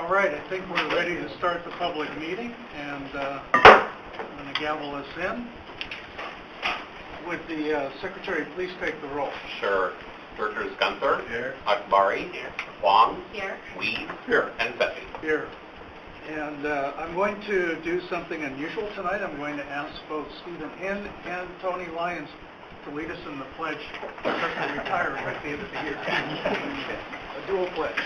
All right, I think we're ready to start the public meeting, and I'm going to gavel us in. Would the Secretary please take the roll? Sure. Directors Gunther. Here. Akbari. Here. Huang. Here. Weed. Here. And Sethy. Here. And I'm going to do something unusual tonight. I'm going to ask both Stephen Hinn and Tony Lyons to lead us in the pledge because they're retiring at the end of the year. A dual pledge.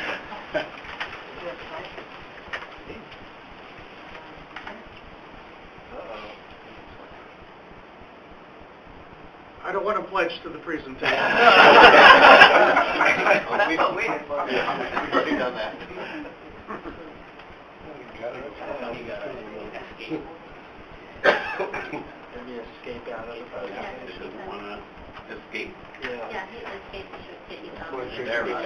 I don't want to pledge to the presentation. That's what we did. We've already done that. Maybe escape out of the project. He doesn't want to escape. Yeah, he escaped the city. There we go.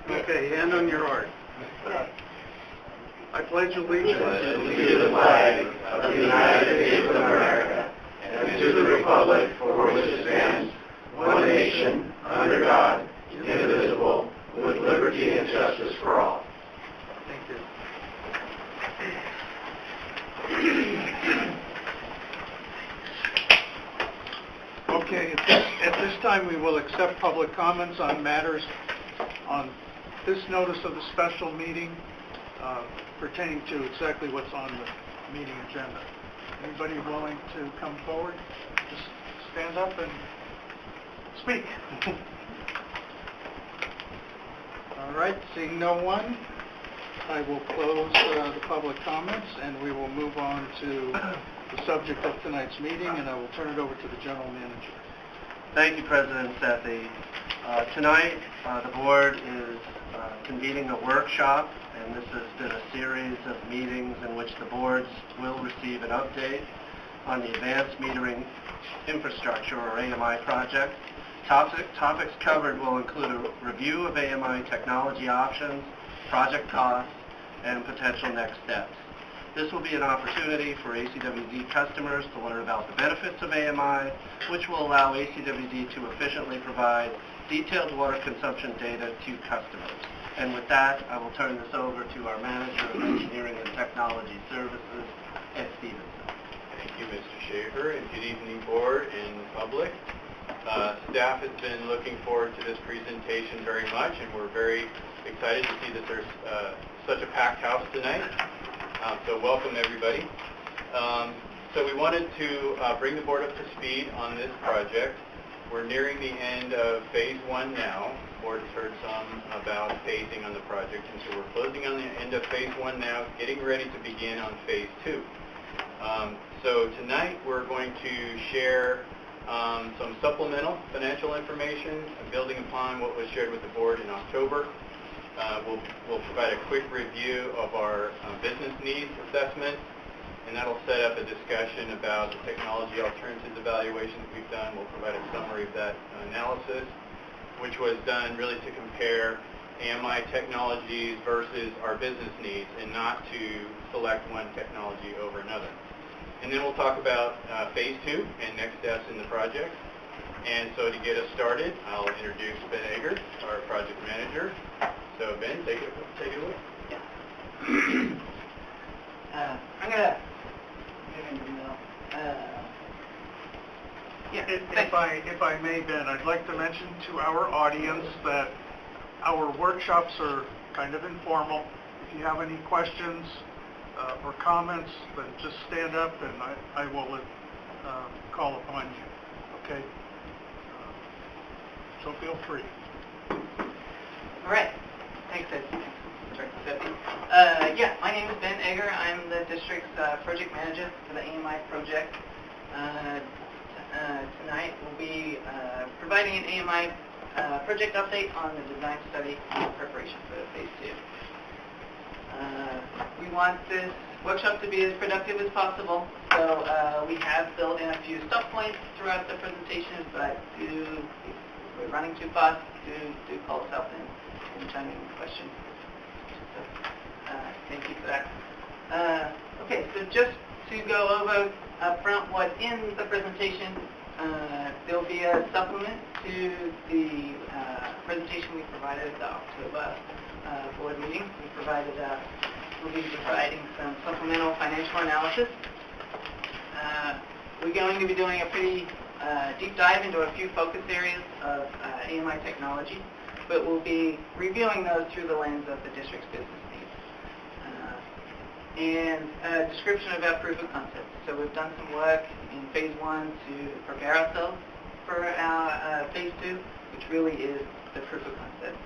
Okay, hand on your heart. I pledge allegiance to the flag of the United States of America and to the republic for which it stands, one nation, under God, indivisible, with liberty and justice for all. Thank you. Okay, at this time we will accept public comments on matters on this notice of the special meeting pertaining to exactly what's on the meeting agenda. Anybody willing to come forward? Just stand up and speak. All right, seeing no one, I will close the public comments and we will move on to the subject of tonight's meeting, and I will turn it over to the General Manager. Thank you, President Sethy. Tonight, the board is convening a workshop, and this has been a series of meetings in which the boards will receive an update on the advanced metering infrastructure, or AMI project. Topics covered will include a review of AMI technology options, project costs, and potential next steps. This will be an opportunity for ACWD customers to learn about the benefits of AMI, which will allow ACWD to efficiently provide detailed water consumption data to customers. And with that, I will turn this over to our Manager of Engineering and Technology Services, Ed Stevenson. Thank you, Mr. Schaefer, and good evening, board and public. Staff has been looking forward to this presentation very much, and we're very excited to see that there's such a packed house tonight. So welcome, everybody. So we wanted to bring the board up to speed on this project. We're nearing the end of phase one now. The board has heard some about phasing on the project, and so we're closing on the end of phase one now, getting ready to begin on phase two. So tonight we're going to share some supplemental financial information, building upon what was shared with the board in October. We'll provide a quick review of our business needs assessment, and that'll set up a discussion about the technology alternatives evaluation that we've done. We'll provide a summary of that analysis, which was done really to compare AMI technologies versus our business needs and not to select one technology over another. And then we'll talk about phase two and next steps in the project. And so to get us started, I'll introduce Ben Eger, our project manager. So Ben, take it away. Yeah. I'm gonna get into the middle. If I may, Ben, I'd like to mention to our audience that our workshops are kind of informal. If you have any questions or comments, then just stand up and I will call upon you. Okay? So feel free. All right. Thanks, Ed. Yeah, my name is Ben Eger. I'm the district's project manager for the AMI project. Tonight we'll be providing an AMI project update on the design study in preparation for phase two. We want this workshop to be as productive as possible, so we have built in a few stop points throughout the presentation, but if we're running too fast, do call us up and chime in with questions. So, thank you for that. Okay, so just to go over up front what's in the presentation, there'll be a supplement to the presentation we provided at the October board meeting. We'll be providing some supplemental financial analysis. We're going to be doing a pretty deep dive into a few focus areas of AMI technology, but we'll be reviewing those through the lens of the district's business needs. And a description of our proof of concept. So we've done some work in phase 1 to prepare ourselves for our phase 2, which really is the proof of concept.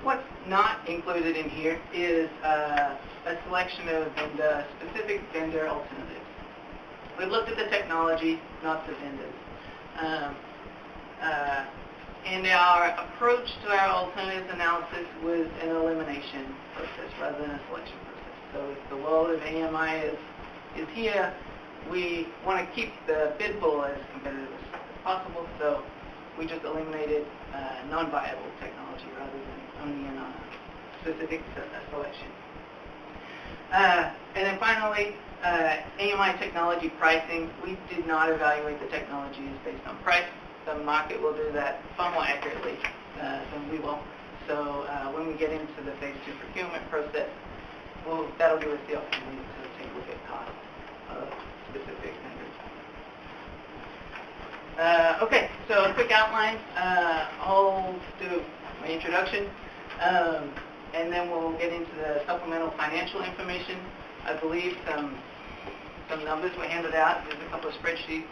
What's not included in here is a selection of specific vendor alternatives. We looked at the technology, not the vendors. And our approach to our alternatives analysis was an elimination process rather than a selection process. So if the world of AMI is here, we want to keep the bid pool as competitive as possible, so we just eliminated non-viable technology rather than only in a specific selection. And then finally, AMI technology pricing. We did not evaluate the technologies based on price. The market will do that far more accurately than we will. So when we get into the phase 2 procurement process, that'll give us the opportunity to take a look at cost of specific vendors. Okay, so a quick outline. I'll do my introduction, and then we'll get into the supplemental financial information. I believe some numbers were handed out. There's a couple of spreadsheets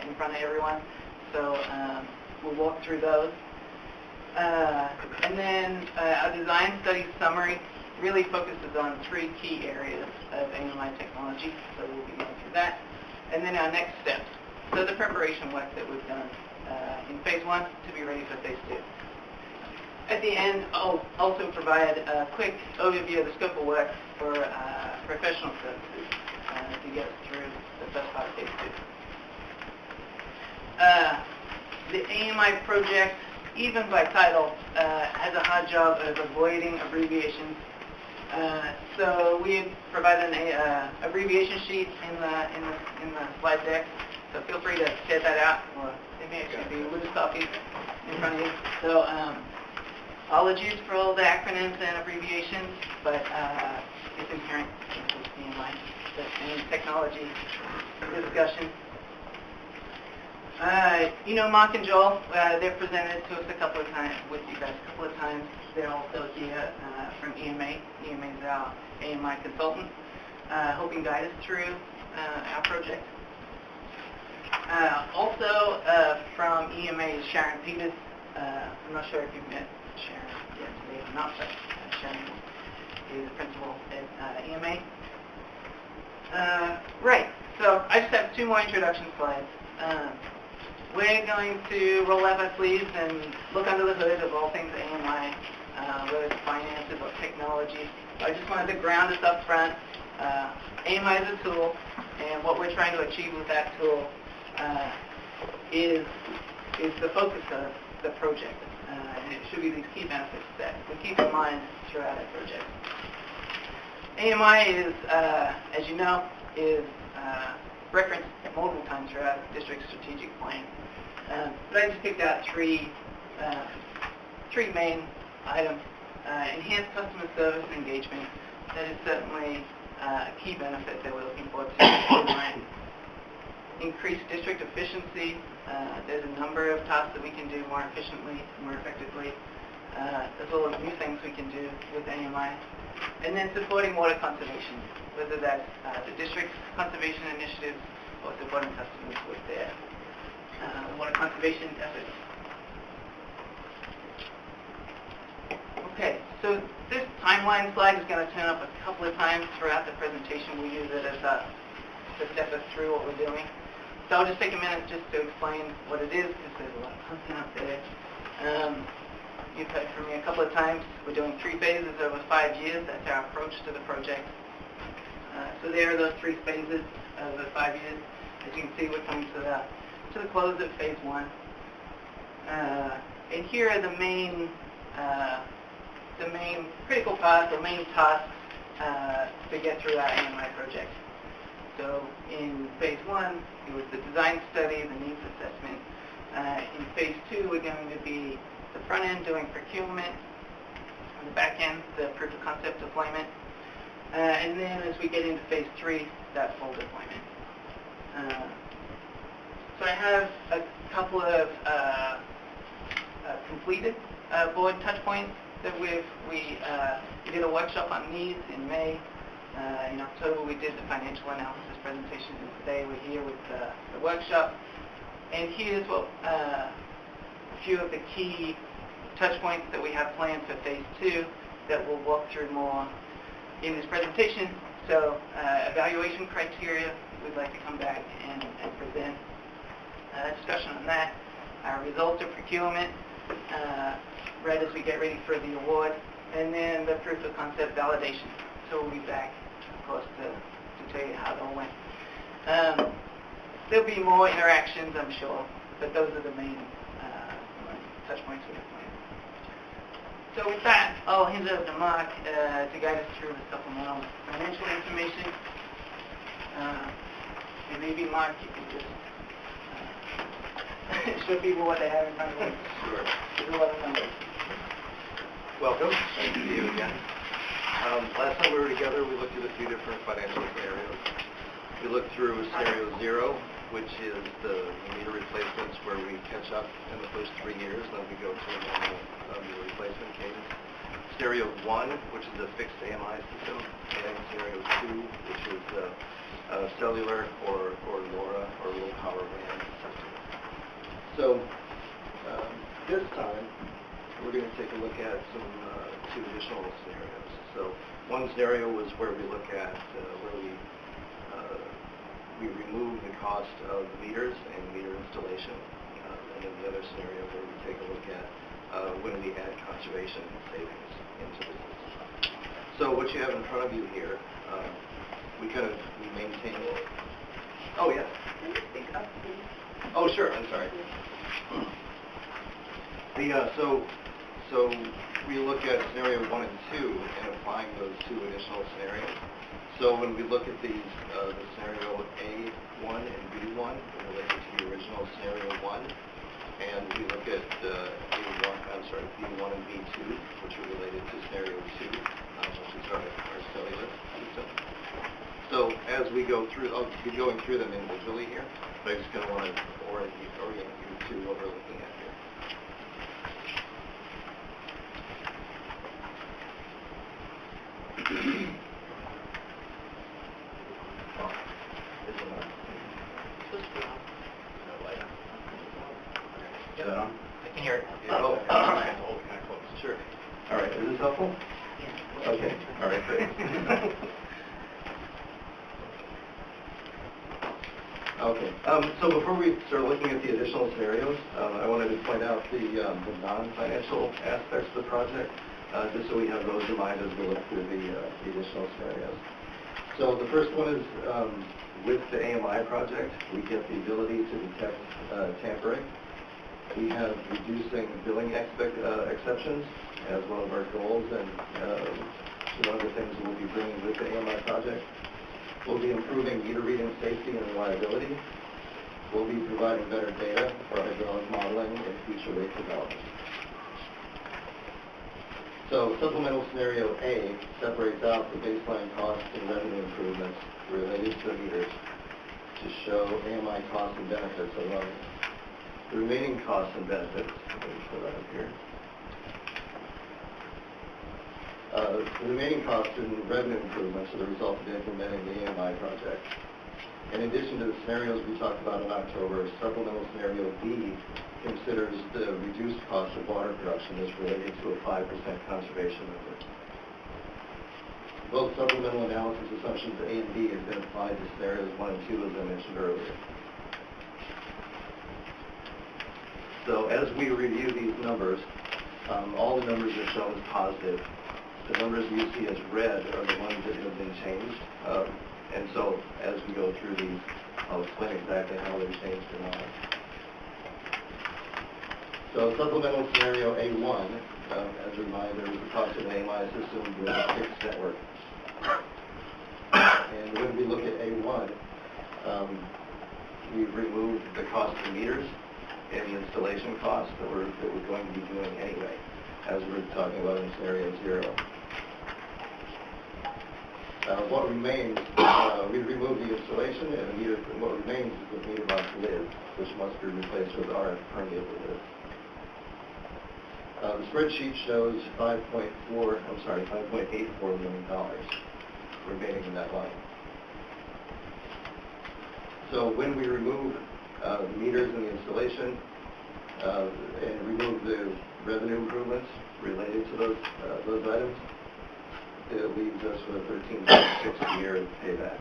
in front of everyone. So we'll walk through those. And then our design study summary really focuses on 3 key areas of AMI technology. So we'll be going through that. And then our next steps. So the preparation work that we've done in phase 1 to be ready for phase 2. At the end, I'll also provide a quick overview of the scope of work for professional services to get us through the first part of phase 2. The AMI project, even by title, has a hard job of avoiding abbreviations. So we provided an abbreviation sheet in the slide deck. So feel free to get that out, or there may actually be loose copies in front of you. So apologies for all the acronyms and abbreviations, but it's inherent in AMI, the same technology discussion. Mark and Joel, they've presented to us a couple of times, with you guys a couple of times. They're also here from EMA. EMA is our AMI consultant, helping guide us through our project. Also from EMA is Sharon Peters. I'm not sure if you've met Sharon yet today or not, but Sharon is the principal at EMA. Right, so I just have 2 more introduction slides. We're going to roll up our sleeves and look under the hood of all things AMI, whether it's finances or technology. So I just wanted to ground us up front. AMI is a tool, and what we're trying to achieve with that tool is the focus of the project. And it should be these key benefits that we keep in mind throughout our project. AMI is, as you know, is referenced multiple times throughout the district's strategic plan. But I just picked out 3 main items. Enhanced customer service and engagement. That is certainly a key benefit that we're looking forward to. Increased district efficiency. There's a number of tasks that we can do more efficiently, more effectively, as well as new things we can do with AMI. And then supporting water conservation, whether that's the district's conservation initiatives or supporting customers with their water conservation efforts. Okay, so this timeline slide is going to turn up a couple of times throughout the presentation. We use it as to step us through what we're doing. So I'll just take a minute just to explain what it is, because there's a lot of content up there. You've heard from me a couple of times. We're doing 3 phases over 5 years. That's our approach to the project. So there are those 3 phases over 5 years. As you can see, we're coming to the close of phase 1. And here are the main critical paths, or main tasks to get through our AMI project. So in phase 1, it was the design study, the needs assessment, In phase 2, we're going to be the front end doing procurement, on the back end, the proof of concept deployment, and then as we get into phase 3, that full deployment. So I have a couple of completed board touch points that we did a workshop on needs in May. In October, we did the financial analysis presentation, and today we're here with the workshop. And here's what a few of the key touch points that we have planned for phase 2 that we'll walk through more in this presentation. So evaluation criteria, we'd like to come back and present a discussion on that. Our results of procurement, right as we get ready for the award, and then the proof of concept validation. So we'll be back, of course, to tell you how it all went. There'll be more interactions, I'm sure, but those are the main touch points we have planned. So with that, I'll hand it over to Mark to guide us through the supplemental financial information. And maybe, Mark, you could just show people what they have in front of them. Sure. There's a lot of numbers. Welcome. Nice to see you again. Last time we were together, we looked at a few different financial scenarios. We looked through scenario 0, which is the meter replacements where we catch up in the first 3 years, then we go to a normal meter replacement cadence. Scenario 1, which is a fixed AMI system, and scenario 2, which is cellular or LoRa or low power WAN system. So this time, we're going to take a look at some 2 additional scenarios. So one scenario was where we look at where we remove the cost of meters and meter installation, and then the other scenario where we take a look at when we add conservation savings into the system. So what you have in front of you here, we maintain. Oh yeah. Can you speak up, please? Oh sure. I'm sorry. So we look at scenario 1 and 2 and applying those 2 additional scenarios. So when we look at these, the scenario A1 and B1, we're related to the original scenario 1, and we look at B1 and B2, which are related to scenario 2, which is our cellular system. So as we go through, I'll be going through them individually here, but I just kind of want to orient you to what we're looking at here. Is that on? I can hear it. Oh, Hold it kind of close. sure. All right, is this helpful? Okay, all right, great. Okay, so before we start looking at the additional scenarios, I wanted to point out the non-financial aspects of the project, just so we have those in mind as we look through the additional scenarios. So the first one is with the AMI project, we get the ability to detect tampering. We have reducing billing exceptions as one of our goals, and one of the things we'll be bringing with the AMI project. We'll be improving meter reading safety and reliability. We'll be providing better data for hydraulic modeling and future rate development. So supplemental scenario A separates out the baseline costs and revenue improvements related to the meters to show AMI costs and benefits alone. The remaining costs and benefits, let me put that up here. The remaining costs and revenue improvements are the result of implementing the AMI project. In addition to the scenarios we talked about in October, supplemental scenario B considers the reduced cost of water production as related to a 5% conservation number. Both supplemental analysis assumptions A and B have been applied to scenarios 1 and 2, as I mentioned earlier. So as we review these numbers, all the numbers are shown as positive. The numbers you see as red are the ones that have been changed. And so as we go through these, I'll explain exactly how they're changed or not. So supplemental scenario A1, as a reminder, is the cost of an AMI system with a fixed network. And when we look at A1, we removed the cost of the meters and the installation costs that we're going to be doing anyway, as we're talking about in scenario 0. What remains, we remove the installation, and the meter, what remains is the meter box lid, which must be replaced with RF permeable lid. The spreadsheet shows $5.84 million remaining in that line. So when we remove the meters and the installation and remove the revenue improvements related to those items, it leaves us with a 13.6-year payback.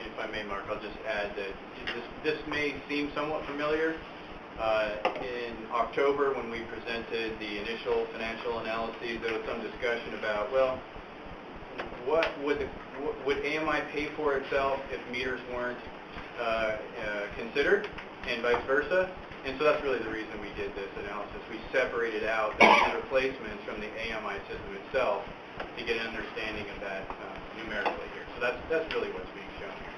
If I may, Mark, I'll just add that this may seem somewhat familiar. In October, when we presented the initial financial analyses, there was some discussion about, well, what would AMI pay for itself if meters weren't considered, and vice versa? And so that's really the reason we did this analysis. We separated out the meter replacements from the AMI system itself to get an understanding of that numerically here. So that's really what's being shown here.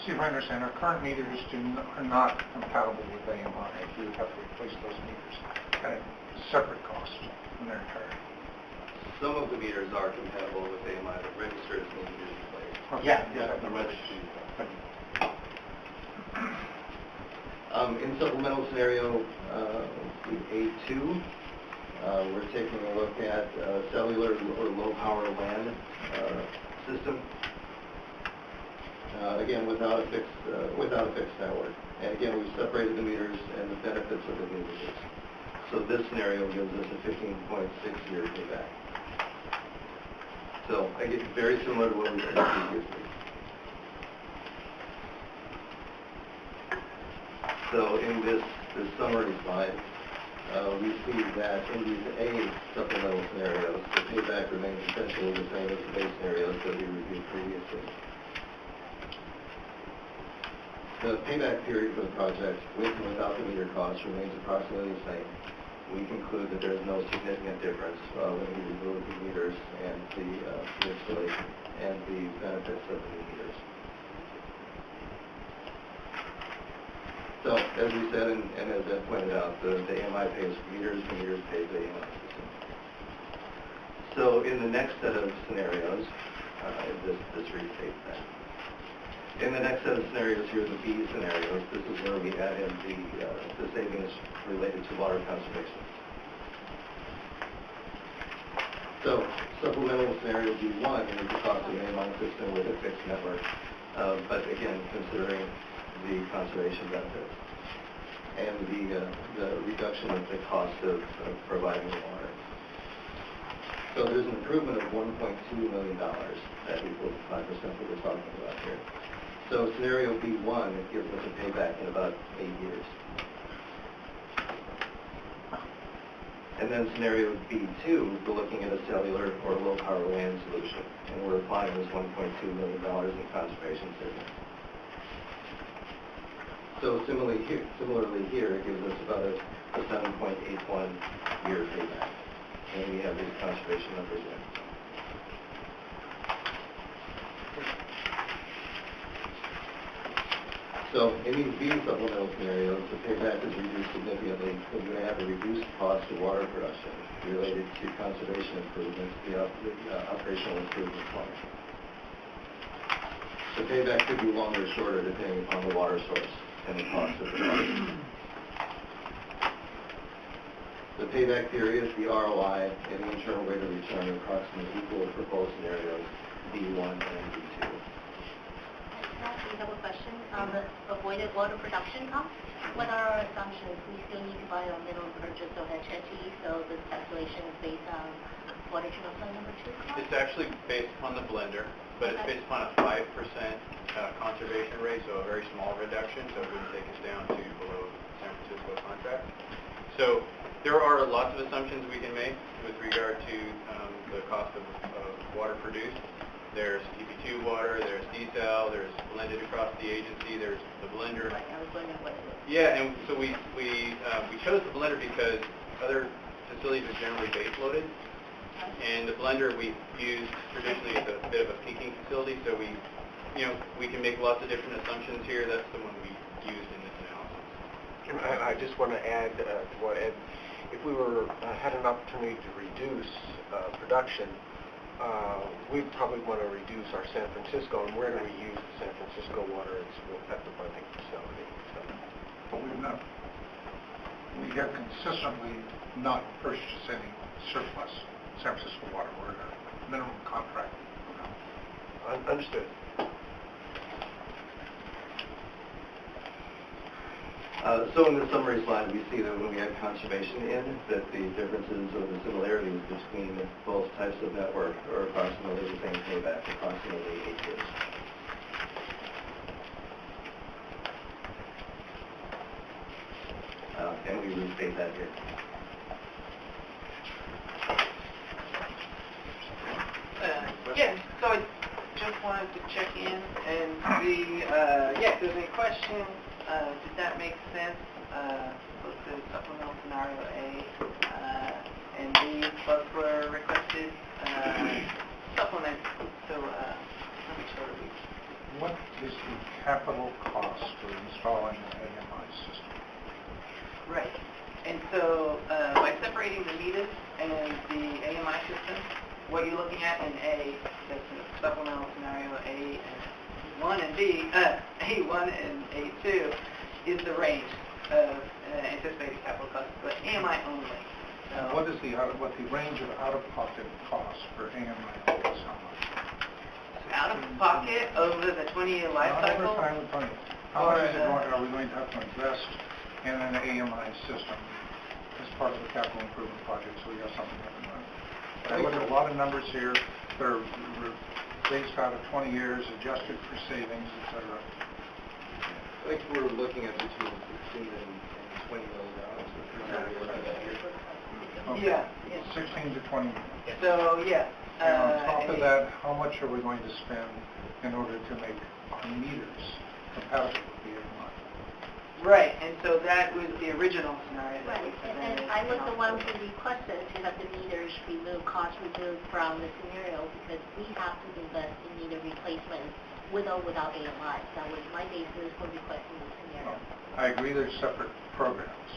See if I understand, our current meters are not compatible with AMI. We would have to replace those meters at a separate cost in their entirety. Some of the meters are compatible with AMI, but registers need to be replaced. Yeah, the registry. In supplemental scenario A2, we're taking a look at cellular or low power LAN system. Again, without a fixed network. And again, we've separated the meters and the benefits of the new meters. So this scenario gives us a 15.6-year payback. So again, very similar to what we did previously. So in this summary slide, we see that in these A supplemental scenarios, the payback remains essentially the same as the base scenarios that we reviewed previously. The payback period for the project, with and without the meter cost, remains approximately the same. We conclude that there is no significant difference when we remove the meters and the installation and the benefits of the new meters. So, as we said, and as Ed pointed out, the AMI pays for meters, the meters pay the AMI system. So, in the next set of scenarios, this restates that. In the next set of scenarios here, the B scenarios, this is where we add in the savings related to water conservation. So, supplemental scenario B1 is the cost of the AMI system with a fixed network, but again, considering the conservation benefits and the reduction of the cost of providing the water. So there's an improvement of $1.2 million that equals 5% that we're talking about here. So scenario B1, it gives us a payback in about 8 years. And then scenario B2, we're looking at a cellular or low power LAN solution, and we're applying this $1.2 million in conservation savings. So similarly here, it gives us about a 7.81-year payback, and we have these conservation numbers in. So in these B supplemental scenarios, the payback is reduced significantly because we have a reduced cost of water production related to conservation improvements, the operational improvement plan. The payback could be longer or shorter depending upon the water source and the cost of the water. The payback periods, the ROI, and the internal rate of return are approximately equal for both scenarios, B1 and B2. We have a question on the avoided water production costs. What are our assumptions? We still need to buy a minimum purchase of HFE, so this calculation is based on water treatment plant number 2 cost? It's actually based upon the blender, but it's based upon a 5% conservation rate, so a very small reduction, so it wouldn't take us down to below San Francisco contract. So there are lots of assumptions we can make with regard to the cost of water produced. There's TP2 water, there's desal, there's blended across the agency, there's the blender. Right, I was wondering what it was. Yeah, and so we chose the blender because other facilities are generally base loaded. And the blender we used traditionally is a bit of a peaking facility, so we can make lots of different assumptions here. That's the one we used in this analysis. And I just want to add to what Ed, if we had an opportunity to reduce production, we'd probably want to reduce our San Francisco, and where do we use the San Francisco water? It's at the blending facility. So. But we have consistently not purchased any surplus San Francisco water. We're in a minimum contract. Understood. So in the summary slide, we see that when we add conservation in, that the differences or the similarities between both types of network are approximately the same payback, approximately 8 years. And we restate that here. Yeah, so I just wanted to check in and see, if there's any questions. Did that make sense? Both the supplemental scenario A and B both were requested supplements. So let me show you. What is the capital cost for installing an AMI system? Right. And so by separating the meters and the AMI system, what you're looking at in A, that's a supplemental scenario A1 and B, A1 and A2, is the range of anticipated capital costs, but AMI only. So What is what the range of out-of-pocket costs for AMI is? How much? out of pocket over the 20-year life Not cycle. over time of 20. How much is it are we going to have to invest in an AMI system as part of the capital improvement project so we have something up and running? I look at a lot of numbers here that are based out of 20 years, adjusted for savings, et cetera. I think we're looking at between $16 and $20 million. Okay. Yeah. 16 to 20. So yeah. And on top of that, how much are we going to spend in order to make our meters compatible with the AMI? Right, and so that was the original scenario that we Right, presented. and I was the one who requested to have the meters removed, cost removed from the scenario because we have to invest in meter replacement with or without AMI. That was my basis for requesting the scenario. I agree there's separate programs,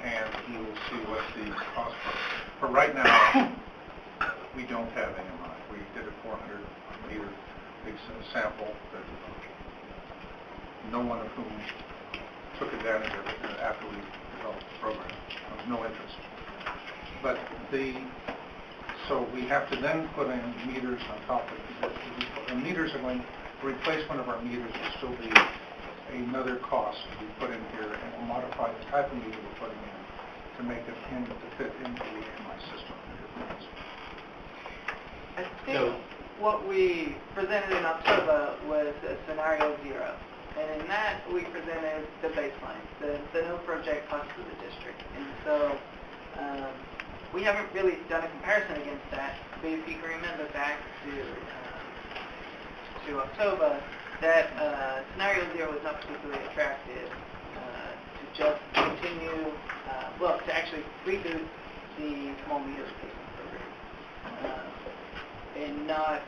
and you will see what the cost are. But right now, we don't have AMI. We did a 400 meter sample that no one of whom took advantage of it after we developed the program. There was no interest. But so we have to then put in meters on top of it. The meters are going, the replacement of our meters will still be another cost to be put in here, and we'll modify the type of meter we're putting in to make it to fit into the AMI system. I think what we presented in October was a scenario 0. And in that, we presented the baseline, the no project cost to the district. And so we haven't really done a comparison against that. But if you can remember back to October, that scenario 0 was not particularly attractive to just continue, to actually reboot the small meter replacement program. And not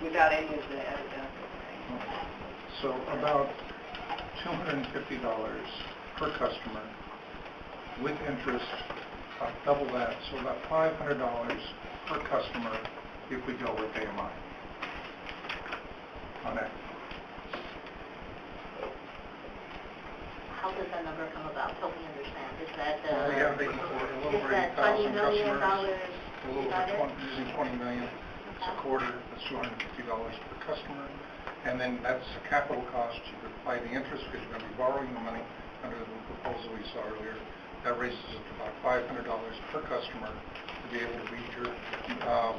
without any of the added benefits. So about $250 per customer with interest, double that, so about $500 per customer if we go with AMI on that. How does that number come about? Help me understand. Is that Well, we have a little is over that 8,000 $20 million customers. A little divided? over using 20 million. It's a quarter, that's $250 per customer. And then that's a capital cost. You could apply the interest because you're going to be borrowing the money under the proposal we saw earlier. That raises it to about $500 per customer to be able to read your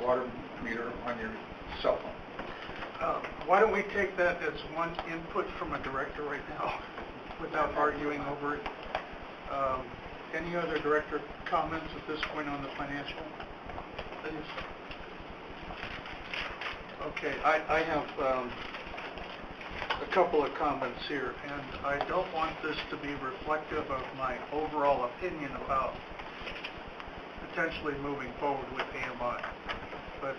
water meter on your cell phone. Why don't we take that as one input from a director right now without arguing over it? Any other director comments at this point on the financial? Okay, I have a couple of comments here, and I don't want this to be reflective of my overall opinion about the potentially moving forward with AMI. But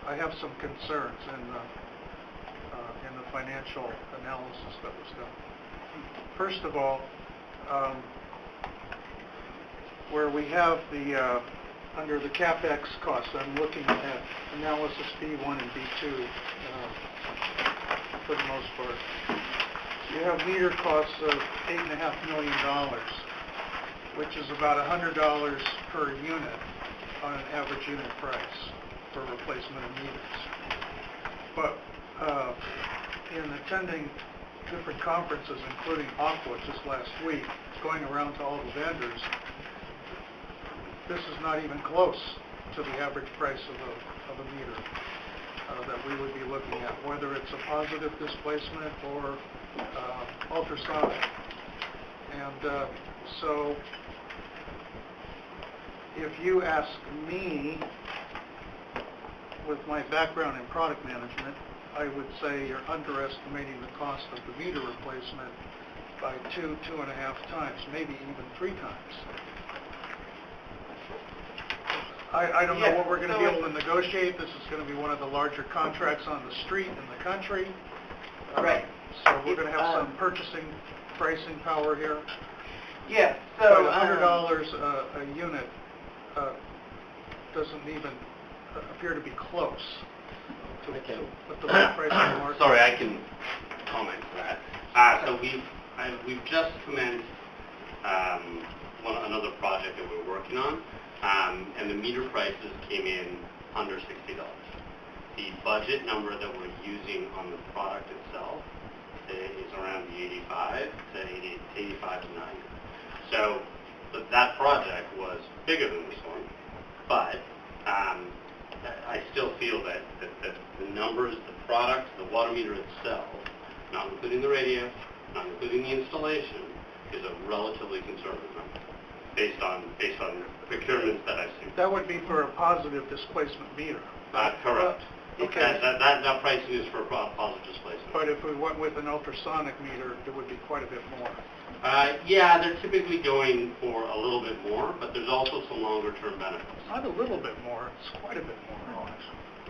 I have some concerns in the financial analysis that was done. First of all, where we have the under the CapEx costs, I'm looking at analysis B1 and B2 for the most part. You have meter costs of $8.5 million, which is about $100 per unit on an average unit price for replacement of meters. But in attending different conferences, including Aqua just last week, going around to all the vendors, this is not even close to the average price of a meter that we would be looking at, whether it's a positive displacement or ultrasonic. And so if you ask me, with my background in product management, I would say you're underestimating the cost of the meter replacement by 2.5 times, maybe even 3 times. I don't know what we're going to be able to negotiate. This is going to be one of the larger contracts on the street in the country. Right. So we're going to have some pricing power here. Yeah, so... But $100 a unit doesn't even appear to be close to what the price of the market. Sorry, I can comment to that. So we've just commenced another project that we're working on, and the meter prices came in under $60. The budget number that we're using on the product itself is around the 85 to 90. So that project was bigger than this one, but I still feel that the numbers, the product, the water meter itself, not including the radio, not including the installation, is a relatively conservative number based on procurements that I've seen. That would be for a positive displacement meter. Correct. Okay. That pricing is for a positive displacement. But if we went with an ultrasonic meter, it would be quite a bit more. Yeah, they're typically going for a little bit more, but there's also some longer-term benefits. Not a little bit more, it's quite a bit more.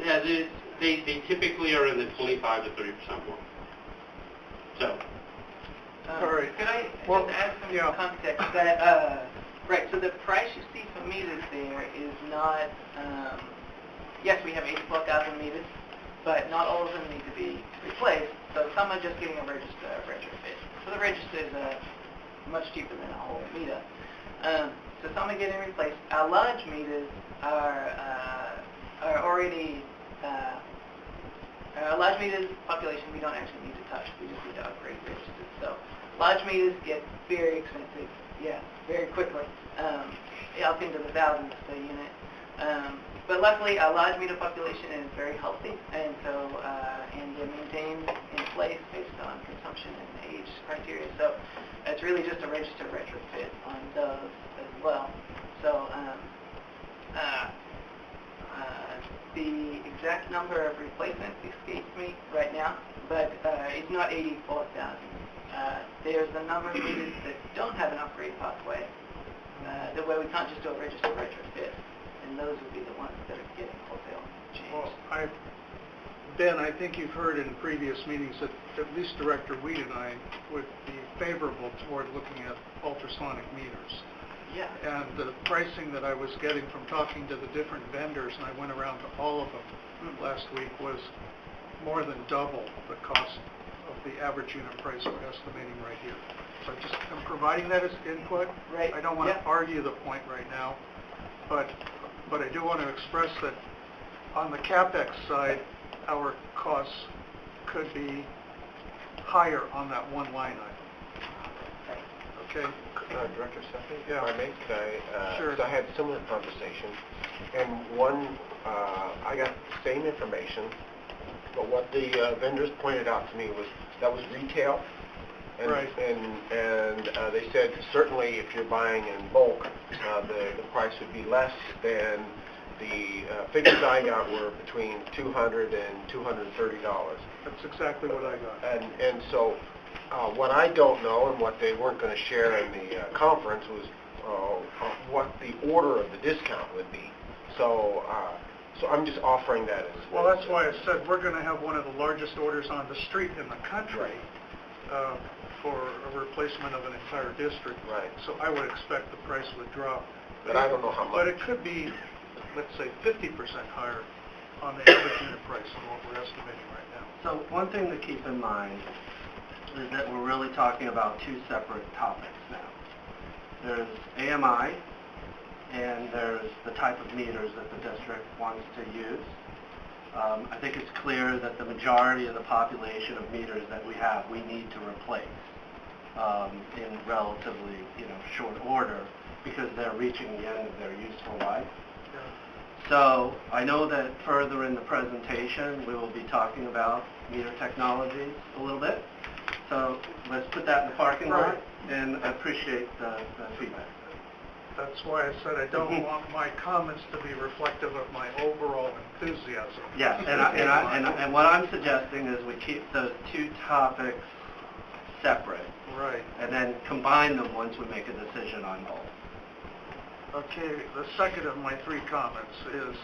Yeah, they typically are in the 25 to 30% more. So. All right. Could I Well, just add some yeah. context? That, right, so the price you see for meters there is not, yes, we have 84,000 meters, but not all of them need to be replaced. So some are just getting a register retrofit. So the register is much cheaper than a whole meter. So some are getting replaced. Our large meters are already, our large meters population we don't actually need to touch. We just need to upgrade registers. So large meters get very expensive, very quickly, up into the thousands per unit. But luckily, our large meter population is very healthy, and so and they're maintained in place based on consumption and age criteria. So it's really just a register retrofit on those as well. So the exact number of replacements escapes me right now, but it's not 84,000. There's a number of meters that don't have an upgrade pathway, where we can't just do a register retrofit. And those would be the ones that are getting wholesale changed. Well, Ben, I think you've heard in previous meetings that at least Director Weed and I would be favorable toward looking at ultrasonic meters. Yeah. And the pricing that I was getting from talking to the different vendors, and I went around to all of them last week, was more than double the cost of the average unit price we're estimating right here. So I'm providing that as input. Right. I don't want to argue the point right now, but I do want to express that on the CapEx side, our costs could be higher on that one line item. Okay? Director Sethy, Yeah. if I may, could I, Sure. 'cause I had similar conversation, and one, I got the same information, but what the vendors pointed out to me was that was retail. And, Right. And they said certainly if you're buying in bulk, the price would be less than the figures I got were between $200 and $230. That's exactly what I got. And so what I don't know and what they weren't going to share in the conference was what the order of the discount would be. So I'm just offering that as Well, that's why I said we're going to have one of the largest orders on the street in the country for a replacement of an entire district. Right. So I would expect the price would drop. But I don't know how much. But it could be, let's say, 50% higher on the average unit price than what we're estimating right now. So one thing to keep in mind is that we're really talking about two separate topics now. There's AMI, and there's the type of meters that the district wants to use. I think it's clear that the majority of the population of meters that we have, we need to replace in relatively, short order because they're reaching the end of their useful life. So I know that further in the presentation, we will be talking about meter technologies a little bit. So let's put that in the parking lot, and I appreciate the feedback. That's why I said I don't want my comments to be reflective of my overall enthusiasm. Yeah, and what I'm suggesting is we keep those two topics separate. Right. And then combine them once we make a decision on both. Okay, the second of my three comments is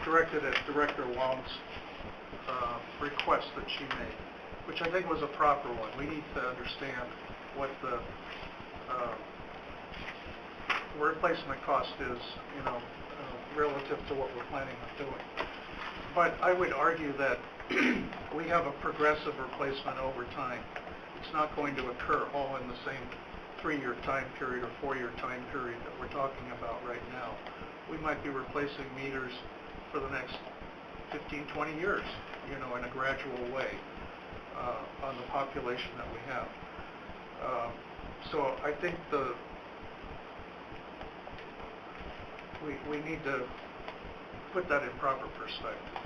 directed at Director Huang's request that she made, which I think was a proper one. We need to understand what the replacement cost is, relative to what we're planning on doing. But I would argue that we have a progressive replacement over time. It's not going to occur all in the same 3-year time period or 4-year time period that we're talking about right now. We might be replacing meters for the next 15, 20 years, in a gradual way on the population that we have. So I think we need to put that in proper perspective.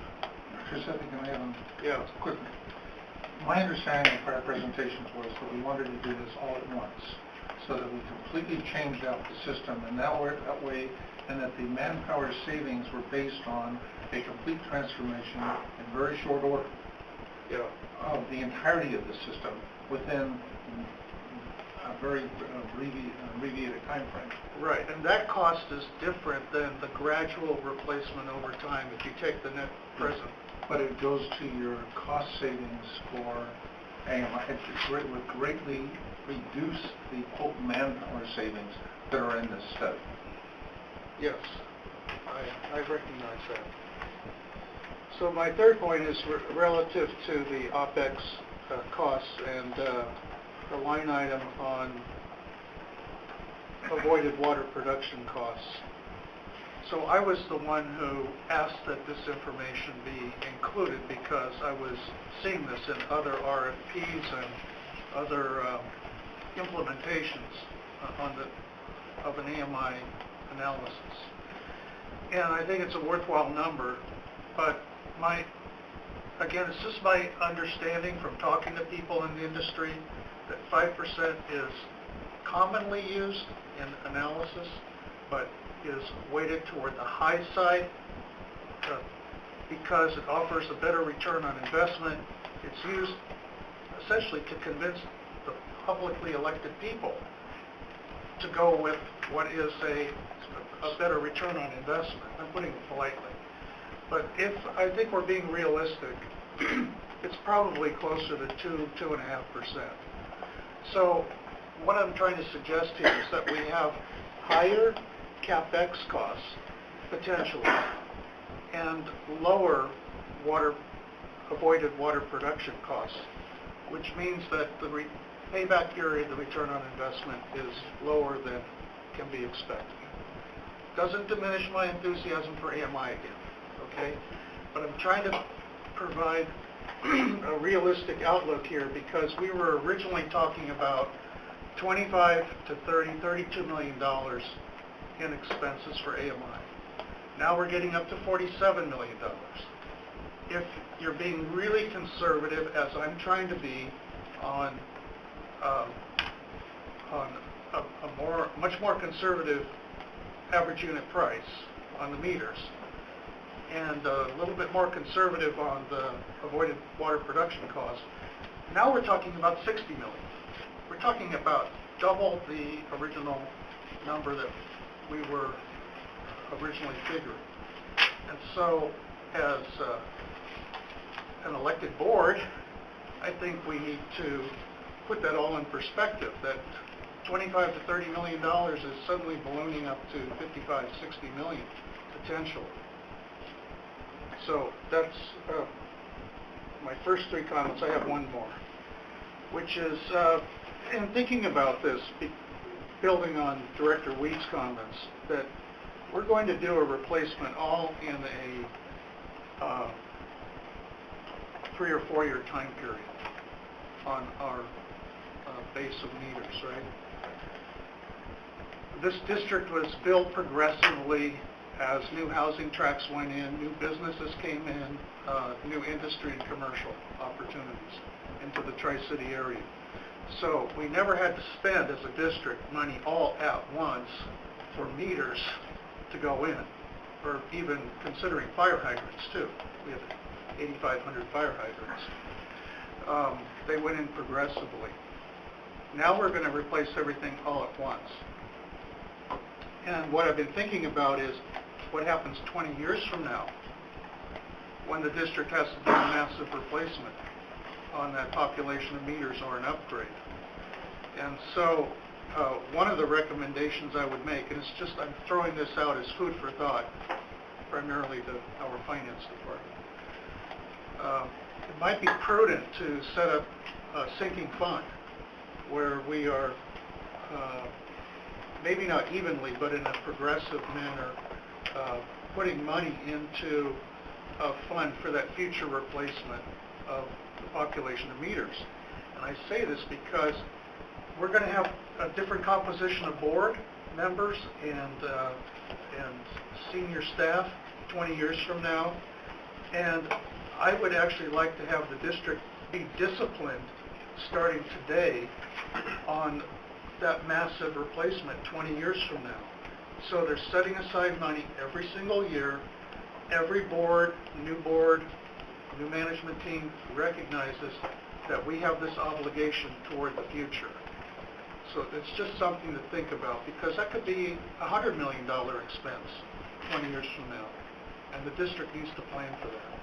Sethy, can I add Yeah. quickly? My understanding of prior presentations was that we wanted to do this all at once, so that we completely changed out the system, and that way, and that the manpower savings were based on a complete transformation in very short order of the entirety of the system within a very abbreviated time frame. Right, and that cost is different than the gradual replacement over time if you take the net present. But it goes to your cost savings for AMI. It would greatly reduce the quote manpower savings that are in this study. Yes, I recognize that. So my third point is relative to the OPEX costs and the line item on avoided water production costs. So I was the one who asked that this information be included because I was seeing this in other RFPs and other implementations of an AMI analysis. And I think it's a worthwhile number, but again, it's just my understanding from talking to people in the industry that 5% is commonly used in analysis, but is weighted toward the high side because it offers a better return on investment. It's used essentially to convince the publicly elected people to go with what is a better return on investment. I'm putting it politely. But if I think we're being realistic, it's probably closer to 2.5%. So what I'm trying to suggest here is that we have higher CapEx costs, potentially, and lower avoided water production costs, which means that the payback period, the return on investment, is lower than can be expected. Doesn't diminish my enthusiasm for AMI again, okay? But I'm trying to provide a realistic outlook here because we were originally talking about $25 to $32 million in expenses for AMI. Now we're getting up to $47 million. If you're being really conservative, as I'm trying to be, on a much more conservative average unit price on the meters, and a little bit more conservative on the avoided water production costs, now we're talking about $60 million. we're talking about double the original number that we were originally figuring. And so, as an elected board, I think we need to put that all in perspective, that $25 to $30 million is suddenly ballooning up to 55, 60 million potential. So that's my first three comments. I have one more, which is, in thinking about this, building on Director Weed's comments, that we're going to do a replacement all in a 3 or 4 year time period on our base of meters, right? This district was built progressively as new housing tracts went in, new businesses came in, new industry and commercial opportunities into the Tri-City area. So we never had to spend as a district money all at once for meters to go in, or even considering fire hydrants too. We have 8,500 fire hydrants. They went in progressively. Now we're going to replace everything all at once. And what I've been thinking about is what happens 20 years from now when the district has to do a massive replacement on that population of meters or an upgrade. And so one of the recommendations I would make, and it's just, I'm throwing this out as food for thought, primarily to our finance department. It might be prudent to set up a sinking fund where we are maybe not evenly, but in a progressive manner, putting money into a fund for that future replacement of the population of meters. And I say this because we're going to have a different composition of board members and senior staff 20 years from now. And I would actually like to have the district be disciplined starting today on that massive replacement 20 years from now. So they're setting aside money every single year. Every board, new management team recognizes that we have this obligation toward the future. So it's just something to think about, because that could be a $100 million expense 20 years from now, and the district needs to plan for that.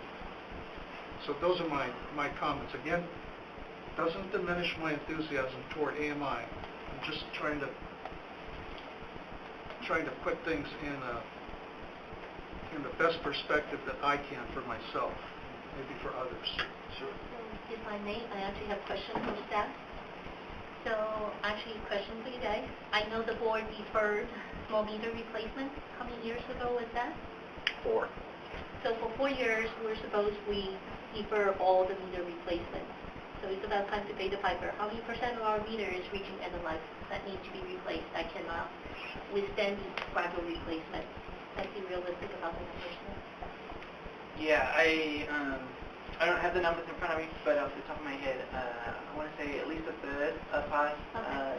So those are my comments. Again, doesn't diminish my enthusiasm toward AMI. I'm just trying to put things in the best perspective that I can for myself, maybe for others. Sure. If I may, I actually have questions for staff. So actually, question for you guys. I know the board deferred small meter replacement. How many years ago was that? 4. So for 4 years, we defer all the meter replacement. So it's about time to pay the piper. How many % of our meter is reaching end of life that needs to be replaced, that cannot withstand the gradual replacement? Let's be realistic about the numbers now. Yeah, I don't have the numbers in front of me, but off the top of my head, I want to say at least a third of us,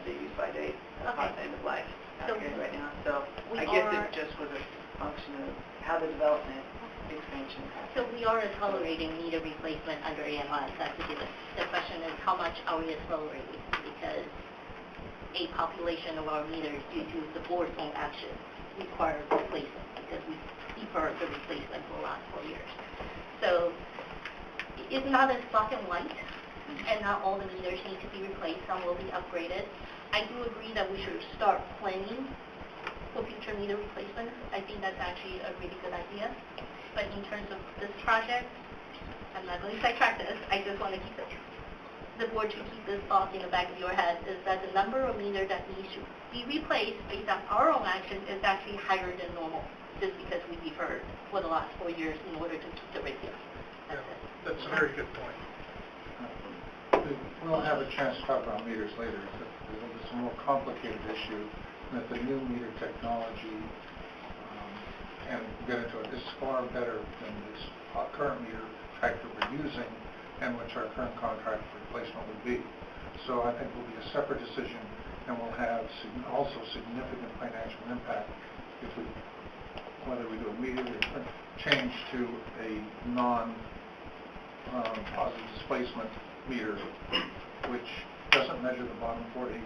the use-by date, end of life period right now. So I guess it just was a function of how the development expansion happened. So we are tolerating meter replacement under AMI. That's a given. The question is, how much are we tolerating? Because a population of our meters, due to the board's own action, require replacement because we deferred the replacement for the last 4 years. So it's not as black and white, and not all the meters need to be replaced. Some will be upgraded. I do agree that we should start planning for future meter replacements. I think that's actually a really good idea. But in terms of this project, I'm not going to sidetrack this. I just want to keep the board to keep this thought in the back of your head, is that the number of meters that needs to be replaced based on our own action is actually higher than normal, just because we deferred for the last 4 years in order to keep the rate down. That's a very good point. We'll have a chance to talk about meters later. It's a more complicated issue, that the new meter technology, and get into it, is far better than this current meter type that we're using, and which our current contract for replacement would be. So I think it will be a separate decision, and will have also significant financial impact if whether we do a meter or change to a non-positive displacement meter, which doesn't doesn't measure the bottom 4 to 8%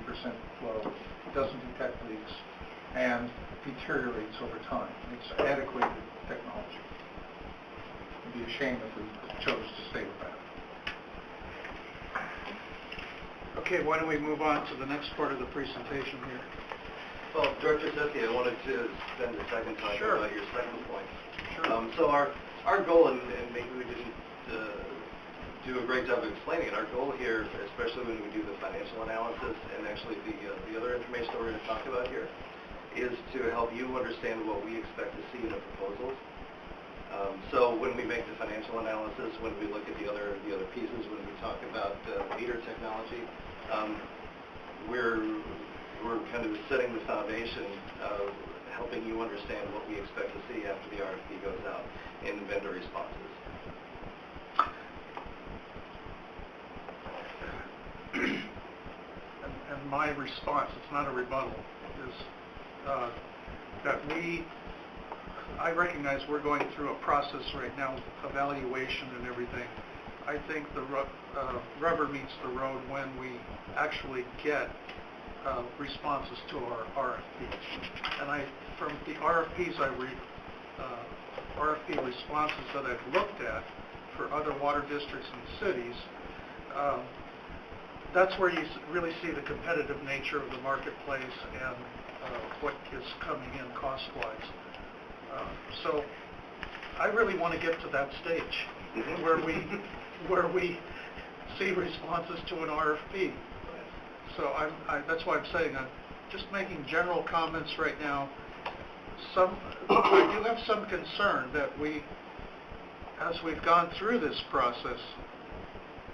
flow, doesn't detect leaks, and deteriorates over time. It's antiquated technology. It'd be a shame if we chose to stay with that. Okay, why don't we move on to the next part of the presentation here? Well, Director Sethy, I wanted to spend a second talking Sure. about your second point. Sure. So our goal, and maybe we didn't do a great job of explaining it, our goal here, especially when we do the financial analysis and actually the other information that we're going to talk about here, is to help you understand what we expect to see in the proposals. So when we make the financial analysis, when we look at the other pieces, when we talk about meter technology, we're kind of setting the foundation of helping you understand what we expect to see after the RFP goes out in vendor responses. And my response, it's not a rebuttal, is that I recognize we're going through a process right now of evaluation and everything. I think the rubber meets the road when we actually get responses to our RFPs. And from the RFP responses that I've looked at for other water districts and cities, that's where you really see the competitive nature of the marketplace and what is coming in cost-wise. So I really want to get to that stage where we see responses to an RFP. So that's why I'm saying I'm just making general comments right now. I do have some concern that as we've gone through this process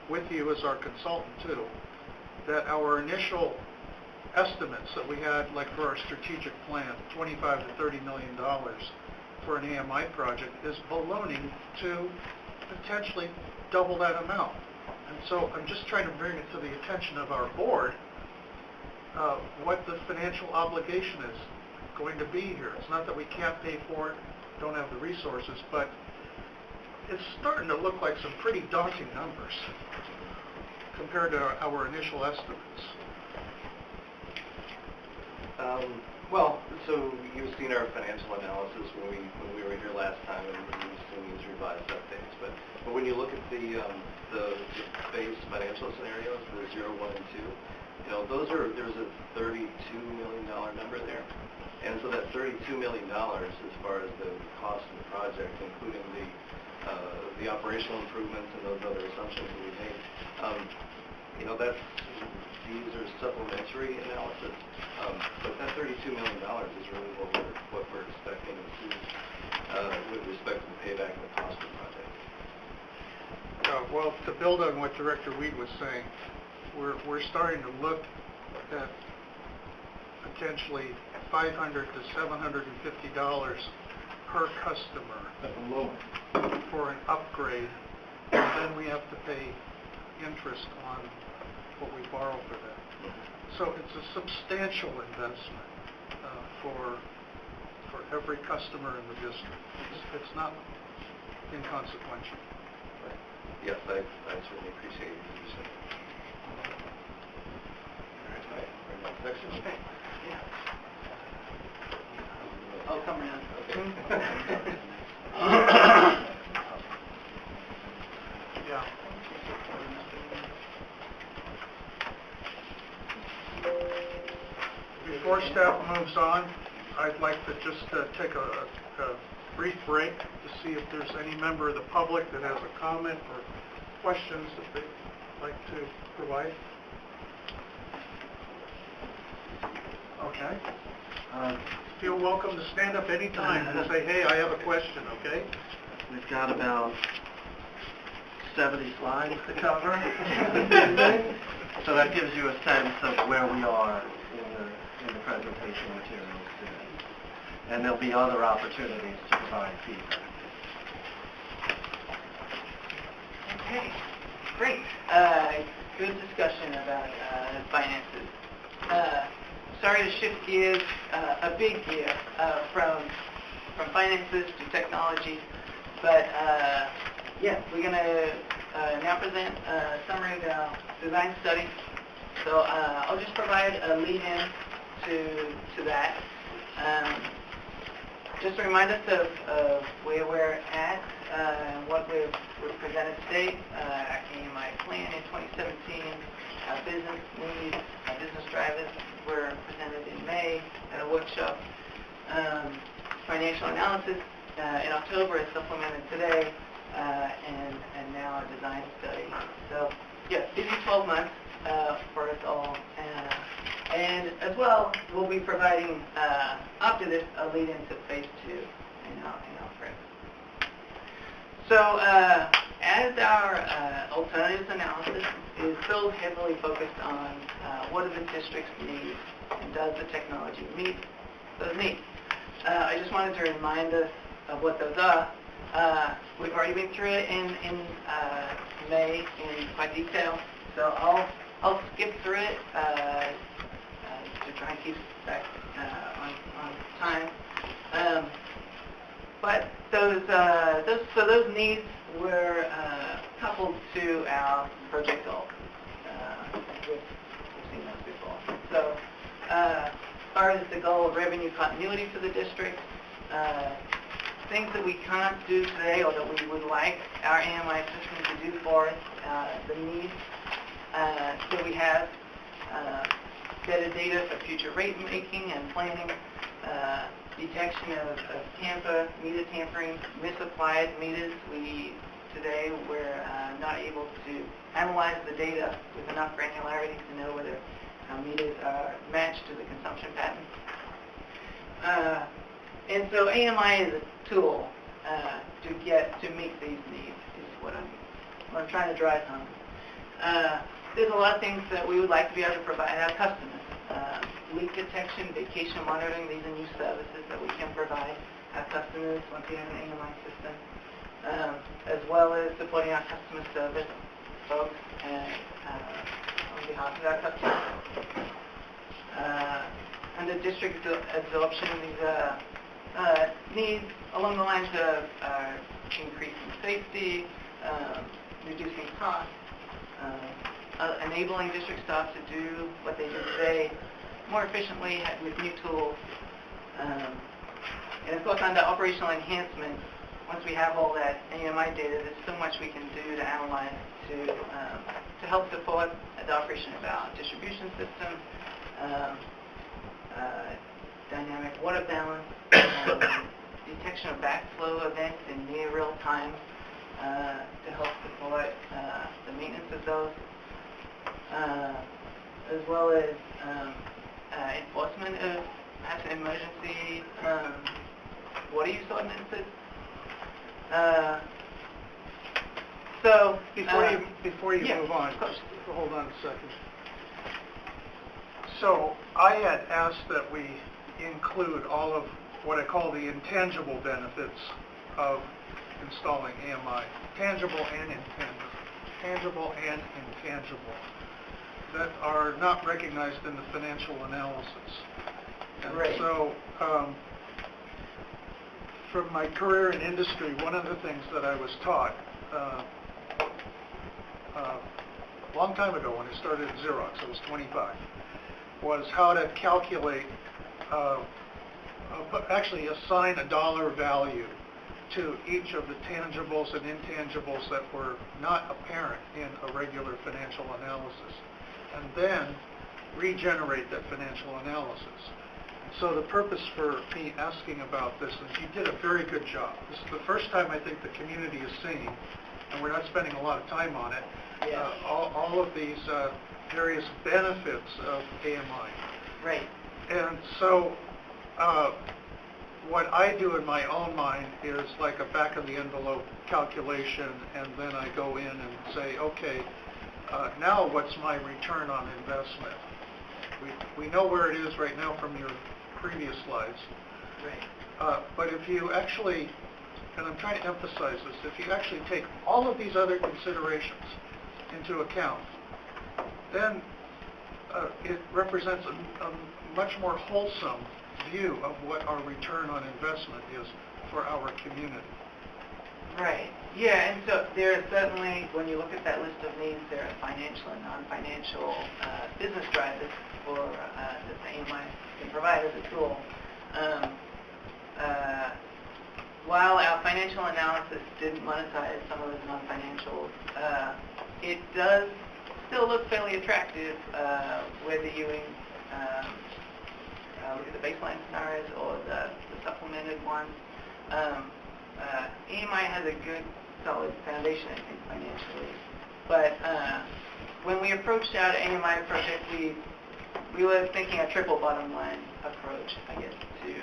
with you as our consultant too, that our initial estimates that we had, like for our strategic plan, $25 to $30 million for an AMI project, is ballooning to potentially double that amount. And so I'm just trying to bring it to the attention of our board what the financial obligation is going to be here. It's not that we can't pay for it, don't have the resources, but it's starting to look like some pretty daunting numbers compared to our initial estimates. Well, so you've seen our financial analysis when we were here last time, and you've seen these revised updates. But when you look at the base financial scenarios, the 0, 1, and 2, there's a $32 million number there, and so that $32 million, as far as the cost of the project, including the operational improvements and those other assumptions that we made, these are supplementary analysis, but that $32 million is really what we're expecting to see with respect to the payback and the cost of the project. Well, to build on what Director Weed was saying, we're starting to look at potentially $500 to $750 per customer for an upgrade, and then we have to pay interest on what we borrow for that. So it's a substantial investment for every customer in the district. It's not inconsequential. Right. Yes, I certainly appreciate your position. All right, next section. Okay. Yeah. I'll come around. Okay. Yeah. Before staff moves on, I'd like to just take a brief break to see if there's any member of the public that has a comment or questions that they'd like to provide. Okay. Feel welcome to stand up anytime and say, hey, I have a question, okay? We've got about 70 slides to cover. So that gives you a sense of where we are in the presentation materials today. And there'll be other opportunities to provide feedback. Okay, great. Good discussion about finances. Sorry to shift gears a big year from finances to technology, but yeah, we're going to now present a summary of our design study So I'll just provide a lead-in to that. Just to remind us of where we're at and what we've presented today. Our AMI plan in 2017, our business needs, our business drivers were presented in May at a workshop. Financial analysis in October is supplemented today, and now our design study. So, yeah, busy 12 months for us all. And as well, we'll be providing, after this, a lead into phase 2 in our prep. So, as our alternatives analysis is so heavily focused on what do the districts need, and does the technology meet those needs? I just wanted to remind us of what those are. We've already been through it in May in quite detail, so I'll skip through it to try and keep back on time. But those needs were coupled to our project goals. We've seen those before. So, as far as the goal of revenue continuity for the district, things that we can't do today or that we would like our AMI system to do for us, the needs that we have, better data for future rate making and planning, detection of meter tampering, misapplied meters. Today we're not able to analyze the data with enough granularity to know whether our meters are matched to the consumption pattern. And so AMI is a tool to meet these needs, is what I'm trying to drive home. There's a lot of things that we would like to be able to provide our customers. Leak detection, vacation monitoring, these are new services that we can provide our customers once we have an AMI system, as well as supporting our customer service folks and on behalf of our customers. Under district absorption, these needs along the lines of increasing safety, reducing costs, enabling district staff to do what they do today more efficiently with new tools. And of course, under operational enhancement, once we have all that AMI data, there's so much we can do to analyze to help support the operation of our distribution system, dynamic water balance, detection of backflow events in near real time to help support the maintenance of those, as well as enforcement of perhaps emergency water use ordinances. So before you yeah, move on, of course. hold on a second. So I had asked that we include all of what I call the intangible benefits of installing AMI, tangible and intangible, that are not recognized in the financial analysis. And right. So from my career in industry, one of the things that I was taught a long time ago when I started at Xerox, I was 25, was how to calculate, actually assign a dollar value to each of the tangibles and intangibles that were not apparent in a regular financial analysis, and then regenerate that financial analysis. And so the purpose for me asking about this is you did a very good job. This is the first time I think the community is seeing, and we're not spending a lot of time on it, all of these various benefits of AMI. Right. And so what I do in my own mind is like a back-of-the-envelope calculation, and then I go in and say, okay, now what's my return on investment? We know where it is right now from your previous slides. Right. But if you actually, and I'm trying to emphasize this, if you actually take all of these other considerations into account, then it represents a much more wholesome view of what our return on investment is for our community. Right. Yeah, and so there are certainly, when you look at that list of needs, there are financial and non-financial business drivers for that the AMI can provide as a tool. While our financial analysis didn't monetize some of those non-financials, it does still look fairly attractive whether you look at the baseline scenarios or the supplemented ones. AMI has a good, solid foundation, I think, financially. But when we approached our AMI project, we were thinking a triple bottom line approach, I guess, to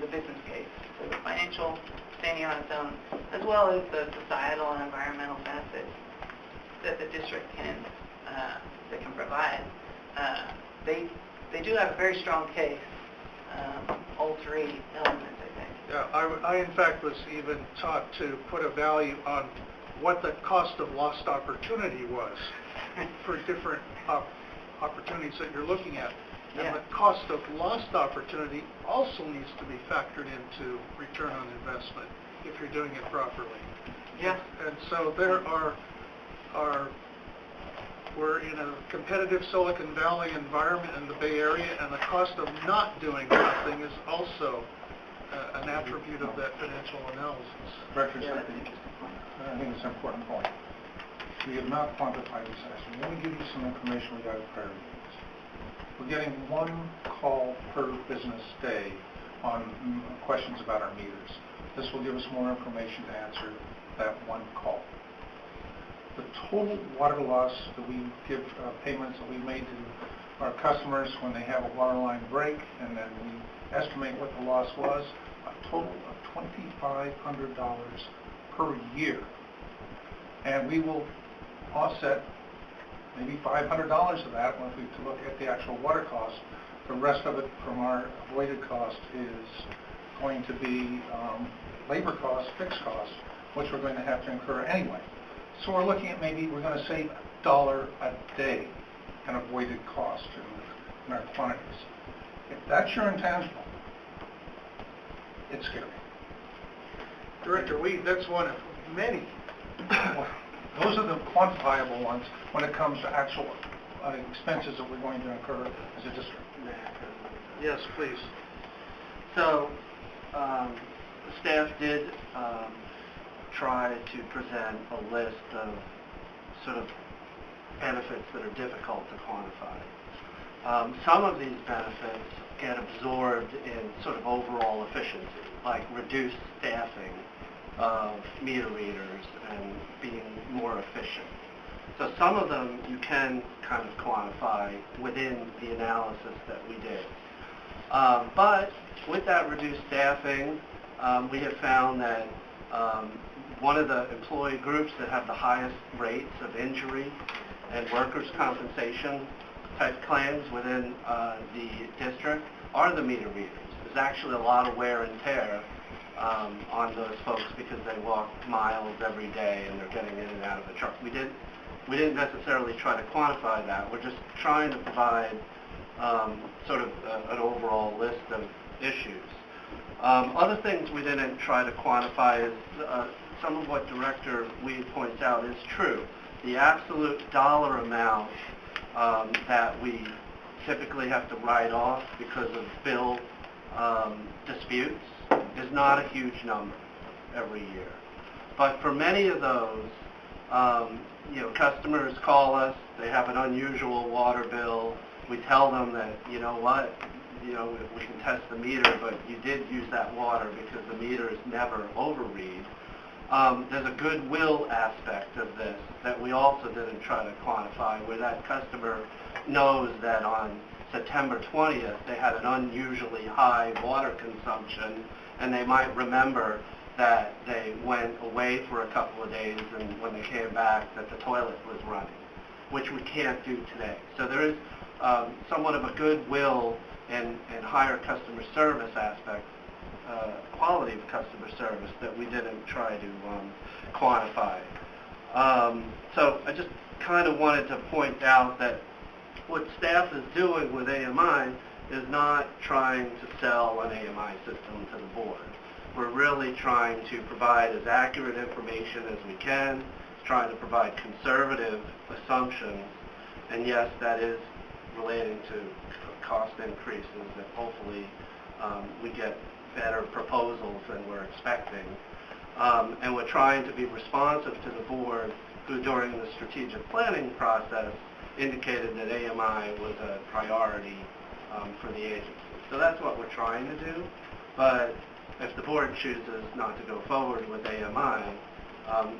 the business case. So the financial standing on its own, as well as the societal and environmental benefits that the district can provide. They do have a very strong case, all three elements, I think. Yeah, I in fact was even taught to put a value on what the cost of lost opportunity was for different opportunities that you're looking at. And Yeah. the cost of lost opportunity also needs to be factored into return on investment if you're doing it properly. Yeah. And so there we're in a competitive Silicon Valley environment in the Bay Area, and the cost of not doing something is also an attribute of that financial analysis. Director Sethy, I think it's an important point. We have not quantified this estimate. Let me give you some information we got at prior meetings. We're getting one call per business day on questions about our meters. This will give us more information to answer that one call. The total water loss that we give payments that we made to our customers when they have a water line break, and then we estimate what the loss was, a total of $2,500 per year. And we will offset maybe $500 of that when we look at the actual water cost. The rest of it from our avoided cost is going to be labor costs, fixed costs, which we're going to have to incur anyway. So we're looking at maybe we're going to save $1 a day in avoided cost in our quantities. If that's your intangible, it's scary. Director, that's one of many. Those are the quantifiable ones when it comes to actual expenses that we're going to incur as a district. Yes, please. So, the staff did try to present a list of sort of benefits that are difficult to quantify. Some of these benefits get absorbed in sort of overall efficiency, like reduced staffing of meter readers and being more efficient. So some of them you can kind of quantify within the analysis that we did. But with that reduced staffing, we have found that one of the employee groups that have the highest rates of injury and workers' compensation type claims within the district are the meter readers. There's actually a lot of wear and tear on those folks because they walk miles every day and they're getting in and out of the truck. We didn't necessarily try to quantify that. We're just trying to provide sort of an overall list of issues. Other things we didn't try to quantify is some of what Director Weed points out is true. The absolute dollar amount that we typically have to write off because of bill disputes is not a huge number every year. But for many of those, customers call us, they have an unusual water bill. We tell them that, you know what, we can test the meter, but you did use that water because the meter is never overread. There's a goodwill aspect of this that we also didn't try to quantify, where that customer knows that on September 20th they had an unusually high water consumption, and they might remember that they went away for a couple of days and when they came back that the toilet was running, which we can't do today. So there is somewhat of a goodwill and higher customer service aspect, quality of customer service that we didn't try to quantify. So I just kind of wanted to point out that what staff is doing with AMI is not trying to sell an AMI system to the board. we're really trying to provide as accurate information as we can, trying to provide conservative assumptions, and yes, that is relating to cost increases, and hopefully we get better proposals than we're expecting. And we're trying to be responsive to the board, who during the strategic planning process indicated that AMI was a priority for the agency. So that's what we're trying to do, but if the board chooses not to go forward with AMI,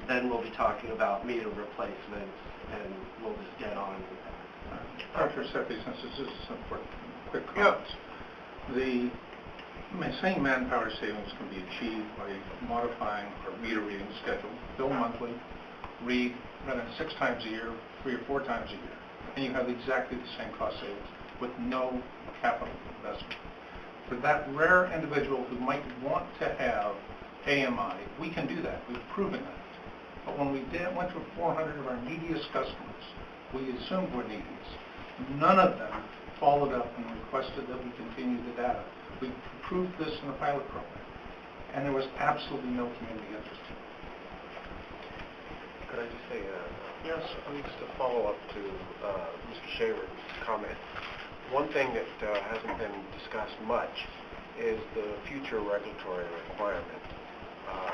then we'll be talking about meter replacements, and we'll just get on with that. Dr. Sethy, since this is some quick comments, the same manpower savings can be achieved by modifying our meter reading schedule, bill monthly, read rather than 6 times a year, 3 or 4 times a year, and you have exactly the same cost savings with no capital investment. For that rare individual who might want to have AMI, we can do that. We've proven that. But when we went to 400 of our neediest customers, we assumed were neediest. None of them followed up and requested that we continue the data. We proved this in the pilot program, and there was absolutely no community interest. Could I just say, Yes. just to follow up to Mr. Shaver's comment, one thing that hasn't been discussed much is the future regulatory requirement.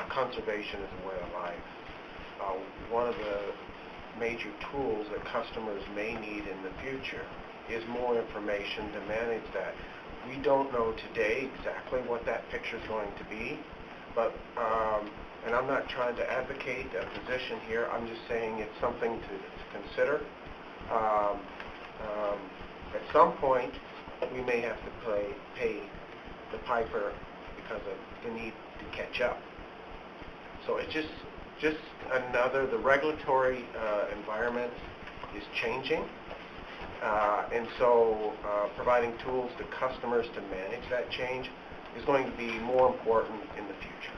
Conservation is a way of life. One of the major tools that customers may need in the future is more information to manage that. We don't know today exactly what that picture is going to be, but, and I'm not trying to advocate a position here, I'm just saying it's something to consider. At some point, we may have to pay the piper because of the need to catch up. So it's just the regulatory environment is changing. And so providing tools to customers to manage that change is going to be more important in the future.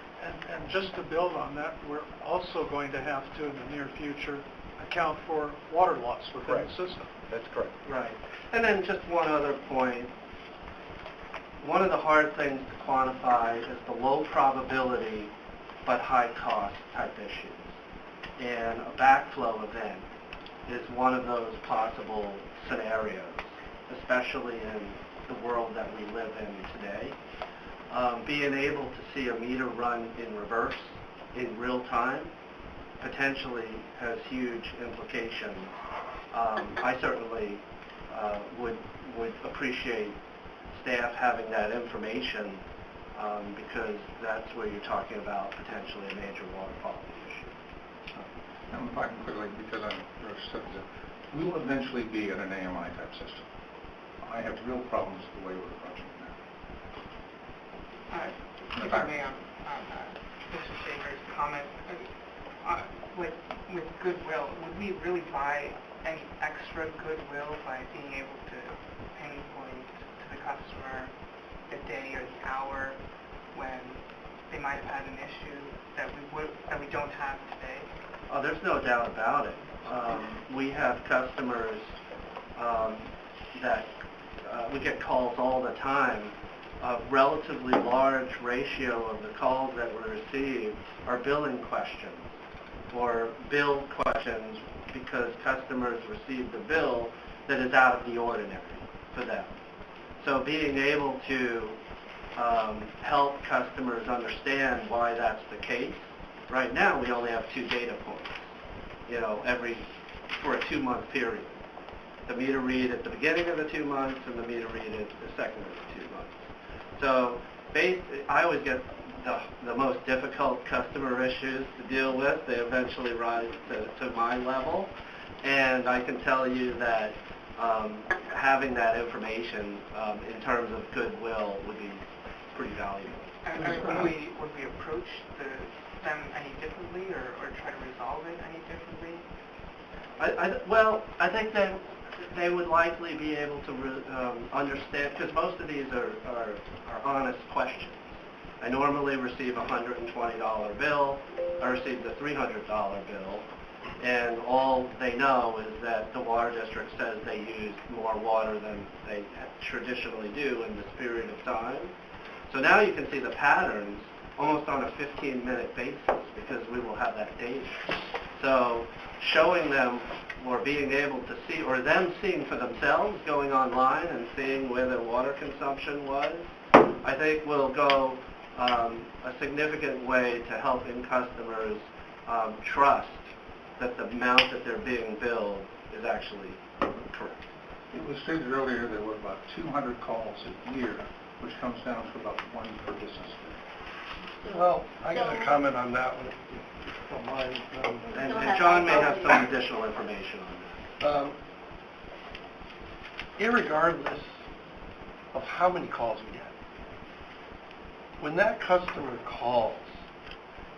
And just to build on that, we're also going to have to, in the near future, account for water loss within the system. That's correct. Right. And then just one other point. One of the hard things to quantify is the low probability but high cost type issues. And a backflow event is one of those possible scenarios, especially in the world that we live in today. Being able to see a meter run in reverse in real time potentially has huge implications. I certainly would appreciate staff having that information because that's where you're talking about potentially a major water quality issue. I'm talking quickly because I'm very sensitive. We will eventually be at an AMI type system. I have real problems with the way we're approaching it now. If I may, Mr. Shaver's comment, with goodwill, would we really buy any extra goodwill by being able to pinpoint to the customer the day or the hour when they might have had an issue that we don't have today? Oh, there's no doubt about it. We have customers that we get calls all the time. A relatively large ratio of the calls that we receive are billing questions or bill questions because customers received a bill that is out of the ordinary for them. So being able to help customers understand why that's the case. Right now, we only have 2 data points, for a 2-month period. The meter read at the beginning of the 2 months and the meter read at the second of the 2 months. So I always get the most difficult customer issues to deal with. They eventually rise to my level. And I can tell you that having that information in terms of goodwill would be pretty valuable. Would we approach them any differently or try to resolve it any differently? I think they would likely be able to understand, because most of these are honest questions. I normally receive a $120 bill. I received a $300 bill. And all they know is that the water district says they used more water than they traditionally do in this period of time. So now you can see the patterns almost on a 15-minute basis because we will have that data. So showing them or being able to see, or them seeing for themselves, going online and seeing where their water consumption was, I think will go a significant way to helping customers trust that the amount that they're being billed is actually correct. It was stated earlier there were about 200 calls a year, which comes down to about 1 per business day. Well, I got a comment on that one, if you don't mind. And John may have some additional information on this. Irregardless of how many calls we get, when that customer calls,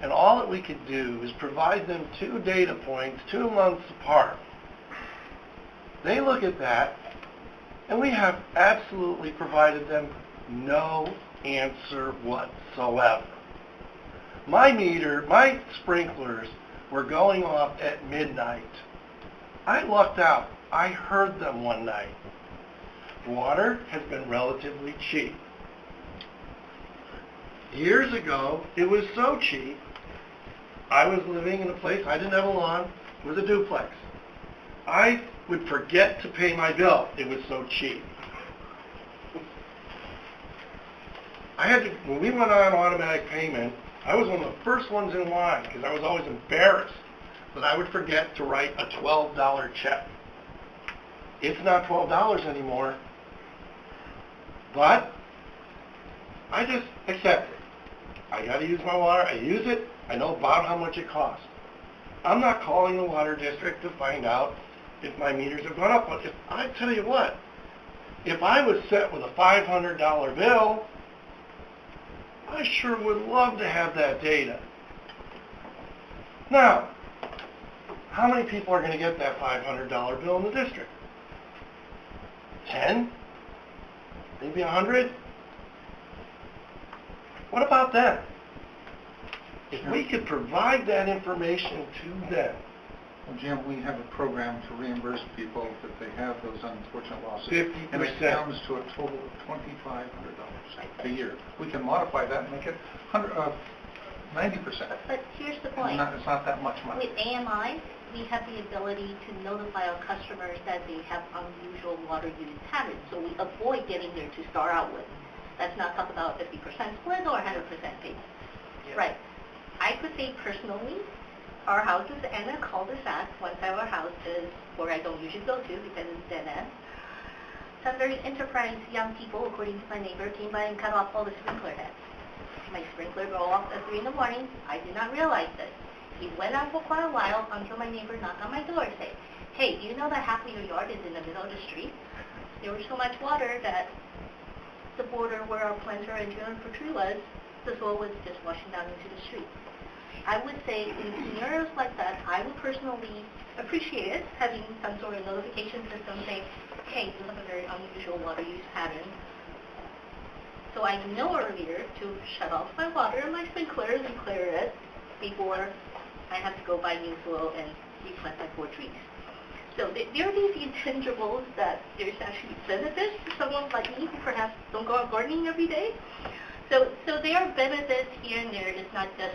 and all that we could do is provide them 2 data points 2 months apart, they look at that, and we have absolutely provided them no answer whatsoever. My sprinklers were going off at midnight. I lucked out. I heard them one night. Water has been relatively cheap. Years ago, it was so cheap, I was living in a place, I didn't have a lawn, it was a duplex. I would forget to pay my bill. It was so cheap. When we went on automatic payment, I was one of the first ones in line because I was always embarrassed that I would forget to write a $12 check. It's not $12 anymore, but I just accept it. I got to use my water. I use it. I know about how much it costs. I'm not calling the water district to find out if my meters have gone up. But I tell you what, if I was set with a $500 bill, I sure would love to have that data. Now, how many people are going to get that $500 bill in the district? 10? Maybe 100? What about them? If we could provide that information to them. Well, Jim, we have a program to reimburse people if they have those unfortunate losses. 50%. And it comes to a total of $2,500 a year. We can modify that and make it 90%. But here's the point. It's not that much money. With AMI, we have the ability to notify our customers that they have unusual water use patterns, so we avoid getting there to start out with. Let's not talk about 50% split or 100% payment. Yeah. Right. I could say personally, our house is in a cul-de-sac. One side of our house is where I don't usually go to because it's dead end. Some very enterprising young people, according to my neighbor, came by and cut off all the sprinkler heads. My sprinkler go off at 3 in the morning. I did not realize this. It went on for quite a while until my neighbor knocked on my door and said, "Hey, do you know that half of your yard is in the middle of the street? There was so much water that the border where our planter and juniper tree was, the soil was just washing down into the street." I would say in scenarios like that, I would personally appreciate it, having some sort of notification system saying, "Hey, you have a very unusual water use pattern." So I know earlier to shut off my water and my sprinklers and clear it before I have to go buy new soil and replant my 4 trees. So there are these intangibles that there's actually benefits to someone like me who perhaps don't go out gardening every day. So there are benefits here and there. It's not just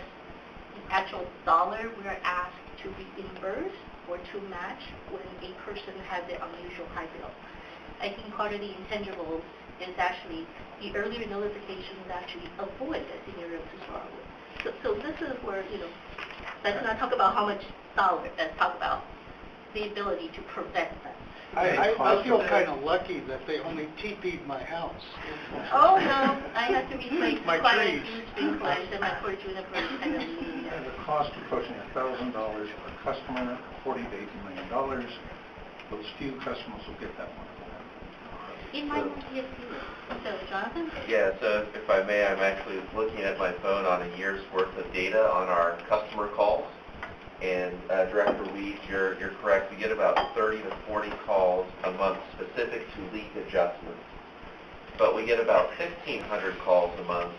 the actual dollar we are asked to reimburse or to match when a person has their unusual high bill. I think part of the intangibles is actually the earlier notifications actually avoid a scenario to start with. So this is where, let's not talk about how much dollar, let's talk about the ability to prevent that. I feel kind of lucky that they only TP'd my house. Oh no, I had to replace My quite a trees. few sprinklers and my poor juniper kind of leaning At there. a cost approaching $1,000 per customer, $40 to $80 million, those few customers will get that wonderful help. It might not be a few. So Jonathan? Yeah, so if I may, I'm actually looking at my phone on a year's worth of data on our customer calls. And Director Weed, you're correct. We get about 30 to 40 calls a month specific to leak adjustments. But we get about 1,500 calls a month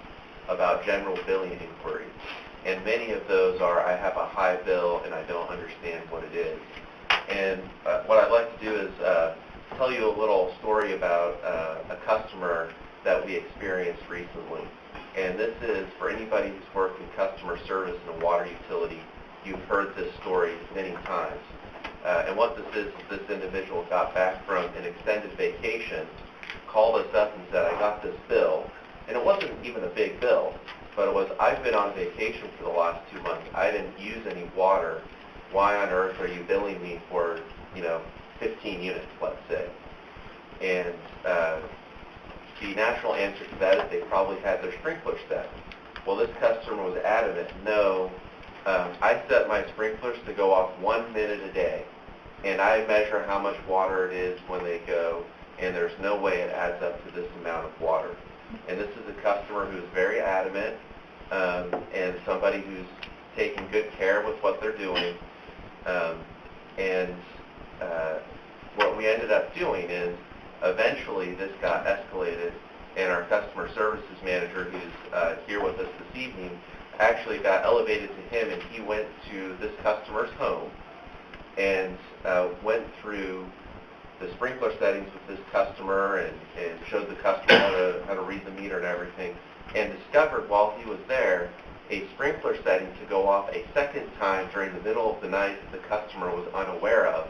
about general billing inquiries. And many of those are, I have a high bill and I don't understand what it is. And what I'd like to do is tell you a little story about a customer that we experienced recently. And this is, for anybody who's worked in customer service in a water utility, you've heard this story many times. And what this is this individual got back from an extended vacation, called us up and said, I got this bill. And it wasn't even a big bill, but it was, I've been on vacation for the last 2 months. I didn't use any water. Why on earth are you billing me for, 15 units, let's say? And the natural answer to that is they probably had their sprinklers set. Well, this customer was adamant, no, I set my sprinklers to go off 1 minute a day, and I measure how much water it is when they go, and there's no way it adds up to this amount of water. And this is a customer who's very adamant, and somebody who's taking good care with what they're doing. What we ended up doing is, eventually this got escalated, and our customer services manager, who's here with us this evening, actually got elevated to him, and he went to this customer's home and went through the sprinkler settings with this customer and showed the customer how to read the meter and everything, and discovered while he was there a sprinkler setting to go off a second time during the middle of the night that the customer was unaware of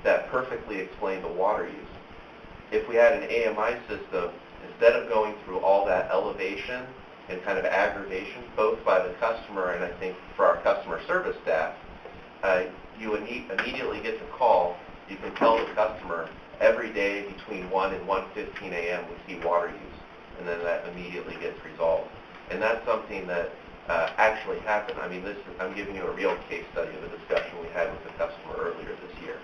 that perfectly explained the water use. If we had an AMI system, instead of going through all that elevation and kind of aggravation, both by the customer and I think for our customer service staff, you immediately get the call. You can tell the customer every day between 1 and 1:15 a.m. we see water use, and then that immediately gets resolved. And that's something that actually happened. I mean, I'm giving you a real case study of a discussion we had with the customer earlier this year.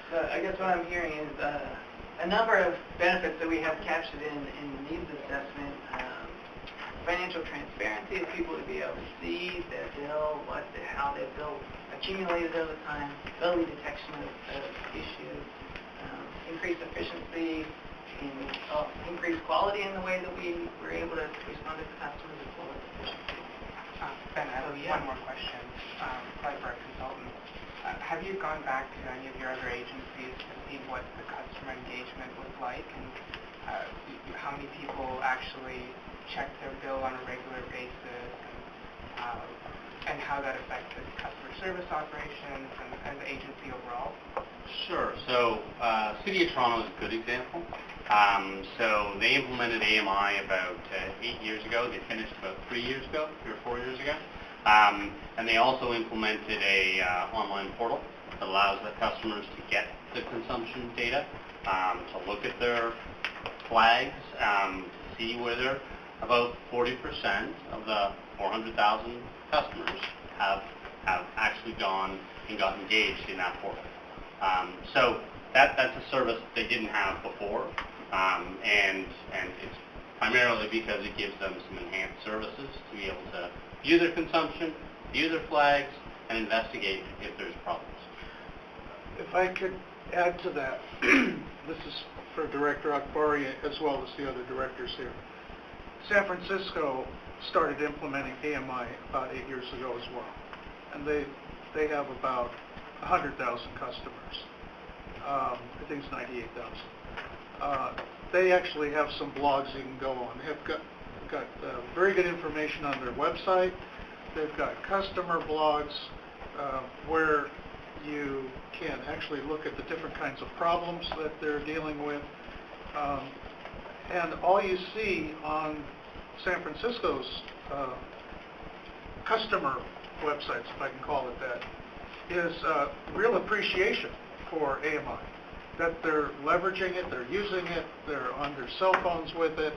So I guess what I'm hearing is a number of benefits that we have captured in the needs assessment. Financial transparency, of people to be able to see their bill, how their bill accumulated over time, early detection of issues, increased efficiency, increased quality in the way that we were able to respond to customers as well as efficiency. Ben, I have one more question, probably for our consultant. Have you gone back to any of your other agencies to see what the customer engagement was like, and how many people actually check their bill on a regular basis, and how that affects the customer service operations and the agency overall? Sure. So City of Toronto is a good example. So they implemented AMI about 8 years ago. They finished about 3 years ago, 3 or 4 years ago. And they also implemented a online portal that allows the customers to get the consumption data, to look at their flags, to see whether about 40% of the 400,000 customers have actually gone and got engaged in that portal. So that's a service they didn't have before, and it's primarily because it gives them some enhanced services to be able to view their consumption, view their flags, and investigate if there's problems. If I could add to that, this is for Director Akbari as well as the other directors here. San Francisco started implementing AMI about 8 years ago as well, and they have about 100,000 customers. I think it's 98,000. They actually have some blogs you can go on. They have got very good information on their website. They've got customer blogs where you can actually look at the different kinds of problems that they're dealing with. And all you see on San Francisco's customer websites, if I can call it that, is real appreciation for AMI, that they're leveraging it, they're using it, they're on their cell phones with it.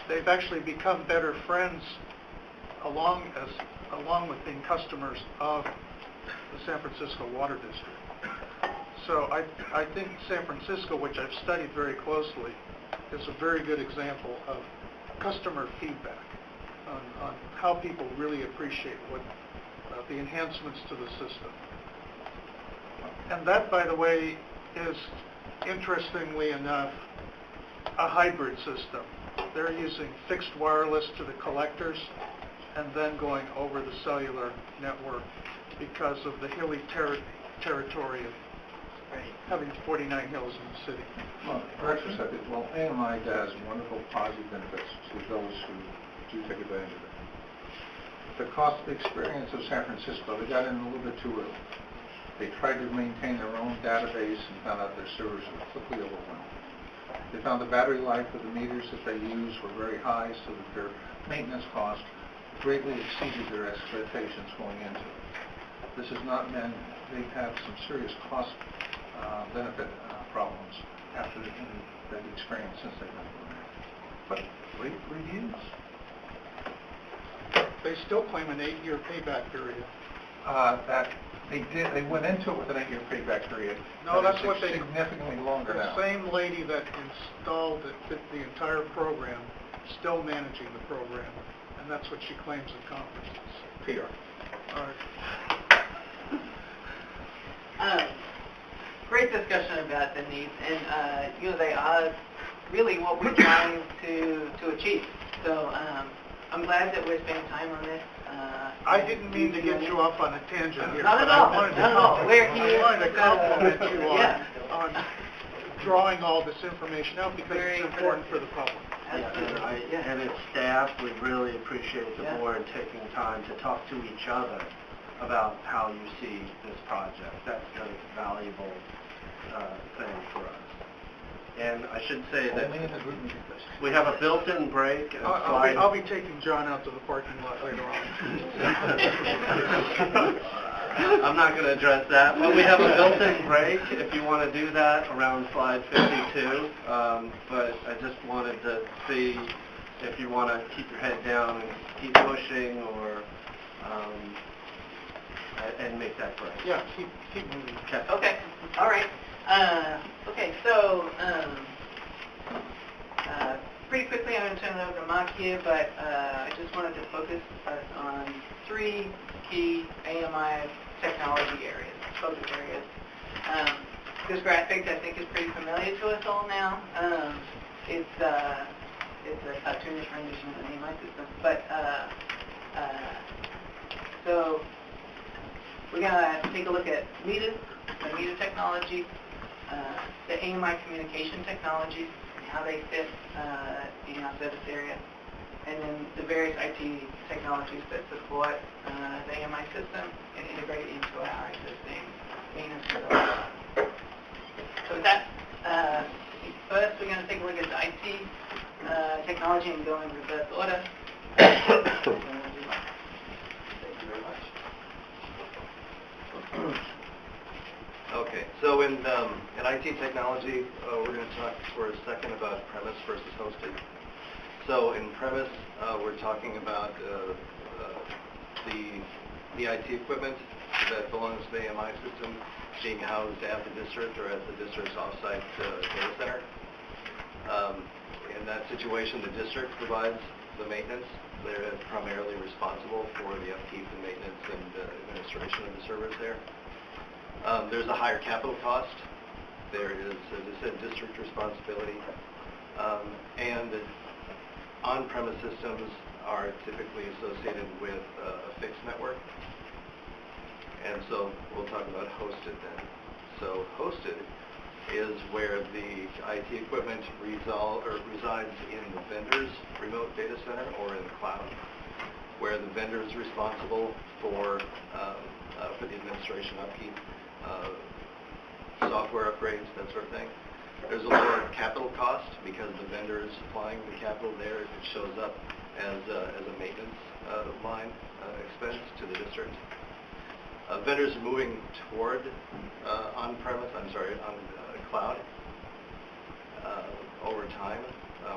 They've actually become better friends along with being customers of the San Francisco Water District. So I think San Francisco, which I've studied very closely, is a very good example of customer feedback on how people really appreciate what the enhancements to the system. And that, by the way, is, interestingly enough, a hybrid system. They're using fixed wireless to the collectors and then going over the cellular network because of the hilly territory having 49 hills in the city. Well, retrospective, well, AMI has wonderful positive benefits to those who do take advantage of it. The cost experience of San Francisco, they got in a little bit too early. They tried to maintain their own database and found out their servers were quickly overwhelmed. They found the battery life of the meters that they used were very high, so that their maintenance cost greatly exceeded their expectations going into it. This has not meant they've had some serious cost benefit problems after that experience since they've been doing it. But great reviews. They still claim an 8-year payback period. That they did. They went into it with an 8-year payback period. No, but that's it's what they... significantly longer now. The same lady that installed the entire program, still managing the program, and that's what she claims at conferences. PR. All right. Great discussion about the needs, and they are really what we're trying to achieve. So I'm glad that we're spending time on this. I didn't mean to get you off on a tangent here. Not at all. Not at all. We're here. I wanted to compliment you yeah. on drawing all this information out because it's important for the public. And its staff would really appreciate the board taking time to talk to each other about how you see this project. That's a valuable thing for us. And I should say that we have a built-in break. I'll be taking John out to the parking lot later on. I'm not going to address that, but we have a built-in break if you want to do that around slide 52. But I just wanted to see if you want to keep your head down and keep pushing or and make that break. Yeah, keep moving. Okay. All right. Okay, so pretty quickly I'm going to turn it over to Mark here, but I just wanted to focus us on 3 key AMI technology areas, focus areas. This graphic I think is pretty familiar to us all now. It's a cartoonish rendition of an AMI system, but so we're going to take a look at meters, the meter technology, the AMI communication technologies, and how they fit in our service area, and then the various IT technologies that support the AMI system and integrate into our existing maintenance facilities. So with that, first we're going to take a look at the IT technology and go in reverse order. Thank you very much. Okay, so in IT technology, we're going to talk for a second about premise versus hosted. So in premise, we're talking about the IT equipment that belongs to the AMI system being housed at the district or at the district's offsite data center. In that situation, the district provides the maintenance. They're primarily responsible for the upkeep and maintenance and administration of the servers there. There's a higher capital cost. There is, as I said, district responsibility. And on-premise systems are typically associated with a fixed network. And so we'll talk about hosted then. So hosted is where the IT equipment resides in the vendor's remote data center or in the cloud, where the vendor is responsible for the administration, upkeep, software upgrades, that sort of thing. There's a lower capital cost because the vendor is supplying the capital there. It shows up as a maintenance line expense to the district. Vendors are moving toward on-premise, on cloud over time,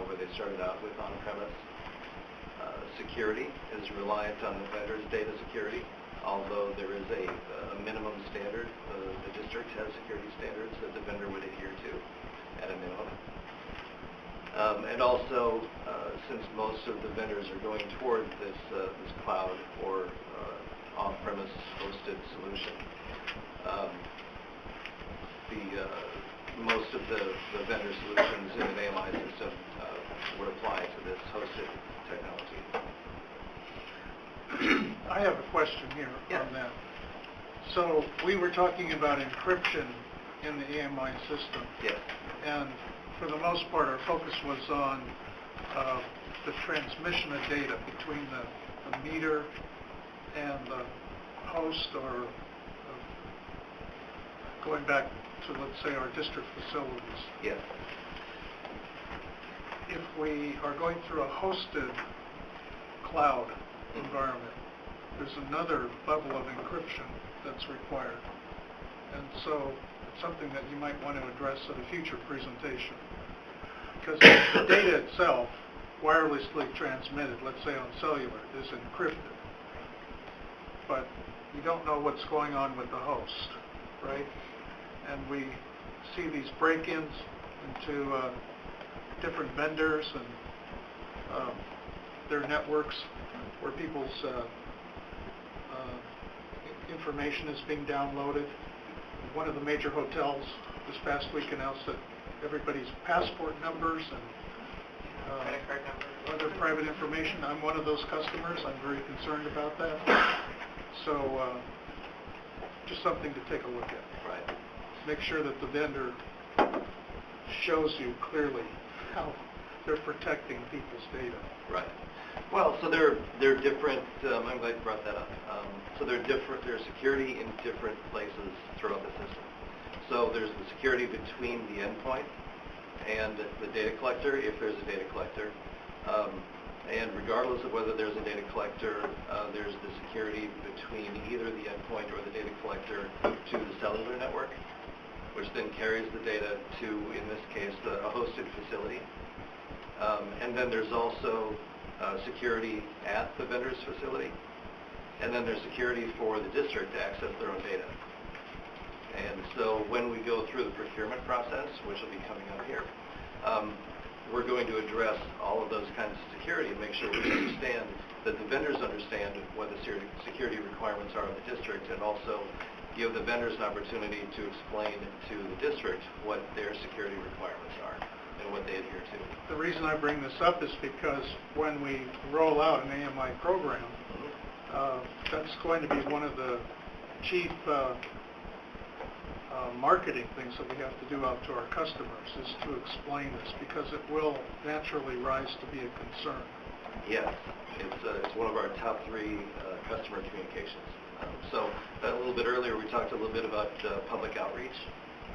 where they started out with on-premise. Security is reliant on the vendor's data security, although there is a minimum standard. The district has security standards that the vendor would adhere to at a minimum. And also, since most of the vendors are going toward this cloud or on-premise hosted solution, most of the vendor solutions in an AMI system would apply to this hosted technology. I have a question here on that. So we were talking about encryption in the AMI system. Yes. And for the most part, our focus was on the transmission of data between the meter and the host, or going back to, let's say, our district facilities. Yes. If we are going through a hosted cloud environment, there's another level of encryption that's required. And so it's something that you might want to address at a future presentation. Because the data itself, wirelessly transmitted, let's say on cellular, is encrypted. But you don't know what's going on with the host, right? And we see these break-ins into different vendors and their networks where people's information is being downloaded. One of the major hotels this past week announced that everybody's passport numbers and Credit card number. other private information. I'm one of those customers. I'm very concerned about that. So just something to take a look at. Right. Make sure that the vendor shows you clearly how they're protecting people's data. Right. Well, so they're different. I'm glad you brought that up. So they're different. There's security in different places throughout the system. So there's the security between the endpoint and the data collector, if there's a data collector. And regardless of whether there's a data collector, there's the security between either the endpoint or the data collector to the cellular network, which then carries the data to, in this case, a hosted facility. And then there's also security at the vendor's facility. And then there's security for the district to access their own data. And so when we go through the procurement process, which will be coming up here, we're going to address all of those kinds of security and make sure we understand that the vendors understand what the security requirements are of the district, and also give the vendors an opportunity to explain to the district what their security requirements are and what they adhere to. The reason I bring this up is because when we roll out an AMI program, that's going to be one of the chief marketing things that we have to do out to our customers, is to explain this, because it will naturally rise to be a concern. Yes, it's one of our top 3 customer communications. So a little bit earlier we talked a little bit about public outreach,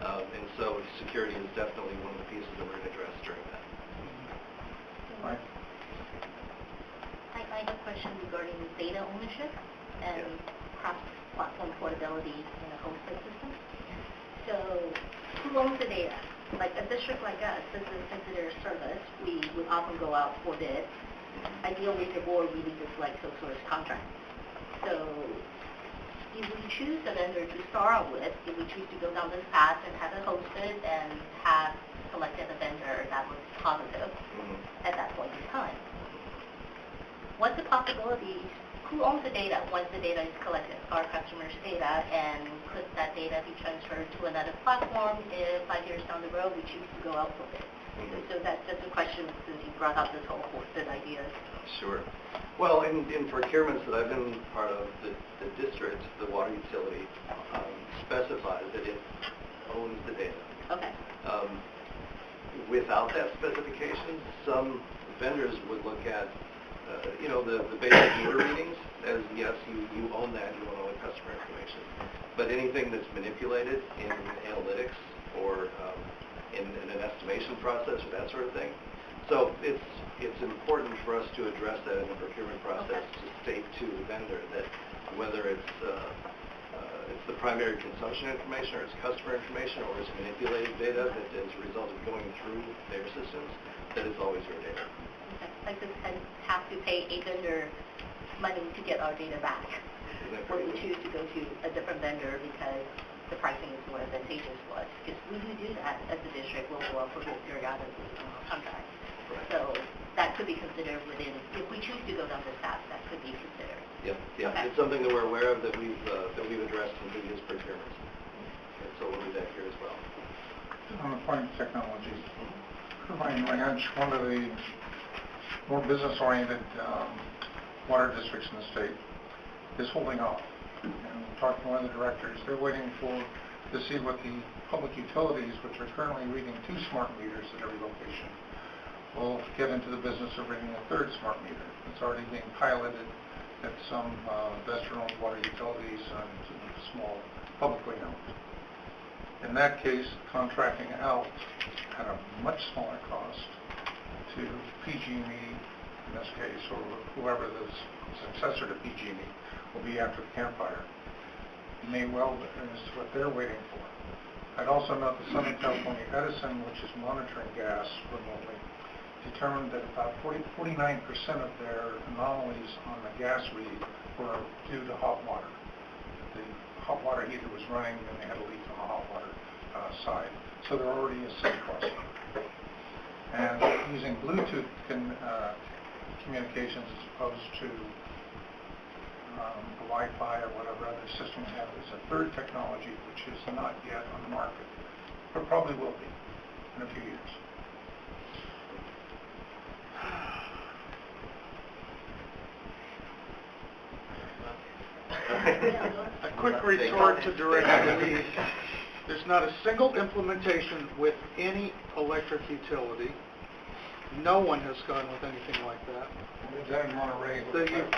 and so security is definitely one of the pieces that we're going to address during that. Right. I have a question regarding data ownership and cross-platform portability in a hosted system. So who owns the data? Like a district like us, this is considered a service. We would often go out for bid. Ideally, the board releases like sole source contract. So if we choose a vendor to start with, if we choose to go down this path and have it hosted and have selected a vendor that was positive at that point in time, what's the possibility? Who owns the data once the data is collected? Our customers' data, and could that data be transferred to another platform if 5 years down the road we choose to go out for it? So that's just a question, since you brought up this whole hosted idea. Sure. Well, in procurements that I've been part of, the district, the water utility, specifies that it owns the data. Okay. Without that specification, some vendors would look at the basic meter readings as, yes, you own that, you own all the customer information. But anything that's manipulated in analytics or in an estimation process or that sort of thing. So it's important for us to address that in the procurement process, to state to the vendor that whether it's the primary consumption information, or it's customer information, or it's manipulated data that is a result of going through their systems, that it's always your data. Like this have to pay a vendor money to get our data back. Or we choose to go to a different vendor because the pricing is more advantageous for us. Because we do that as a district. We'll go out for bid periodically on our contract. Right. So that could be considered within, if we choose to go down this path, that could be considered. Yeah. Okay. It's something that we're aware of, that we've addressed in previous procurements. And so we'll do that here as well. On the point of technology, Irvine Ranch, one of the more business-oriented water districts in the state, is holding off. And talking to one of the directors, they're waiting for to see what the public utilities, which are currently reading 2 smart meters at every location, will get into the business of reading a 3rd smart meter. It's already being piloted at some investor-owned water utilities and small publicly owned. In that case, contracting out at a much smaller cost to PG&E, in this case, or whoever the successor to PG&E will be after the Camp Fire, may well is what they're waiting for. I'd also note that Southern California Edison, which is monitoring gas remotely, determined that about 49% of their anomalies on the gas read were due to hot water. The hot water heater was running and they had a leak on the hot water side. So there already is some cost. And using Bluetooth communications as opposed to the Wi-Fi or whatever other system we have is a 3rd technology which is not yet on the market, but probably will be in a few years. A quick retort to Director Lee. There's not a single implementation with any electric utility. No one has gone with anything like that.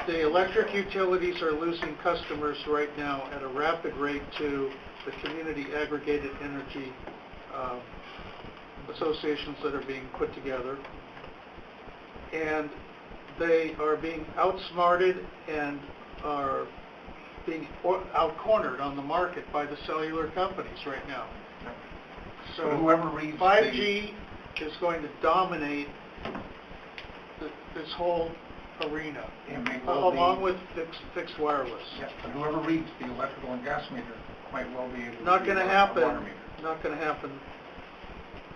The electric utilities are losing customers right now at a rapid rate to the community aggregated energy associations that are being put together. And they are being outsmarted and are being out-cornered on the market by the cellular companies right now. So whoever reads 5G is going to dominate this whole arena, along with fixed wireless. Yes, but whoever reads the electrical and gas meter might well be able to Not going to happen. water meter. Not going to happen.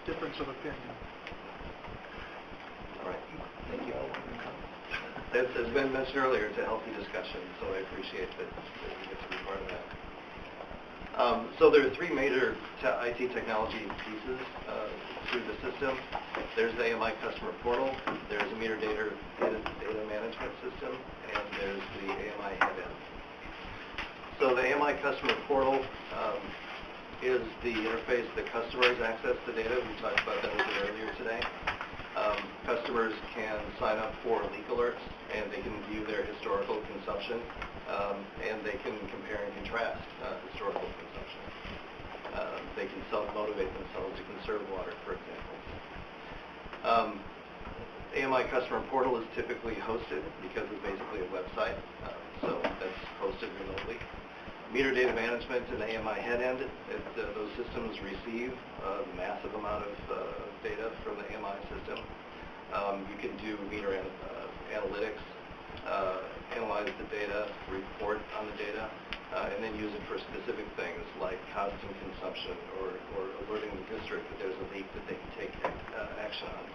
Difference of opinion. All right. Thank you. This has been mentioned earlier. It's a healthy discussion, so I appreciate that we get to be part of that. So there are 3 major IT technology pieces through the system. There's the AMI customer portal, there's a meter data management system, and there's the AMI headend. So the AMI customer portal is the interface that customers access the data. We talked about that a little bit earlier today. Customers can sign up for leak alerts, and they can view their historical consumption, and they can compare and contrast historical consumption. They can self-motivate themselves to conserve water, for example. AMI Customer Portal is typically hosted because it's basically a website, so that's hosted remotely. Meter data management and the AMI headend, those systems receive a massive amount of data from the AMI system. You can do meter analytics, analyze the data, report on the data, and then use it for specific things like constant consumption or alerting the district that there's a leak that they can take action on.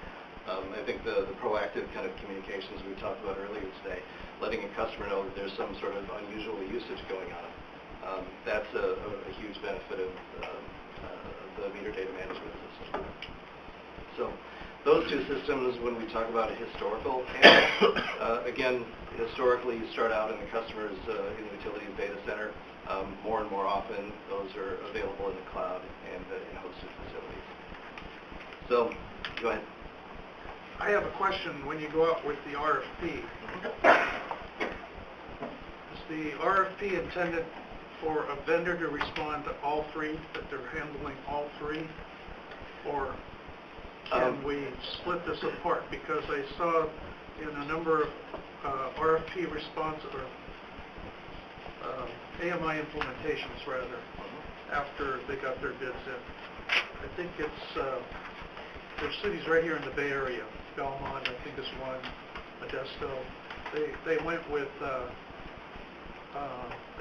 I think the proactive kind of communications we talked about earlier today, letting a customer know that there's some sort of unusual usage going on. That's a huge benefit of the meter data management system. So those 2 systems, when we talk about a historical handle, again, historically you start out in the customer's in the utilities data center. More and more often those are available in the cloud and in hosted facilities. So go ahead. I have a question. When you go out with the RFP, is the RFP intended for a vendor to respond to all 3, that they're handling all 3, or can we split this apart? Because I saw in a number of RFP responses, or AMI implementations rather, after they got their bids in. I think it's, there's cities right here in the Bay Area. Belmont, I think, is one. Modesto. They went with a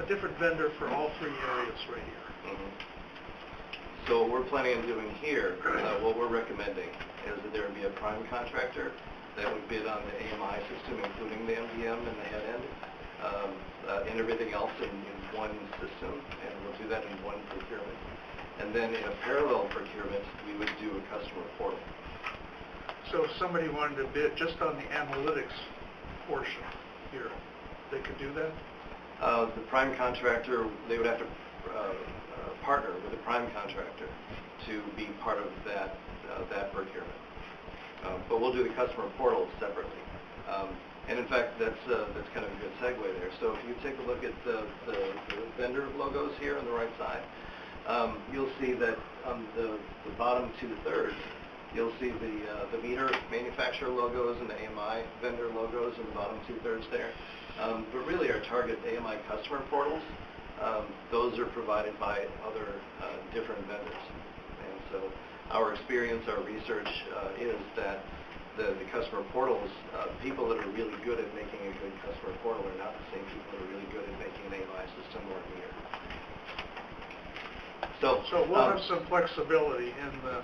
different vendor for all 3 areas right here. So what we're planning on doing here, what we're recommending is that there would be a prime contractor that would bid on the AMI system, including the MDM and the headend, and everything else in one system, and we'll do that in one procurement. And then in a parallel procurement, we would do a customer portal. So if somebody wanted to bid just on the analytics portion here, they could do that? The prime contractor, they would have to partner with a prime contractor to be part of that procurement. But we'll do the customer portal separately. And in fact, that's kind of a good segue there. So if you take a look at the vendor logos here on the right side, you'll see that on the bottom 2/3, you'll see the meter manufacturer logos and the AMI vendor logos in the bottom 2/3 there. But really our target AMI customer portals, those are provided by other different vendors. And so our experience, our research is that the customer portals, people that are really good at making a good customer portal are not the same people that are really good at making an AMI system or a meter. So we'll have some flexibility in the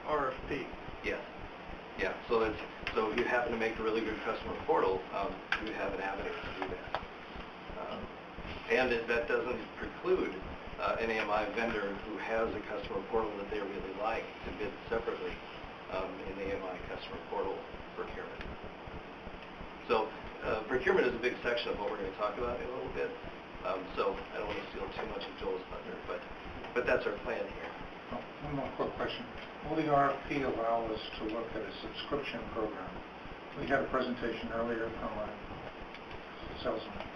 RFP. Yes. Yeah. So if you happen to make a really good customer portal, you have an avenue to do that. And that doesn't preclude an AMI vendor who has a customer portal that they really like to bid separately in the AMI customer portal procurement. So procurement is a big section of what we're going to talk about in a little bit. So I don't want to steal too much of Joel's thunder, but that's our plan here. One more quick question. Will the RFP allow us to look at a subscription program? We had a presentation earlier from a salesman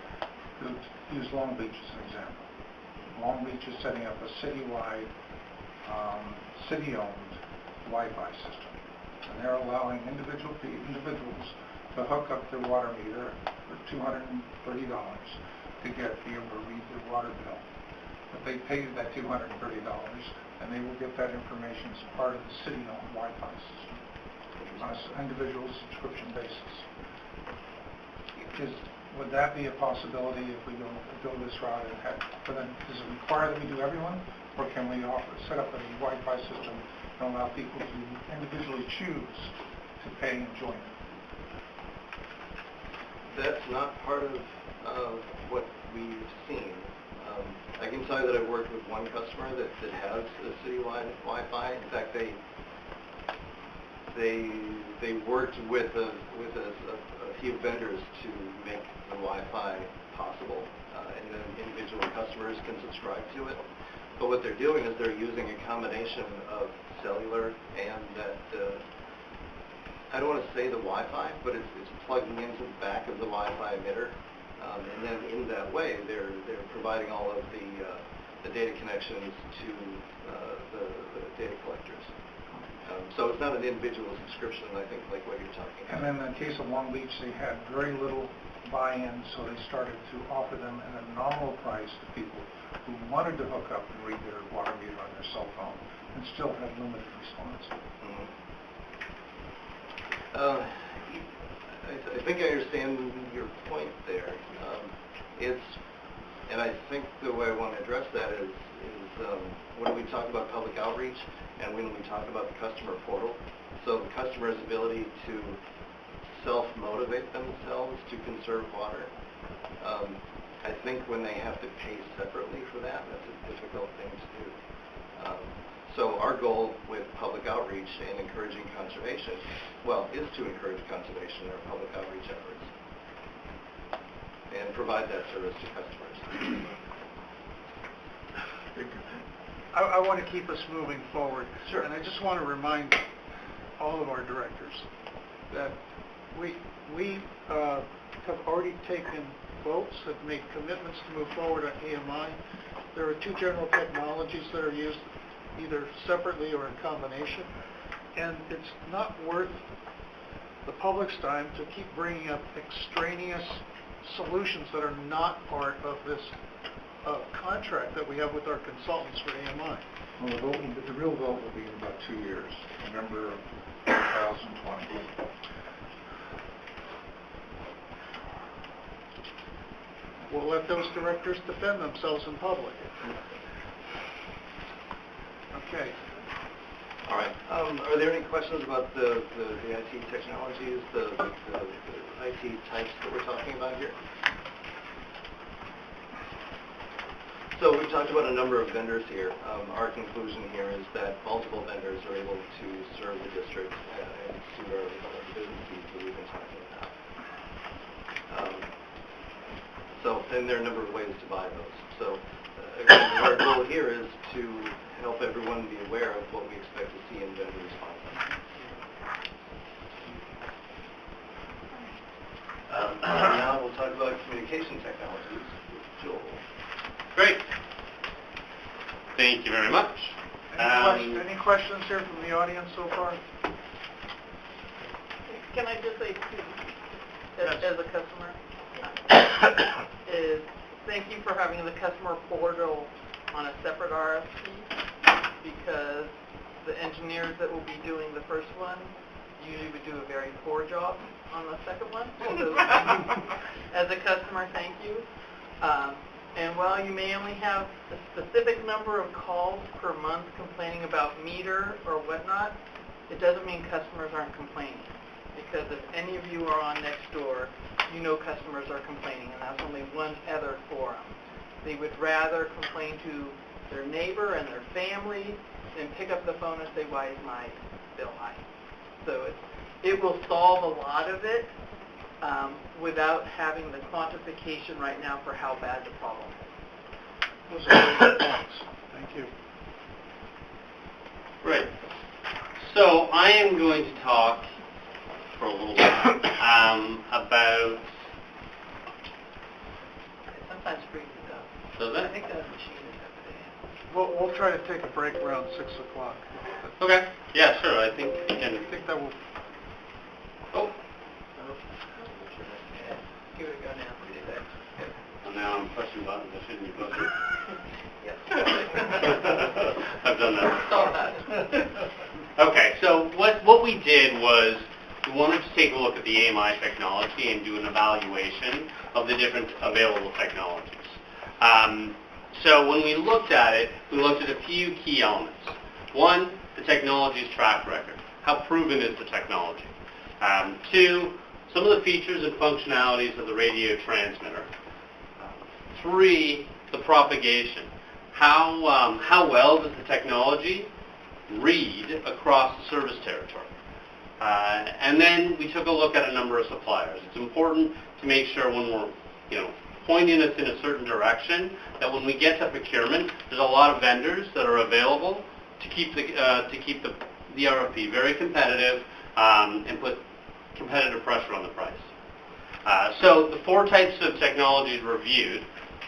who used Long Beach as an example. Long Beach is setting up a citywide, city-owned Wi-Fi system. And they're allowing individuals to hook up their water meter for $230 to be able to read their water bill. But they pay that $230 and they will get that information as part of the city-owned Wi-Fi system on an individual subscription basis. Would that be a possibility if we go this route? Does it require that we do everyone, or can we set up a Wi-Fi system and allow people to individually choose to pay and join it? That's not part of what we've seen. I can tell you that I've worked with one customer that has a citywide Wi-Fi. In fact, they worked with a few vendors to make the Wi-Fi possible, and then individual customers can subscribe to it. But what they're doing is they're using a combination of cellular and that, I don't want to say the Wi-Fi, but it's plugging into the back of the Wi-Fi emitter. And then in that way, they're providing all of the data connections to the data collectors. So it's not an individual subscription, I think, like what you're talking about. And in the case of Long Beach, they had very little buy-in, so they started to offer them at a nominal price to people who wanted to hook up and read their water meter on their cell phone and still had limited response. I think I understand your point there. And I think the way I want to address that is when we talk about public outreach and when we talk about the customer portal, so the customer's ability to self-motivate themselves to conserve water. I think when they have to pay separately for that, that's a difficult thing to do. So our goal with public outreach and encouraging conservation, is to encourage conservation in our public outreach efforts and provide that service to customers. I want to keep us moving forward. Sure. And I just want to remind all of our directors that we have already taken votes, have made commitments to move forward on AMI. There are two general technologies that are used either separately or in combination. And it's not worth the public's time to keep bringing up extraneous solutions that are not part of this contract that we have with our consultants for AMI. Well, the real vote will be in about 2 years, November of 2020. We'll let those directors defend themselves in public. Okay. All right. Are there any questions about the IT technologies, the IT types that we're talking about here? So we've talked about a number of vendors here. Our conclusion here is that multiple vendors are able to serve the district and suit our business needs that we've been talking about. So, and there are a number of ways to buy those. So, again, our goal here is to help everyone be aware of what we expect to see in vendor response. Now we'll talk about communication technologies with Joel. Great. Thank you very much. Any questions here from the audience so far? Can I just say, too, as a customer, is thank you for having the customer portal on a separate RFP, because the engineers that will be doing the first one usually would do a very poor job on the second one. So, as a customer, thank you. And while you may only have a specific number of calls per month complaining about meter or whatnot, it doesn't mean customers aren't complaining. Because if any of you are on Nextdoor, you know customers are complaining, and that's only one other forum. They would rather complain to their neighbor and their family than pick up the phone and say, why is my bill high? So it will solve a lot of it without having the quantification right now for how bad the problem is. Those are great points. Thank you. Right. So I am going to talk for a little bit about... It sometimes freezes up. Does I it? think that machine is up today. We'll try to take a break around 6 o'clock. Okay. Yeah, sure. I think we can... I think that will... Oh. Give it a go now. Well, now I'm pressing buttons. I shouldn't be pushing. Yes. I've done that. Saw that. Okay, so what we did was we wanted to take a look at the AMI technology and do an evaluation of the different available technologies. So when we looked at it, we looked at a few key elements. One, the technology's track record. How proven is the technology? Two, some of the features and functionalities of the radio transmitter. Three, the propagation. How well does the technology read across the service territory? And then we took a look at a number of suppliers. It's important to make sure when we're, pointing us in a certain direction, that when we get to procurement, there's a lot of vendors that are available to keep the RFP very competitive and put competitive pressure on the price. So the four types of technologies reviewed: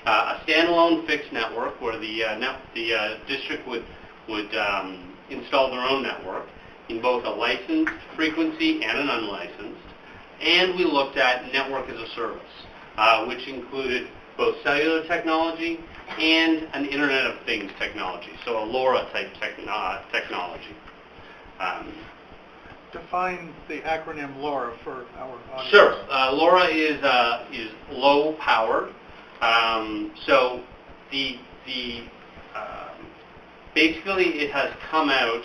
a standalone fixed network where the district would install their own network in both a licensed frequency and an unlicensed. And we looked at network as a service, which included both cellular technology and an Internet of Things technology, so a LoRa type technology. Define the acronym LoRa for our audience. Sure. LoRa is low power. So basically it has come out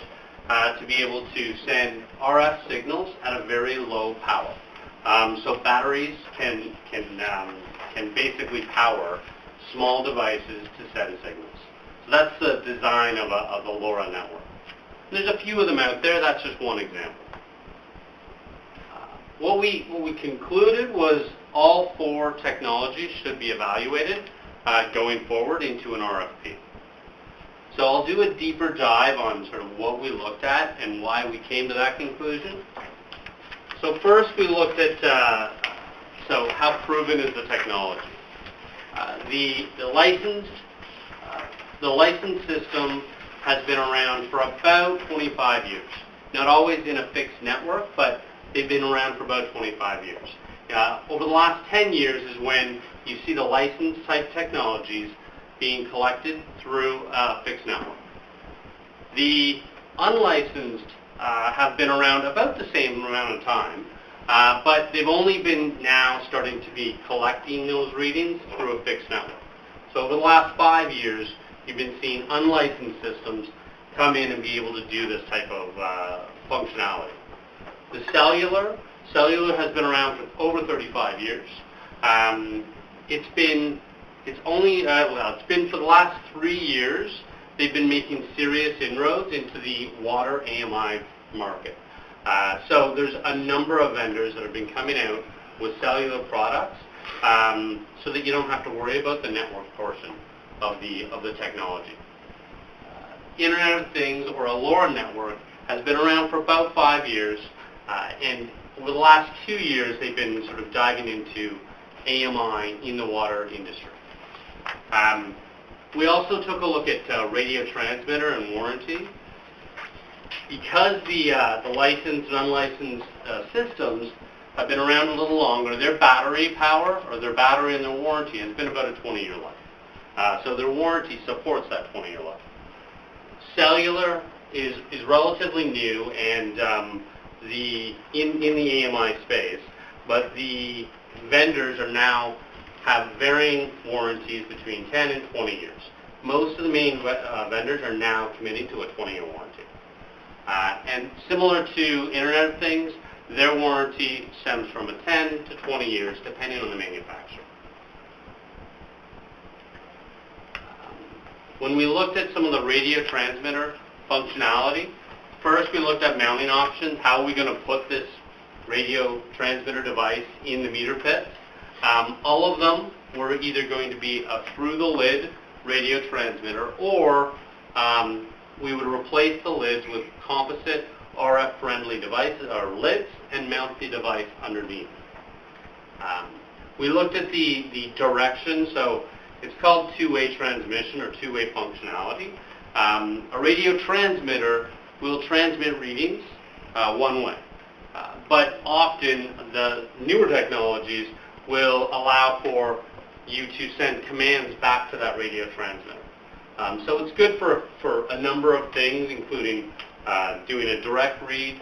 to be able to send RF signals at a very low power. So batteries can basically power small devices to send signals. So that's the design of the LoRa network. There's a few of them out there. That's just one example. What we concluded was all four technologies should be evaluated going forward into an RFP. So I'll do a deeper dive on sort of what we looked at and why we came to that conclusion. So first we looked at how proven is the technology. The licensed system has been around for about 25 years. Not always in a fixed network, but they've been around for about 25 years. Over the last 10 years is when you see the licensed type technologies being collected through a fixed network. The unlicensed have been around about the same amount of time, but they've only been now starting to be collecting those readings through a fixed network. So over the last 5 years, you've been seeing unlicensed systems come in and be able to do this type of functionality. The cellular has been around for over 35 years. It's been for the last 3 years, they've been making serious inroads into the water AMI market. So there's a number of vendors that have been coming out with cellular products so that you don't have to worry about the network portion of the technology. Internet of Things, or a LoRa network, has been around for about 5 years, and over the last 2 years, they've been sort of diving into AMI in the water industry. We also took a look at radio transmitter and warranty. Because the licensed and unlicensed systems have been around a little longer, their battery power, or their battery and their warranty, has been about a 20-year life. So their warranty supports that 20-year life. Cellular is relatively new and in the AMI space, but the vendors are now have varying warranties between 10 and 20 years. Most of the main vendors are now committing to a 20-year warranty. And similar to Internet of Things, their warranty stems from a 10 to 20 years, depending on the manufacturer. When we looked at some of the radio transmitter functionality, first we looked at mounting options. How are we going to put this radio transmitter device in the meter pit? All of them were either going to be a through-the-lid radio transmitter, or we would replace the lids with composite RF-friendly devices or lids and mount the device underneath. We looked at the direction, so it's called two-way transmission or two-way functionality. A radio transmitter will transmit readings one way, but often the newer technologies will allow for you to send commands back to that radio transmitter. So it's good for a number of things, including doing a direct read.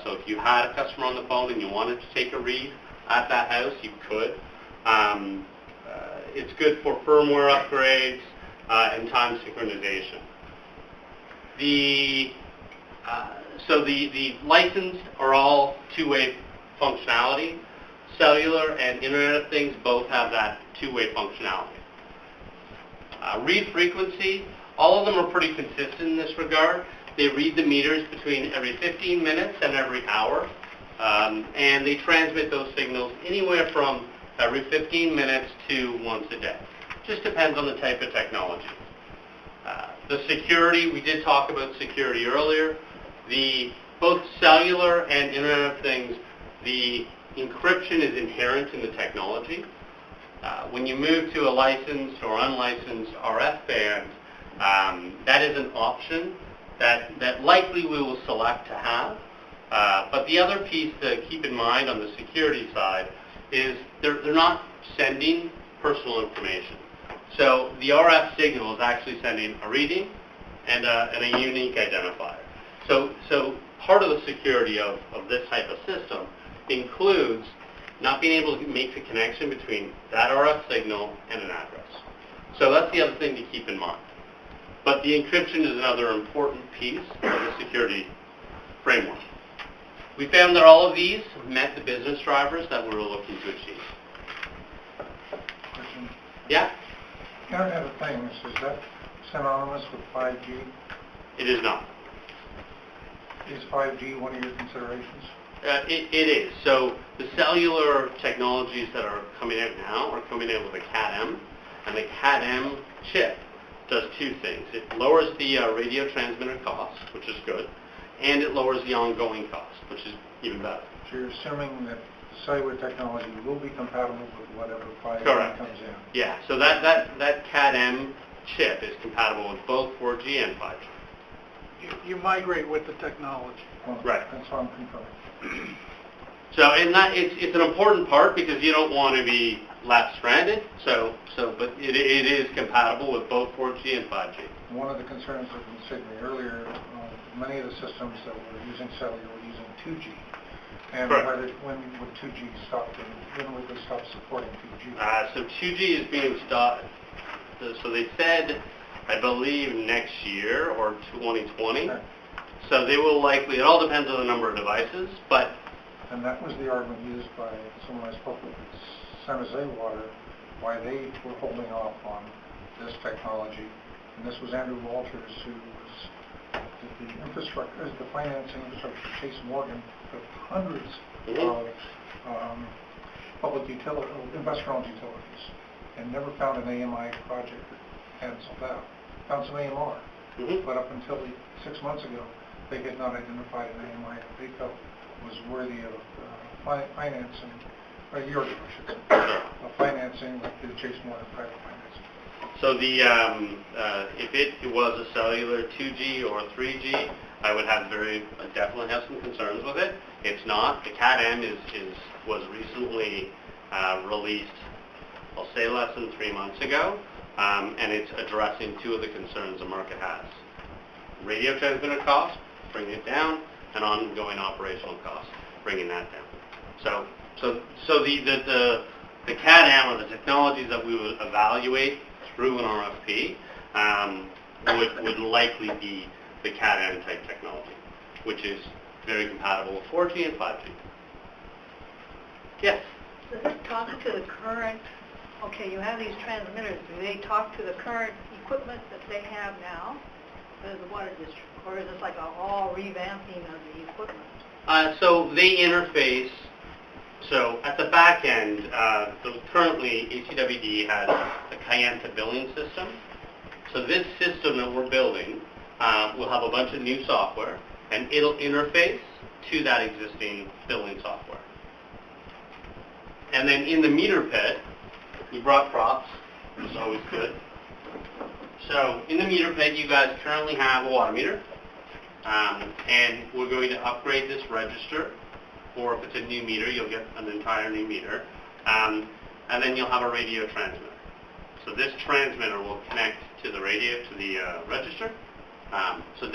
So if you had a customer on the phone and you wanted to take a read at that house, you could. It's good for firmware upgrades and time synchronization. So the licensed are all two-way functionality. Cellular and Internet of Things both have that two-way functionality. Read frequency, all of them are pretty consistent in this regard. They read the meters between every 15 minutes and every hour, and they transmit those signals anywhere from every 15 minutes to once a day. Just depends on the type of technology. The security, we did talk about security earlier. Both cellular and Internet of Things, the encryption is inherent in the technology. When you move to a licensed or unlicensed RF band, that is an option that likely we will select to have. But the other piece to keep in mind on the security side is they're not sending personal information. So the RF signal is actually sending a reading and a unique identifier. So part of the security of this type of system includes not being able to make the connection between that RF signal and an address. So that's the other thing to keep in mind. But the encryption is another important piece of the security framework. We found that all of these met the business drivers that we were looking to achieve. Question. Yeah? Internet of Things, is that synonymous with 5G? It is not. Is 5G one of your considerations? It is. So the cellular technologies that are coming out now are coming out with a CAT-M, and the CAT-M chip does two things. It lowers the radio transmitter cost, which is good, and it lowers the ongoing cost, which is even better. So you're assuming that cellular technology will be compatible with whatever 5G Correct. comes in? Yeah, so that CAT-M chip is compatible with both 4G and 5G. You migrate with the technology. Well, Right. That's what I'm confirming. So, and that it's an important part because you don't want to be left stranded. But it is compatible with both 4G and 5G. One of the concerns that was said earlier, many of the systems that were using cellular were using 2G. And when would 2G stop? When would they stop supporting 2G? So 2G is being stopped. So they said, I believe, next year or 2020. Okay. So they will likely, it all depends on the number of devices, but... And that was the argument used by someone I spoke with at San Jose Water, why they were holding off on this technology. And this was Andrew Walters, who was the infrastructure, the financing infrastructure, Chase Morgan, with hundreds of public utility, investor-owned utilities, and never found an AMI project that canceled out. Found some AMR, but up until 6 months ago, they had not identified an AMI that they felt was worthy of financing, or a year ago, I should say, of financing like the Chase Morgan private financing. So the if it was a cellular 2G or 3G, I would definitely have some concerns with it. It's not. The CAT-M was recently released, I'll say less than 3 months ago, and it's addressing two of the concerns the market has. Radio transmitter costs, bringing it down, and ongoing operational costs, bringing that down. So the CAT-M, or the technologies that we would evaluate through an RFP, would likely be the CAT-M type technology, which is very compatible with 4G and 5G. Yes? Does it talk to the current, okay, you have these transmitters, do they talk to the current equipment that they have now as the water district, or is this like a all revamping of the equipment? So they interface, so at the back end, currently ACWD has a Kayenta billing system. So this system that we're building will have a bunch of new software, and it'll interface to that existing billing software. And then in the meter pit, we brought props, which is always good. So in the meter pit, you guys currently have a water meter, and we're going to upgrade this register, or if it's a new meter, you'll get an entire new meter, and then you'll have a radio transmitter. So this transmitter will connect to the radio, to the register, so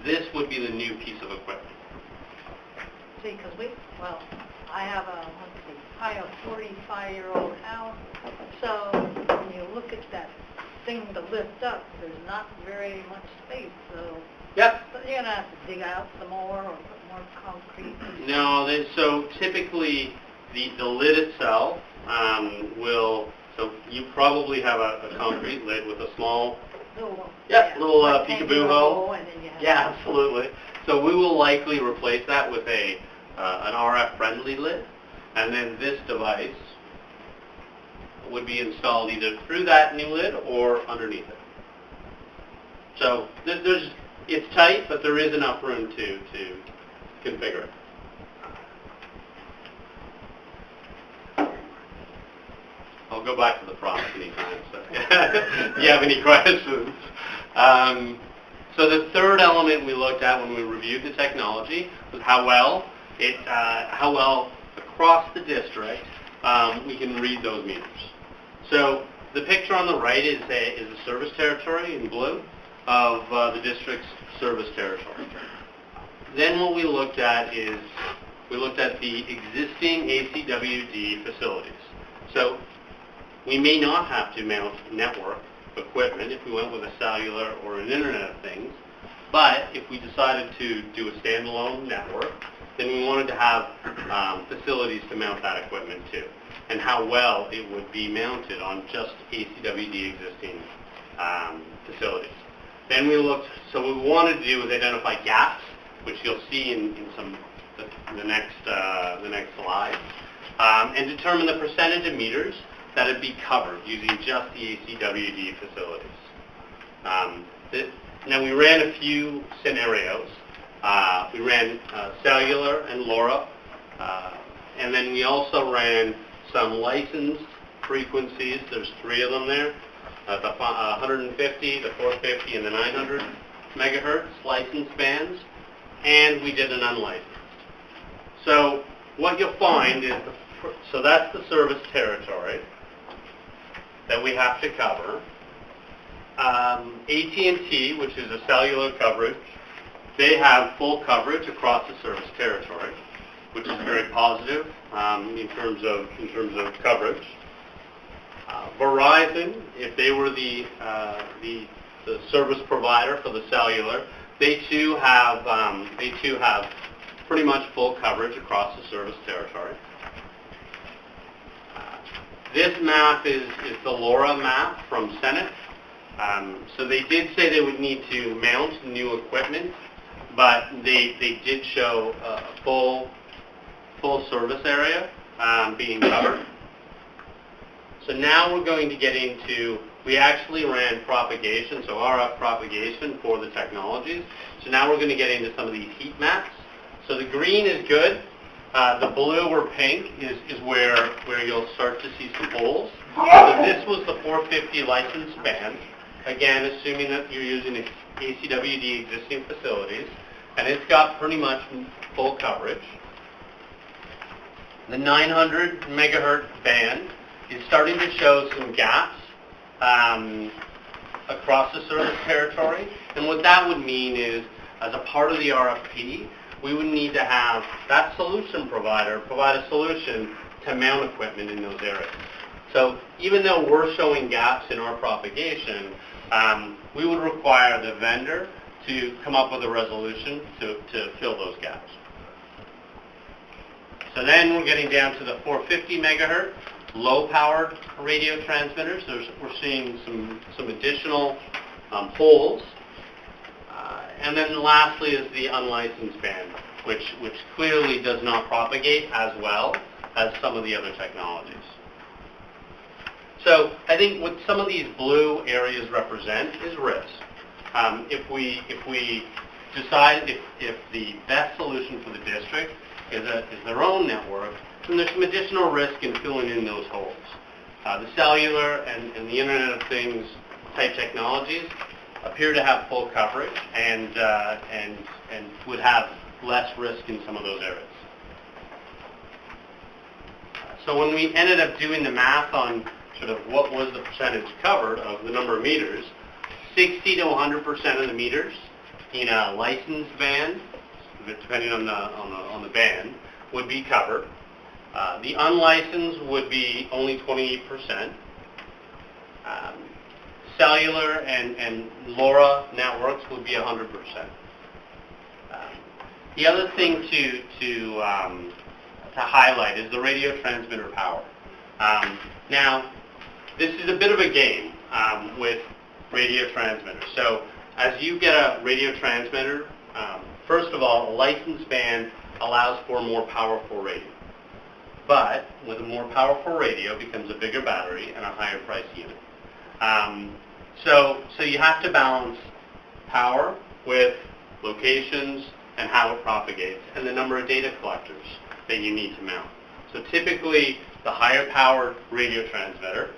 this would be the new piece of equipment. See, because I have a 45-year-old house, so when you look at that thing to lift up, there's not very much space, so Yep. you're going to have to dig out some more or put more concrete. No, so typically the lid itself so you probably have a concrete lid with a small, little peekaboo hole. Yeah, absolutely. So we will likely replace that with an RF-friendly lid, and then this device would be installed either through that new lid or underneath it. So it's tight, but there is enough room to configure it. I'll go back to the props anytime, so if you have any questions. So the third element we looked at when we reviewed the technology was how well across the district we can read those meters. So the picture on the right is a service territory in blue of the district's service territory. Then what we looked at is the existing ACWD facilities. So we may not have to mount network equipment if we went with a cellular or an Internet of Things, but if we decided to do a standalone network, then we wanted to have facilities to mount that equipment to, and how well it would be mounted on just ACWD existing facilities. Then we looked, so what we wanted to do was identify gaps, which you'll see in the next slide, and determine the percentage of meters that would be covered using just the ACWD facilities. Now we ran a few scenarios. We ran cellular and LoRa, and then we also ran some licensed frequencies. There's 3 of them there. The 150, the 450, and the 900 megahertz licensed bands, and we did an unlicensed. So what you'll find is, so that's the service territory that we have to cover. AT&T, which is a cellular coverage, they have full coverage across the service territory, which is very positive in terms of coverage. Verizon, if they were the service provider for the cellular, they too have pretty much full coverage across the service territory. This map is the LoRa map from Senate. So they did say they would need to mount new equipment, but they did show a full service area being covered. So now we're going to get into, we actually ran propagation, so RF propagation for the technologies. So now we're going to get into some of these heat maps. So the green is good. The blue or pink is where you'll start to see some holes. So this was the 450 license band. Again, assuming that you're using ACWD existing facilities. And it's got pretty much full coverage. The 900 megahertz band is starting to show some gaps across the service territory. And what that would mean is, as a part of the RFP, we would need to have that solution provider provide a solution to mount equipment in those areas. So even though we're showing gaps in our propagation, we would require the vendor to come up with a resolution to fill those gaps. So then we're getting down to the 450 megahertz, low-powered radio transmitters. We're seeing some additional holes. And then lastly is the unlicensed band, which clearly does not propagate as well as some of the other technologies. So I think what some of these blue areas represent is risk. If we decide if the best solution for the district is their own network, then there's some additional risk in filling in those holes. The cellular and the Internet of Things type technologies appear to have full coverage and would have less risk in some of those areas. So when we ended up doing the math on sort of what was the percentage covered of the number of meters, 60 to 100% of the meters in a licensed band, depending on the band, would be covered. The unlicensed would be only 28%. Cellular and LoRa networks would be 100%. The other thing to highlight is the radio transmitter power. Now, this is a bit of a game with radio transmitters. So as you get a radio transmitter, first of all, a licensed band allows for more powerful radio. But with a more powerful radio becomes a bigger battery and a higher price unit. So you have to balance power with locations and how it propagates and the number of data collectors that you need to mount. So typically, the higher powered radio transmitter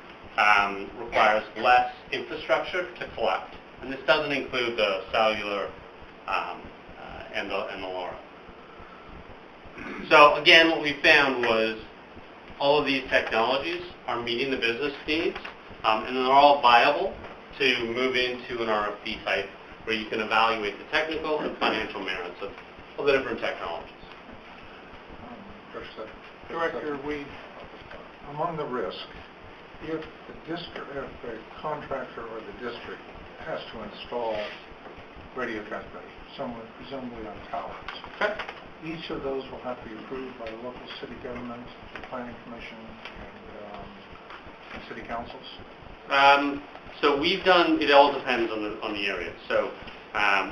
requires less infrastructure to collect. And this doesn't include the cellular and the LoRa. So again, what we found was all of these technologies are meeting the business needs, and they're all viable to move into an RFP type where you can evaluate the technical and financial merits of the different technologies. Director, among the risk, if the contractor or the district has to install radio transmitters, presumably on towers, each of those will have to be approved by the local city government, the planning commission, and city councils? So we've done, it all depends on the area. So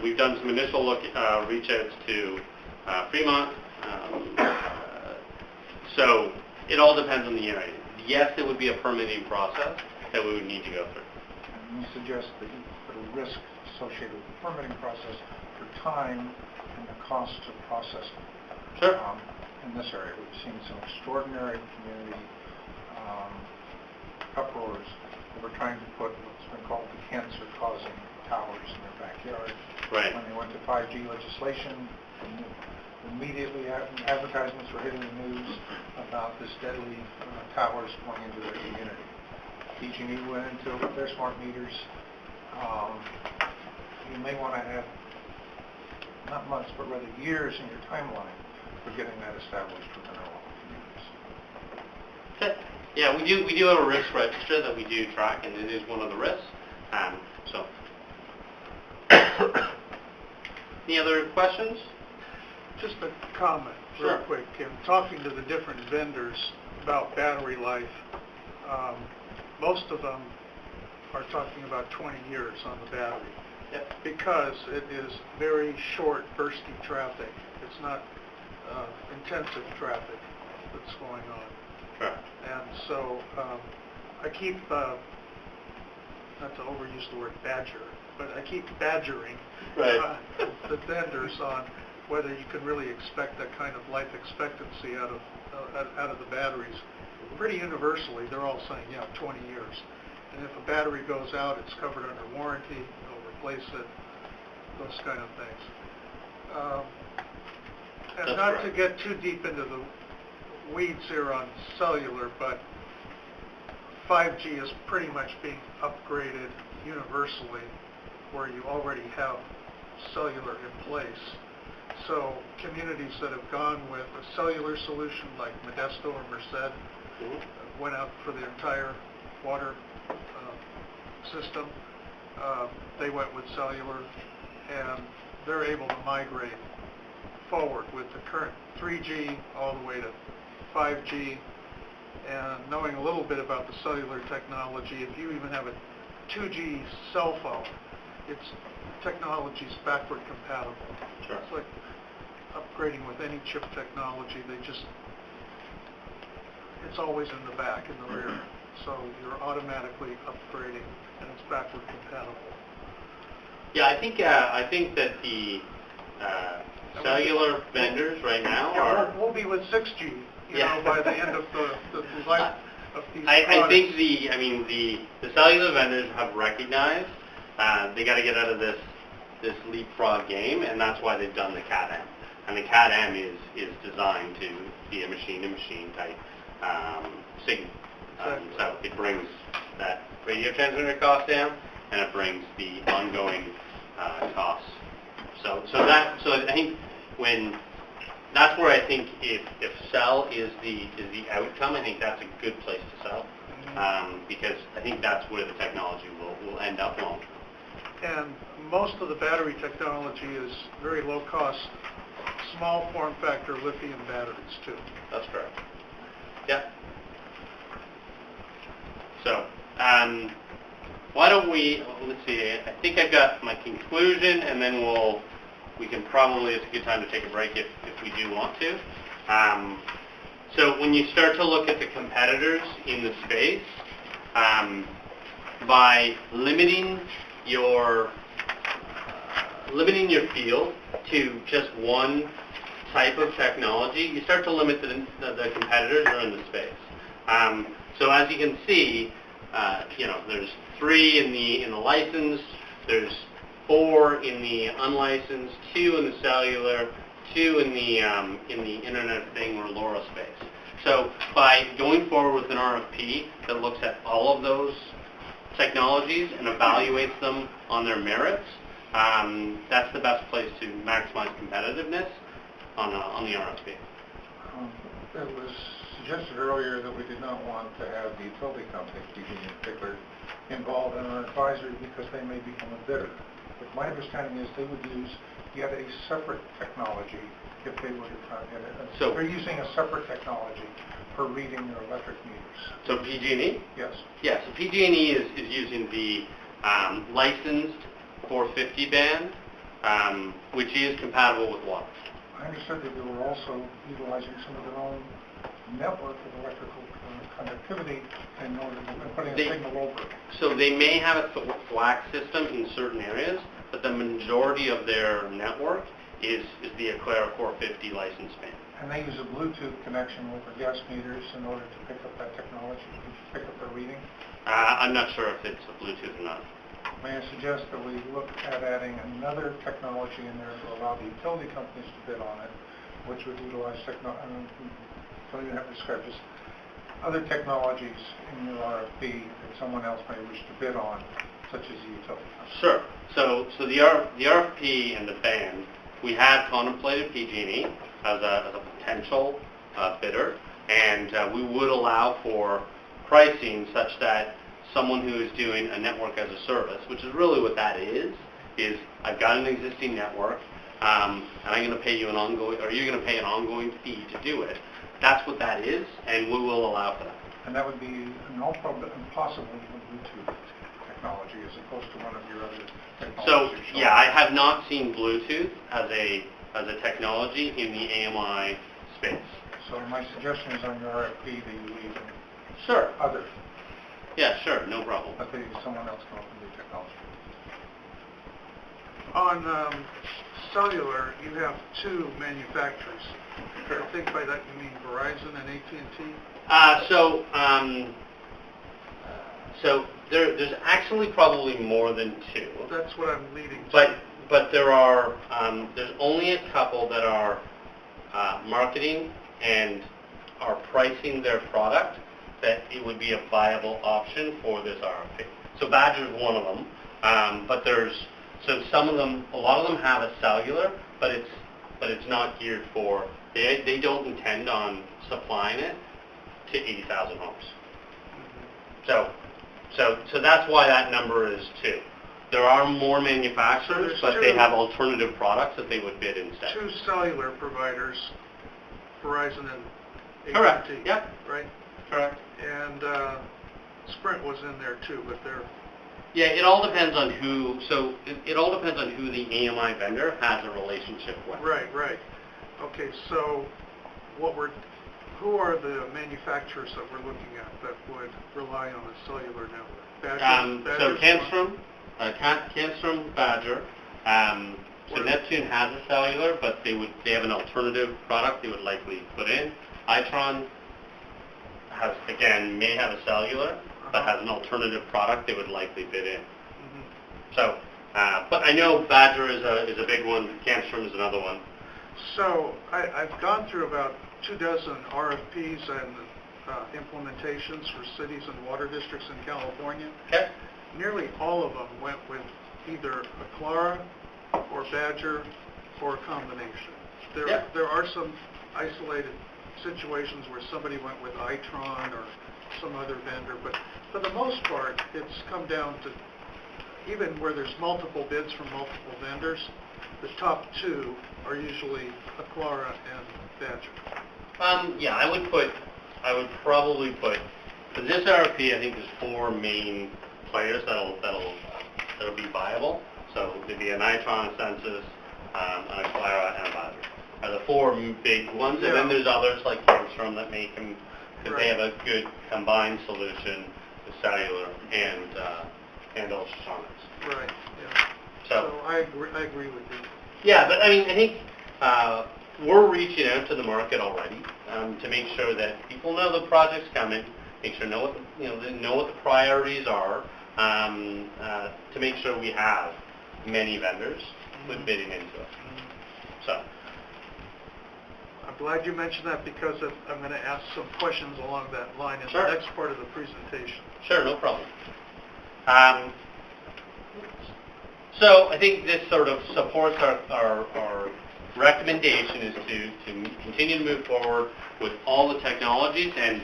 we've done some initial reach outs to Fremont. So it all depends on the area. Yes, it would be a permitting process that we would need to go through. And you suggest that the risk associated with the permitting process for time and the cost of processing. Sure. In this area, we've seen some extraordinary community uproars over trying to put what's been called the cancer-causing towers in their backyard. Right. When they went to 5G legislation, immediately advertisements were hitting the news about this deadly towers going into their community. PG&E went into it with their smart meters. You may want to have not months, but rather years in your timeline for getting that established within our local communities. Okay. Yeah, we do have a risk register that we do track, and it is one of the risks. So, any other questions? Just a comment, real quick. In talking to the different vendors about battery life, most of them are talking about 20 years on the battery. Yep. Because it is very short, bursty traffic. It's not intensive traffic that's going on. Sure. And so I keep, not to overuse the word badger, but I keep badgering Right. the vendors on whether you can really expect that kind of life expectancy out of the batteries. Pretty universally, they're all saying, yeah, 20 years. And if a battery goes out, it's covered under warranty, they'll replace it, those kind of things. And That's not correct. to get too deep into the weeds here on cellular, but 5G is pretty much being upgraded universally where you already have cellular in place. So communities that have gone with a cellular solution like Modesto or Merced went out for the entire water system. They went with cellular, and they're able to migrate forward with the current 3G all the way to 5G. And knowing a little bit about the cellular technology, if you even have a 2G cell phone, its technology is backward compatible. Sure. It's like upgrading with any chip technology. It's always in the back, in the rear. So you're automatically upgrading, and it's backward compatible. Yeah, I think that the cellular vendors right now are. We'll be with 6G, by the end of the life of these I products. think the cellular vendors have recognized they got to get out of this leapfrog game, and that's why they've done the CAT-M. And the CAT-M is designed to be a machine-to-machine type signal. So it brings that radio transmitter cost down, and it brings the ongoing costs. So I think that's where I think if cell is the outcome, I think that's a good place to sell, because I think that's where the technology will end up long term. And most of the battery technology is very low cost, small form factor lithium batteries too. That's correct. Yeah. So, why don't let's see, I think I've got my conclusion, and then we can probably, it's a good time to take a break if we do want to. So when you start to look at the competitors in the space, by limiting your field to just one type of technology, you start to limit the competitors that are in the space. So as you can see, there's 3 in the licensed, there's 4 in the unlicensed, 2 in the cellular, 2 in the Internet of Thing or LoRa space. So by going forward with an RFP that looks at all of those technologies and evaluates them on their merits, that's the best place to maximize competitiveness on the RFP. It was suggested earlier that we did not want to have the utility companies, PG in particular, involved in our advisory because they may become a bidder. But my understanding is they would use yet a separate technology if they were to try to get it. So they're using a separate technology for reading their electric meters. So PG&E? Yes. Yeah, so PG&E is using the licensed 450 band, which is compatible with water. I understood that they were also utilizing some of their own network of electrical conductivity in order to putting a signal over it. So they may have a FLAC system in certain areas, but the majority of their network is the Aclara 450 license band. And they use a Bluetooth connection with their gas meters in order to pick up that technology, to pick up the reading? I'm not sure if it's a Bluetooth or not. May I suggest that we look at adding another technology in there to allow the utility companies to bid on it, which would utilize don't even have to describe, just other technologies in your RFP that someone else may wish to bid on, such as the utility company. Sure. So the RFP and the band, we had contemplated PG&E as a potential bidder, and we would allow for pricing such that someone who is doing a network as a service, which is really what that is I've got an existing network, and I'm going to pay you an ongoing, or you're going to pay an ongoing fee to do it. That's what that is, and we will allow for that. And that would be impossible even Bluetooth technology as opposed to one of your other technologies. So, yeah, I have not seen Bluetooth as a technology in the AMI space. So my suggestion is on your RFP that you leave Sure. other. Yeah, sure, no problem. Okay, someone else come up with new technology. On cellular, you have two manufacturers. I think by that you mean Verizon and AT&T? So there's actually probably more than two. That's what I'm leading to. But there are, there's only a couple that are marketing and are pricing their product that it would be a viable option for this RFP. So Badger is one of them, but some of them, a lot of them have a cellular, but it's not geared for, they don't intend on supplying it to 80,000 homes. So that's why that number is 2. There are more manufacturers, but they have alternative products that they would bid instead. 2 cellular providers, Verizon and AT&T. Correct, yeah. Right? Correct. And Sprint was in there too, but they're... Yeah, it all depends on who, it all depends on who the AMI vendor has a relationship with. Right. Okay, so who are the manufacturers that we're looking at that would rely on a cellular network? So Canstrom, Badger. So Neptune has a cellular, but they have an alternative product they would likely put in. Itron may have a cellular, but has an alternative product they would likely bid in. So, but I know Badger is a big one. Canstrom is another one. So I've gone through about 24 RFPs and implementations for cities and water districts in California. Okay. Nearly all of them went with either Aclara or Badger or a combination. There are some isolated situations where somebody went with Itron or some other vendor, but for the most part, it's come down to, even where there's multiple bids from multiple vendors, the top 2 are usually Aclara and Badger. Yeah, I would probably put, for this RFP, I think there's 4 main players that'll be viable. So there'd be an Itron, a Census, an Aclara, and a Badger. Are the 4 big ones, and then there's others like Canstrom that make them, because they have a good combined solution with cellular and ultrasonics. Right. Yeah. So I agree with you. Yeah, but I mean, I think we're reaching out to the market already to make sure that people know the project's coming, make sure know what the priorities are, to make sure we have many vendors with bidding into it. So. I'm glad you mentioned that because I'm going to ask some questions along that line in the next part of the presentation. Sure, no problem. So I think this sort of supports our recommendation is to continue to move forward with all the technologies and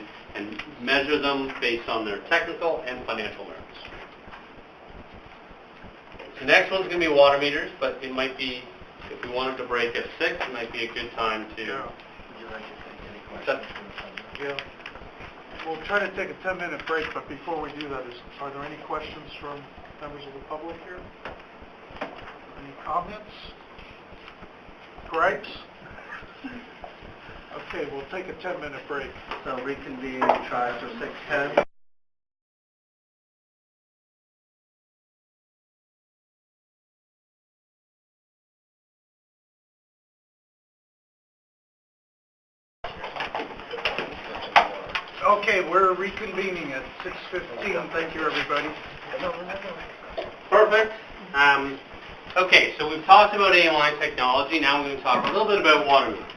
measure them based on their technical and financial merits. The next one's going to be water meters, but it might be, if we wanted to break at 6, it might be a good time to... Yeah. Would you like to take any questions from the public? Yeah. We'll try to take a 10-minute break, but before we do that, are there any questions from members of the public here? Any comments? Gripes? Okay, we'll take a 10-minute break. So reconvene, try for 6:10. Okay, we're reconvening at 6:15. Thank you, everybody. Perfect. Okay, so we've talked about AMI technology. Now we're going to talk a little bit about water meters.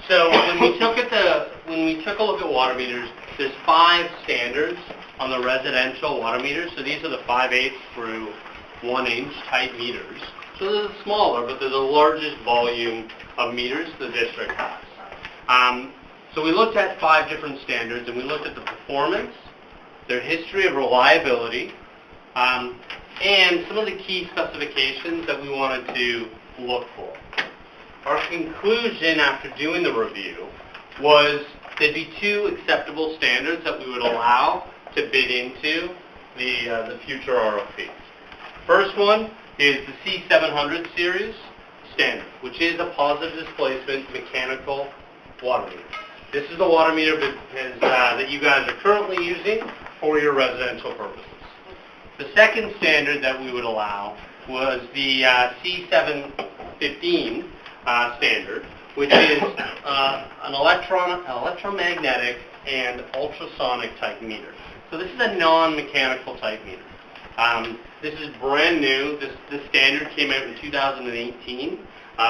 So when we took a look at water meters, there's 5 standards on the residential water meters. So these are the 5/8 through 1-inch type meters. So they're the smaller, but they're the largest volume of meters the district has. So we looked at 5 different standards, and we looked at the performance, their history of reliability, and some of the key specifications that we wanted to look for. Our conclusion after doing the review was there'd be 2 acceptable standards that we would allow to bid into the future RFPs. First one is the C700 series standard, which is a positive displacement mechanical water meter. This is the water meter that you guys are currently using for your residential purposes. The second standard that we would allow was the C715 standard, which is an electromagnetic and ultrasonic type meter. So this is a non-mechanical type meter. This is brand new. This standard came out in 2018.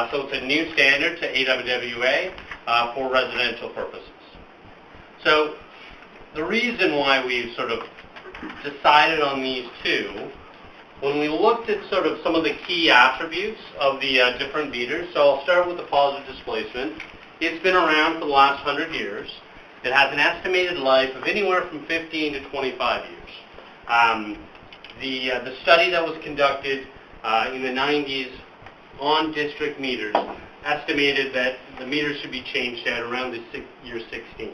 So it's a new standard to ACWD for residential purposes. So the reason why we've sort of decided on these two, when we looked at sort of some of the key attributes of the different meters, so I'll start with the positive displacement. It's been around for the last 100 years. It has an estimated life of anywhere from 15 to 25 years. The study that was conducted in the 90s on district meters estimated that the meters should be changed out around year 16.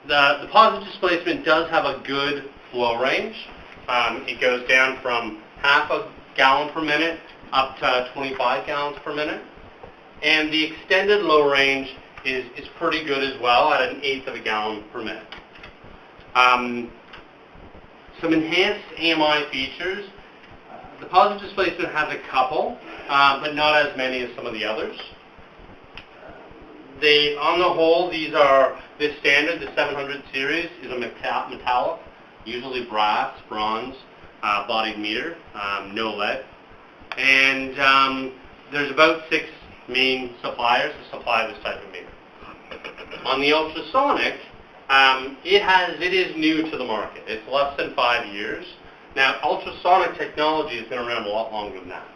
The positive displacement does have a good flow range. It goes down from half a gallon per minute up to 25 gallons per minute. And the extended low range is pretty good as well at an eighth of a gallon per minute. Some enhanced AMI features. The positive displacement has a couple, but not as many as some of the others. On the whole, this standard, the 700 series, is a metallic, usually brass, bronze, bodied meter, no lead. And there's about 6 main suppliers to supply this type of meter. On the ultrasonic, it is new to the market. It's less than 5 years. Now, ultrasonic technology has been around a lot longer than that.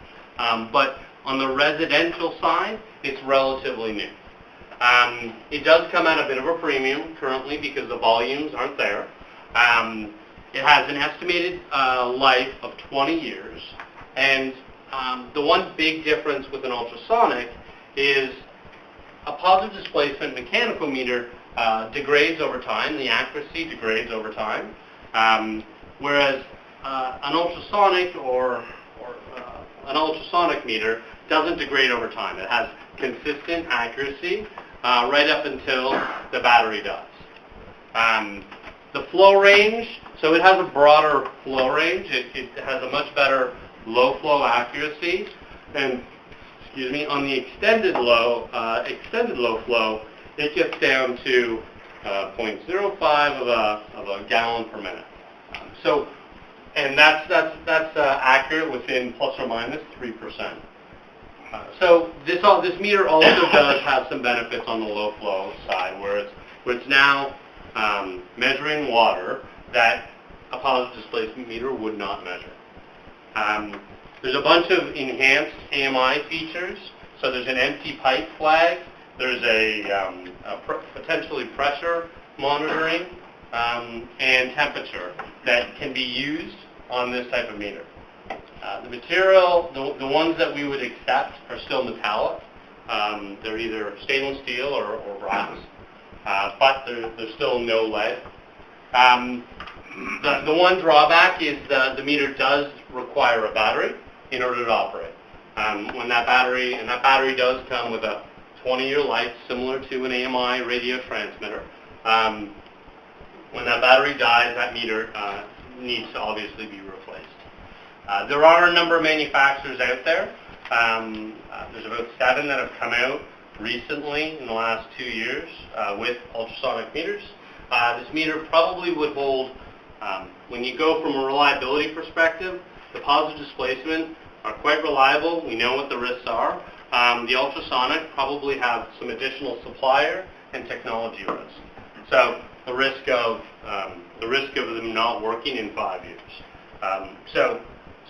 But on the residential side, it's relatively new. It does come at a bit of a premium currently because the volumes aren't there. It has an estimated life of 20 years. And the one big difference with an ultrasonic is a positive displacement mechanical meter degrades over time. The accuracy degrades over time. Whereas an ultrasonic or an ultrasonic meter doesn't degrade over time. It has consistent accuracy right up until the battery dies. The flow range, so it has a broader flow range. It has a much better low flow accuracy. And on the extended low flow, it gets down to 0.05 of a gallon per minute. And that's accurate within plus or minus 3%. So this meter also does have some benefits on the low flow side, where it's now measuring water that a positive displacement meter would not measure. There's a bunch of enhanced AMI features. So there's an empty pipe flag. There's a potentially pressure monitoring and temperature that can be used on this type of meter. The material, the ones that we would accept are still metallic. They're either stainless steel or brass, but there's still no lead. The one drawback is the meter does require a battery in order to operate. When that battery does come with a 20-year life, similar to an AMI radio transmitter. When that battery dies, that meter needs to obviously be replaced. There are a number of manufacturers out there. There's about 7 that have come out recently in the last 2 years with ultrasonic meters. This meter probably would hold, when you go from a reliability perspective, the positive displacement are quite reliable. We know what the risks are. The ultrasonic probably have some additional supplier and technology risk. So the risk of them not working in 5 years.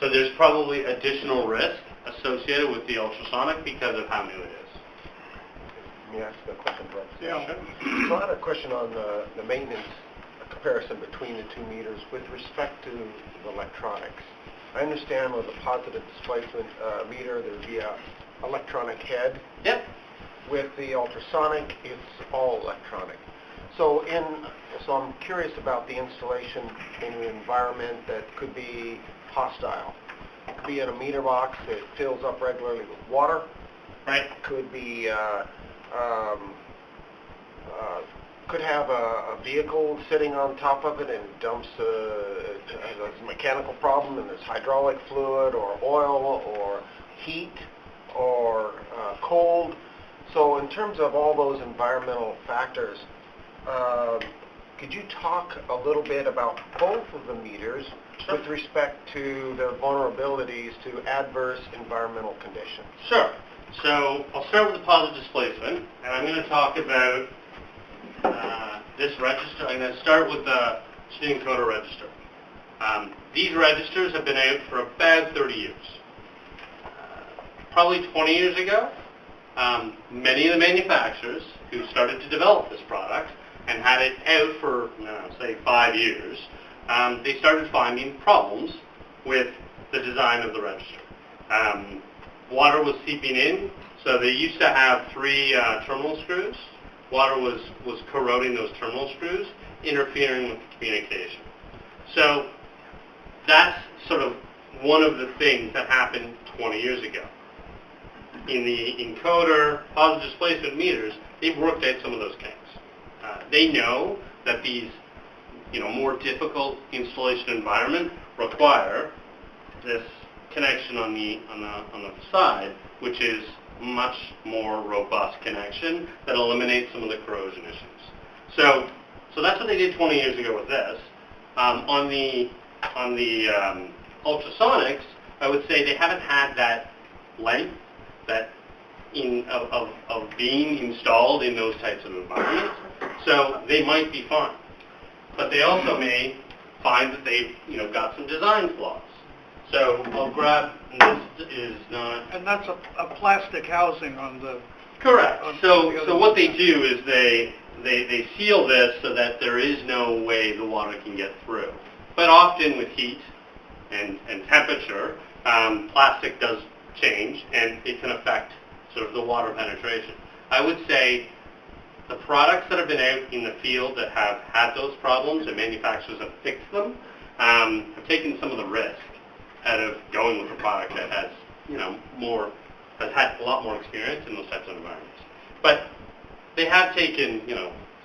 So there's probably additional risk associated with the ultrasonic because of how new it is. Let me ask a question, Brett. Yeah. So I had a question on the maintenance comparison between the two meters with respect to the electronics. I understand with the positive displacement meter, there'd be a electronic head. Yep. With the ultrasonic, it's all electronic. So I'm curious about the installation in an environment that could be hostile. It could be in a meter box that fills up regularly with water. Right. Could be could have a vehicle sitting on top of it and dumps a mechanical problem, and there's hydraulic fluid or oil or heat or cold. So in terms of all those environmental factors, could you talk a little bit about both of the meters with respect to their vulnerabilities to adverse environmental conditions? Sure. So I'll start with the positive displacement, and I'm going to talk about this register. I'm going to start with the encoder register. These registers have been out for about 30 years. Probably 20 years ago, many of the manufacturers who started to develop this product and had it out for, say, 5 years, they started finding problems with the design of the register. Water was seeping in, so they used to have 3 terminal screws. Water was corroding those terminal screws, interfering with the communication. So that's sort of one of the things that happened 20 years ago. In the encoder positive displacement meters, they've worked out some of those kinks. They know that these, more difficult installation environment require this connection on the side, which is much more robust connection that eliminates some of the corrosion issues. So that's what they did 20 years ago with this. On the ultrasonics, I would say they haven't had that length of being installed in those types of environments. So they might be fine, but they also may find that they've got some design flaws. So I'll grab, this is not... And that's a plastic housing on the... Correct. So what they do is they seal this so that there is no way the water can get through. But often with heat and temperature, plastic does change and it can affect sort of the water penetration. I would say the products that have been out in the field that have had those problems and manufacturers have fixed them have taken some of the risk out of going with a product that has, has had a lot more experience in those types of environments. But they have taken,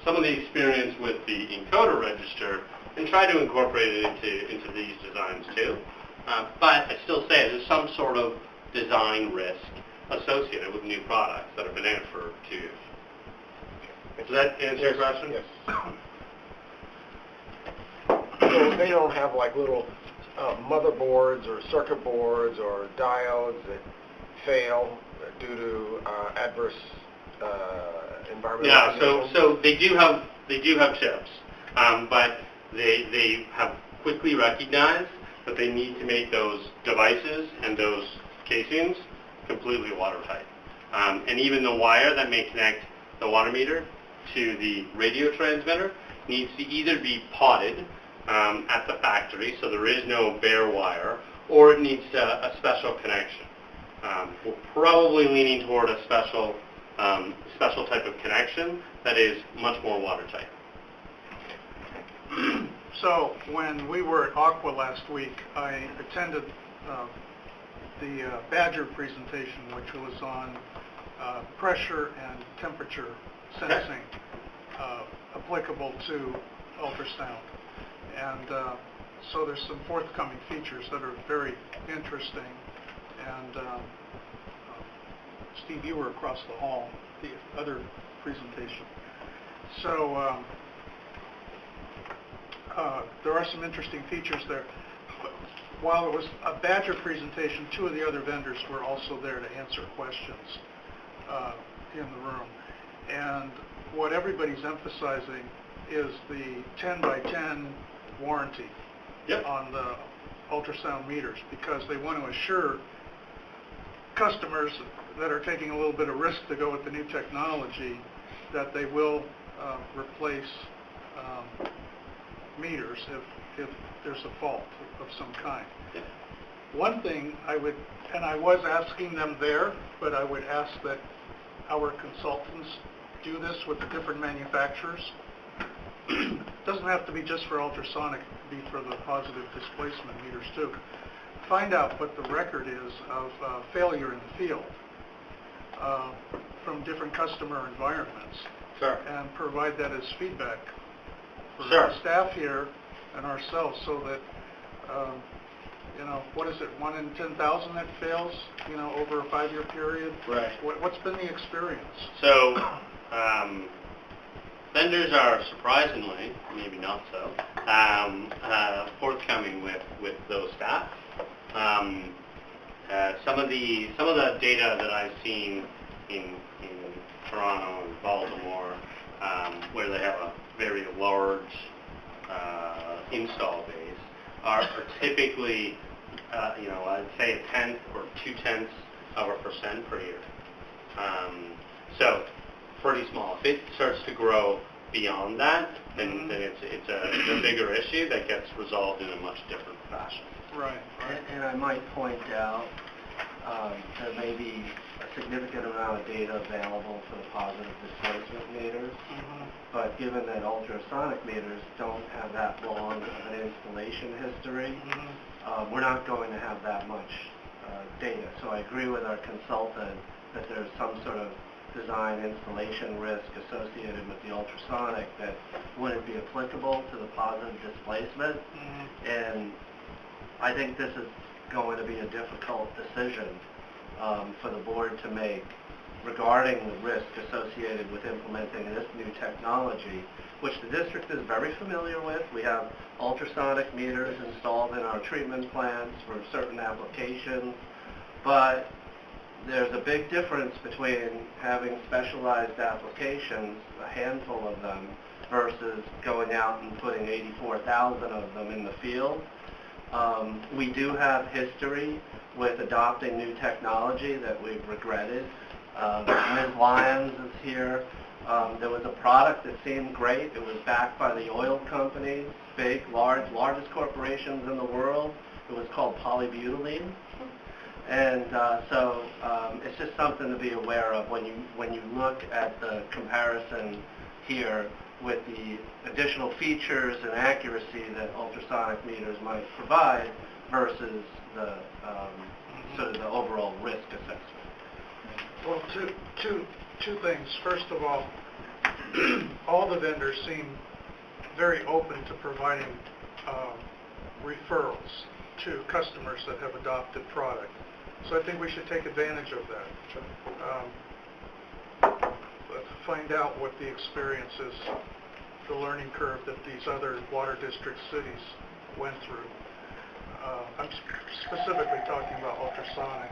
some of the experience with the encoder register and tried to incorporate it into these designs too. But I still say there's some sort of design risk associated with new products that have been out for 2 years. Does that answer your question? Yes. So they don't have like little motherboards or circuit boards or diodes that fail due to adverse environmental conditions? So they do have chips, but they have quickly recognized that they need to make those devices and those casings completely watertight. And even the wire that may connect the water meter to the radio transmitter needs to either be potted at the factory, so there is no bare wire, or it needs a special connection. We're probably leaning toward a special type of connection that is much more watertight. So when we were at Aqua last week, I attended the Badger presentation, which was on pressure and temperature sensing applicable to ultrasound. And so there's some forthcoming features that are very interesting. And Steve, you were across the hall, the other presentation. So there are some interesting features there. While it was a Badger presentation, 2 of the other vendors were also there to answer questions in the room. And what everybody's emphasizing is the 10 by 10 warranty on the ultrasound meters, because they want to assure customers that are taking a little bit of risk to go with the new technology that they will replace meters if there's a fault of some kind. One thing I was asking them there, but I would ask that our consultants do this with the different manufacturers. It doesn't have to be just for ultrasonic, it could be for the positive displacement meters too. Find out what the record is of failure in the field from different customer environments, Sure. and provide that as feedback for Sure. the staff here and ourselves, so that, what is it, 1 in 10,000 that fails, over a 5-year period? Right. What's been the experience? So, vendors are surprisingly, maybe not so, forthcoming with those stats. Some of the data that I've seen in Toronto and Baltimore, where they have a very large install base, are typically, I'd say 1/10 or 0.2% per year. So pretty small. If it starts to grow beyond that, then it's a bigger issue that gets resolved in a much different fashion. Right. And I might point out there may be a significant amount of data available for the positive displacement meters, but given that ultrasonic meters don't have that long of an installation history, we're not going to have that much data. So I agree with our consultant that there's some sort of design installation risk associated with the ultrasonic that wouldn't be applicable to the positive displacement. And I think this is going to be a difficult decision for the board to make regarding the risk associated with implementing this new technology, which the district is very familiar with. We have ultrasonic meters installed in our treatment plants for certain applications, but there's a big difference between having specialized applications, a handful of them, versus going out and putting 84,000 of them in the field. We do have history with adopting new technology that we've regretted. Ms. Lyons is here. There was a product that seemed great. It was backed by the oil companies, big, largest corporations in the world. It was called polybutylene. And so it's just something to be aware of when you look at the comparison here with the additional features and accuracy that ultrasonic meters might provide versus the sort of the overall risk assessment. Well, two things. First of all the vendors seem very open to providing referrals to customers that have adopted product. So I think we should take advantage of that. Find out what the experience is, the learning curve that these other water district cities went through. I'm specifically talking about ultrasonic.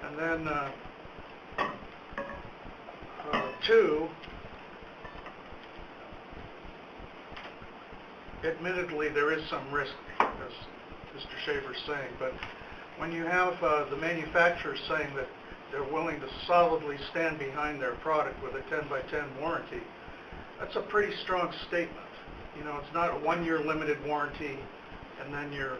And then, two, admittedly, there is some risk, as Mr. Shaver's saying, but when you have the manufacturers saying that they're willing to solidly stand behind their product with a 10-by-10 warranty, that's a pretty strong statement. It's not a 1-year limited warranty, and then you're,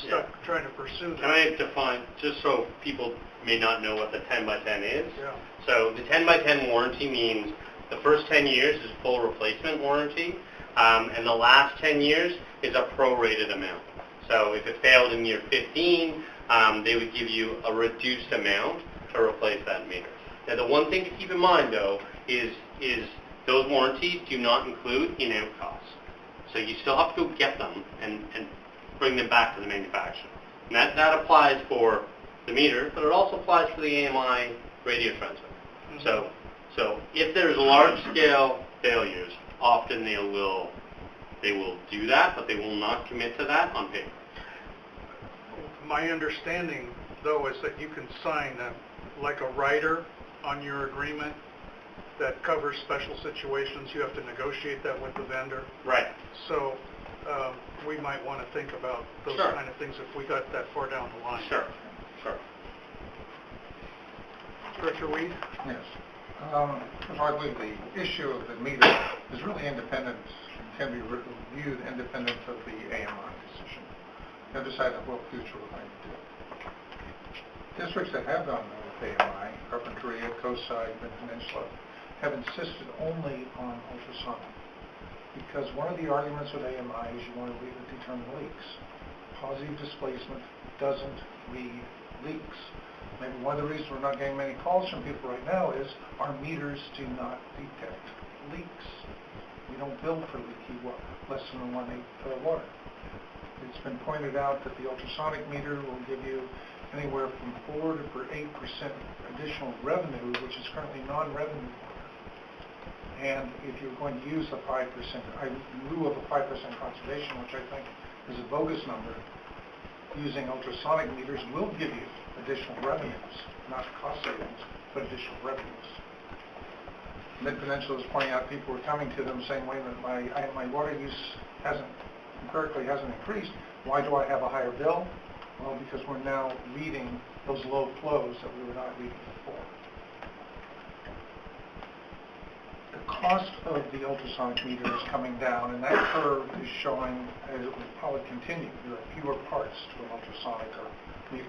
stuck trying to pursue that. Can I define, just so people may not know what the 10-by-10 is? Yeah. So the 10-by-10 warranty means the first 10 years is full replacement warranty, and the last 10 years is a prorated amount. So if it failed in year 15, they would give you a reduced amount to replace that meter. Now the one thing to keep in mind though is those warranties do not include in-out costs. So you still have to go get them and bring them back to the manufacturer. And that applies for the meter, but it also applies for the AMI radio transmitter. So if there's large-scale failures, often they will do that, but they will not commit to that on paper. My understanding, though, is that you can sign like a rider on your agreement that covers special situations. You have to negotiate that with the vendor. Right. So we might want to think about those kind of things if we got that far down the line. Sure. Director Weed? Yes. I believe the issue of the meter is really independent and can be reviewed independent of the AMI decision. They'll decide what future we're going to do. Districts that have gone with AMI, Carpinteria, Coastside, Peninsula, have insisted only on ultrasonic. Because one of the arguments with AMI is you want to determine leaks. Positive displacement doesn't read leaks. Maybe one of the reasons we're not getting many calls from people right now is our meters do not detect leaks. We don't bill for leaky water, less than a 1/8 water. It's been pointed out that the ultrasonic meter will give you anywhere from 4 to 8% additional revenue, which is currently non-revenue water. And if you're going to use a 5%, in lieu of a 5% conservation, which I think is a bogus number, using ultrasonic meters will give you additional revenues, not cost savings, but additional revenues. Mid-Peninsula is pointing out people were coming to them saying, wait a minute, my water use empirically hasn't increased. Why do I have a higher bill? Well, because we're now reading those low flows that we were not reading before. The cost of the ultrasonic meter is coming down, and that curve is showing as it will probably continue. There are fewer parts to an ultrasonic meter.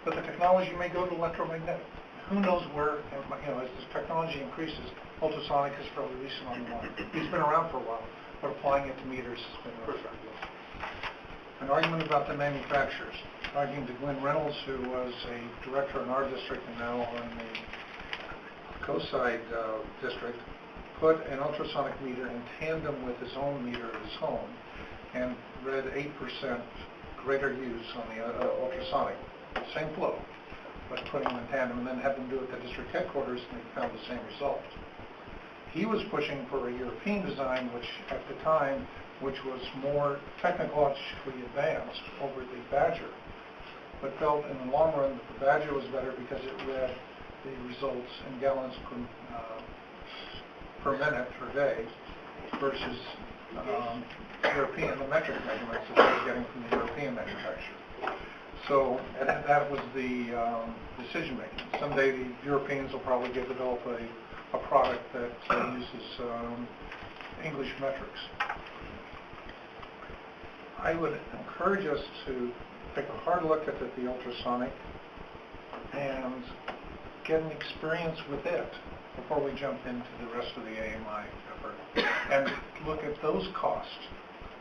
But the technology may go to electromagnetic. Who knows where, as this technology increases, ultrasonic is fairly recent on the market. It's been around for a while, but applying it to meters has been really very good. An argument about the manufacturers. Arguing to Glenn Reynolds, who was a director in our district and now on the Coastside district, put an ultrasonic meter in tandem with his own meter at his home and read 8% greater use on the ultrasonic. Same flow, but putting them in tandem, and then had them do it at the district headquarters, and they found the same result. He was pushing for a European design, which at the time, which was more technologically advanced over the Badger, but felt in the long run that the Badger was better because it read the results in gallons per minute per day versus the metric measurements that they were getting from the European manufacturer. So that was the decision making. Someday the Europeans will probably develop a product that uses English metrics. I would encourage us to take a hard look at the ultrasonic and get an experience with it before we jump into the rest of the AMI effort and look at those costs,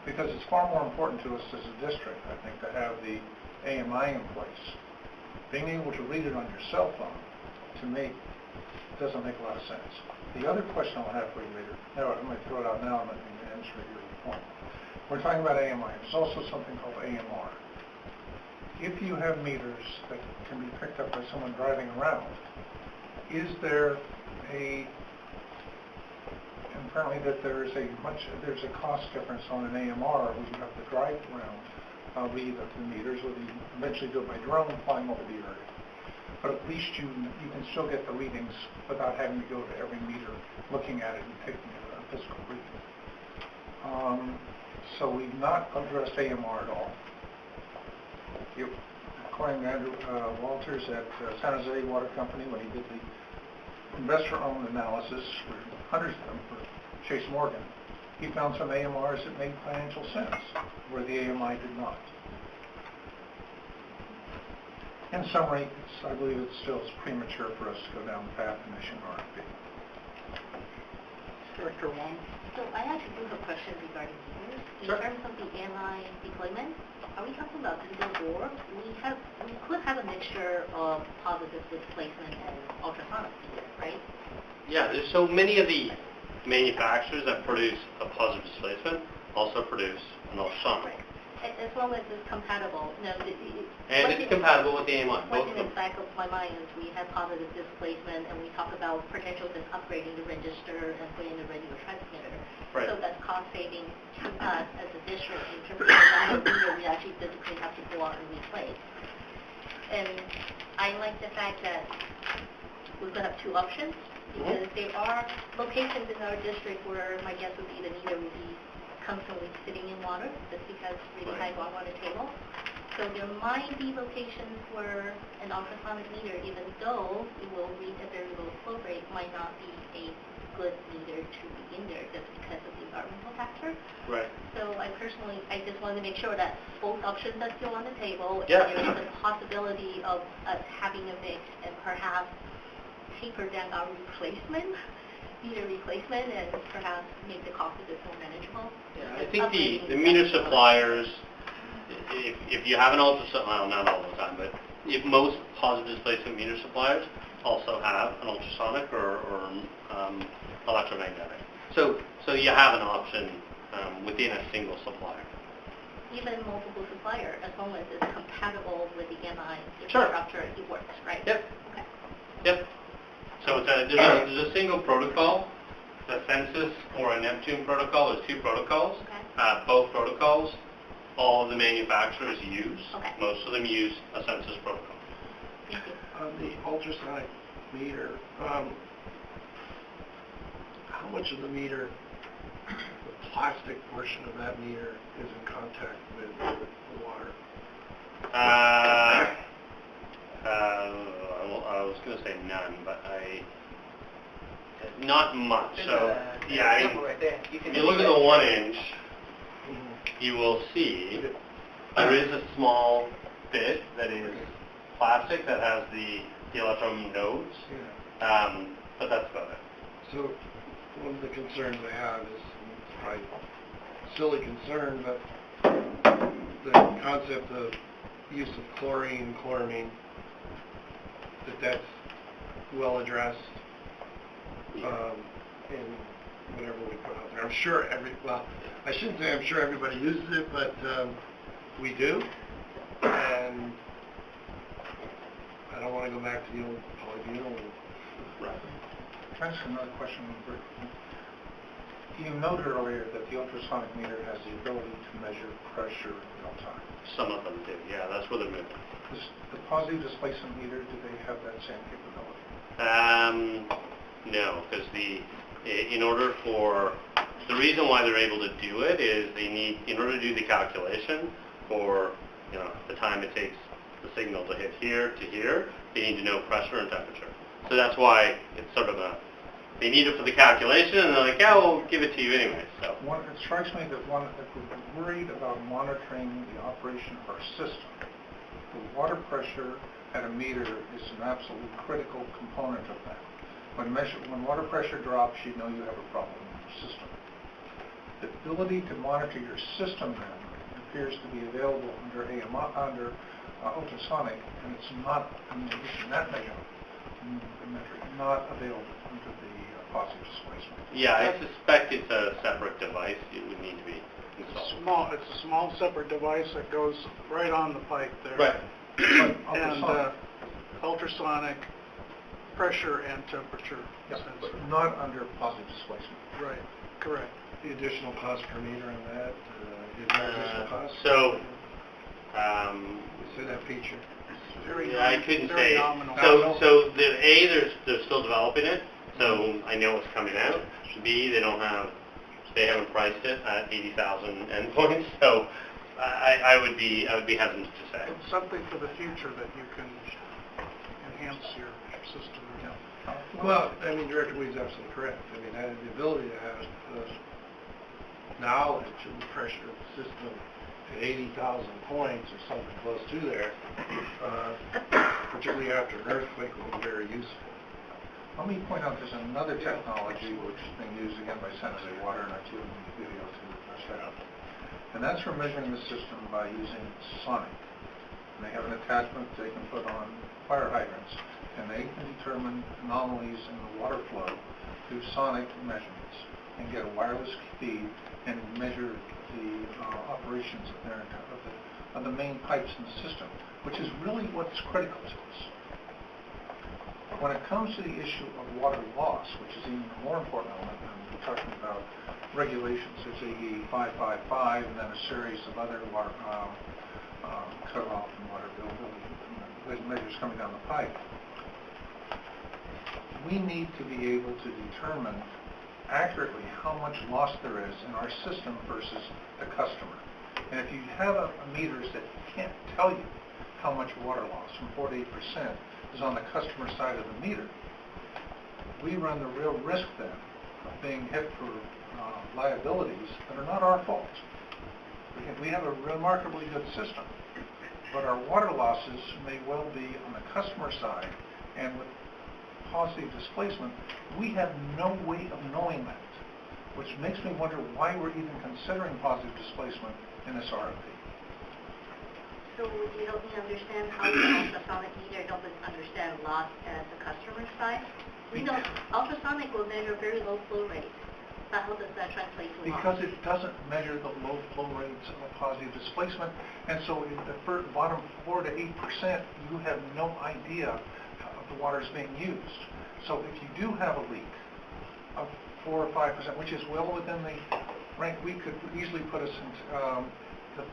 because it's far more important to us as a district, I think, to have the AMI in place. Being able to read it on your cell phone, to me, doesn't make a lot of sense. The other question I'll have for you later, no, I'm going to throw it out now and let me answer your point. We're talking about AMI. There's also something called AMR. If you have meters that can be picked up by someone driving around, is there apparently that there's a cost difference on an AMR where you have to drive around, read the meters, or you eventually do it by drone flying over the area. But at least you can still get the readings without having to go to every meter, looking at it and taking a physical reading. So we've not addressed AMR at all. According to Andrew Walters at San Jose Water Company, when he did the investor-owned analysis, for hundreds of them for Chase Morgan, he found some AMRs that made financial sense, where the AMI did not. In summary, I believe it's still premature for us to go down the path and issue an RFP. Director Huang? So I actually do have a question regarding meters. In Sure. terms of the AMI deployment, are we talking about digital or we could have a mixture of positive displacement and ultrasonic meters, right? Yeah, there's so many of the manufacturers that produce a positive displacement also produce an ultrasonic. Right. As long as it's compatible. And it's compatible with the AMI. One Both thing of in them. the back of my mind is we have positive displacement and we talk about potentials in upgrading the register and putting in a radio transmitter. Right. So that's cost saving to us as a district in terms of the amount of meter we actually physically have to go out and replace. And I like the fact that we're going to have two options, because there are locations in our district where my guess would be the meter would be constantly sitting in water just because really high groundwater table. So there might be locations where an ultrasonic meter, even though it will read a very low flow rate, might not be a good meter to be in there just because of the environmental factor. Right. So I just want to make sure that both options are still on the table. Yeah. And there is a possibility of us having a mix and perhaps taper down our meter replacement, and perhaps make the cost a bit more manageable. Yeah, I think the meter suppliers, if you have an ultrasonic, well, not all the time, but if most positive displacement meter suppliers also have an ultrasonic or electromagnetic. So you have an option within a single supplier. Even multiple supplier, as long as it's compatible with the MI Sure. infrastructure, it works, right? Yep. Okay. Yep. So there's a single protocol, the Census or a Neptune protocol. There's two protocols. Okay. Both protocols, all of the manufacturers use. Okay. Most of them use a Census protocol. Thank you. On the ultrasonic meter, how much of the meter, the plastic portion of that meter, is in contact with the water? I was going to say none, but not much. So yeah, I mean, Right there. if you look at the 1 inch, you will see there is a small bit that is plastic that has the electron nodes, but that's about it. So one of the concerns I have is, it's probably a silly concern, but the concept of use of chlorine, chloramine, that's well addressed in whatever we put out there. I'm sure I shouldn't say I'm sure everybody uses it, but we do. And I don't want to go back to the old polybutyl. Right. Can I ask another question? You noted earlier that the ultrasonic meter has the ability to measure pressure in real time. Some of them do. Yeah, that's where they're moving. Does the positive displacement meter, do they have that same capability? No, because in order for the reason why they're able to do it is they need, in order to do the calculation for the time it takes the signal to hit here to here, they need to know pressure and temperature. So that's why it's sort of they need it for the calculation, and they're like, yeah, we'll give it to you anyway. So It strikes me that if we're worried about monitoring the operation of our system, the water pressure at a meter is an absolute critical component of that. When water pressure drops, you know you have a problem in your system. The ability to monitor your system then appears to be available under ultrasonic, and it's not, in that metric, not available under the positive displacement. yeah, I suspect it's a separate device. It would need to be installed. It's a small separate device that goes right on the pipe there. Right. And ultrasonic pressure and temperature But sensor. not under positive displacement. Right, correct. The additional cost per meter on that, is there additional cost? So, Say that feature. yeah, I couldn't very say. nominal. So they're still developing it. So I know it's coming out. B, they haven't priced it at 80,000 endpoints. So I would be hesitant to say. It's something for the future that you can enhance your system. Well, I mean, Director Weed's absolutely correct. I mean, having the ability to have knowledge of the pressure of the system at 80,000 points or something close to there, particularly after an earthquake, would be very useful. Let me point out there's another technology which is being used again by San Jose Water, and I've given the video to check out. And that's for measuring the system by using sonic. And they have an attachment they can put on fire hydrants, and they can determine anomalies in the water flow through sonic measurements and get a wireless feed and measure the operations of the main pipes in the system, which is really what's critical to us. When it comes to the issue of water loss, which is even a more important element, and we're talking about regulations, there's AE 555 and then a series of other water cutoff and water availability measures coming down the pipe. We need to be able to determine accurately how much loss there is in our system versus the customer. And if you have meters that can't tell you how much water loss, from 4 to 8%, is on the customer side of the meter, we run the real risk then of being hit for liabilities that are not our fault. We have a remarkably good system, but our water losses may well be on the customer side, and with positive displacement, we have no way of knowing that, which makes me wonder why we're even considering positive displacement in this RFP. So would you help me understand how the ultrasonic meter helps us understand loss at the customer side? We know ultrasonic will measure very low flow rates, but how does that translate to loss? Because it doesn't measure the low flow rates of a positive displacement, and so in the bottom 4 to 8%, you have no idea how the water is being used. So if you do have a leak of 4 or 5%, which is well within the rank, we could easily put us into the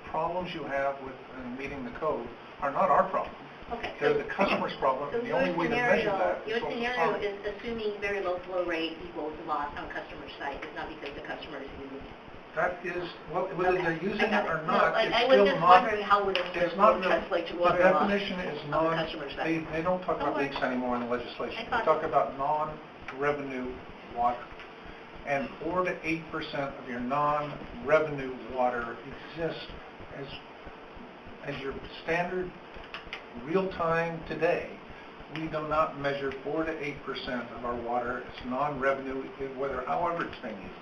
problems you have with meeting the code are not our problem. Okay. They're the customer's problem. So The only way to measure that your is scenario ultrasonic. is assuming very low flow rate equals loss on customer side. It's not because the customer is using it. That is, whether they're using it or No, not, I it's was still just not. wondering how would It's it not translate to the water loss definition is on non, the customer side. they don't talk about Don't leaks worry. anymore in the legislation. I They thought talk so. about non-revenue water. And 4 to 8% of your non-revenue water exists as your standard real-time today. We do not measure 4 to 8% of our water as non-revenue, whether however it's being used.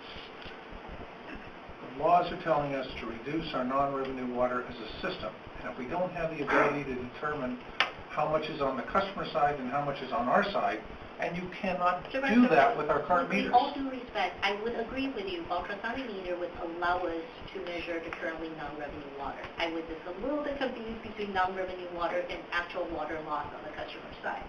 The laws are telling us to reduce our non-revenue water as a system. And if we don't have the ability to determine how much is on the customer side and how much is on our side, and you cannot do that with our current meters. With all due respect, I would agree with you. Ultrasonic meter would allow us to measure the currently non-revenue water. I was just a little bit confused between non-revenue water and actual water loss on the customer side.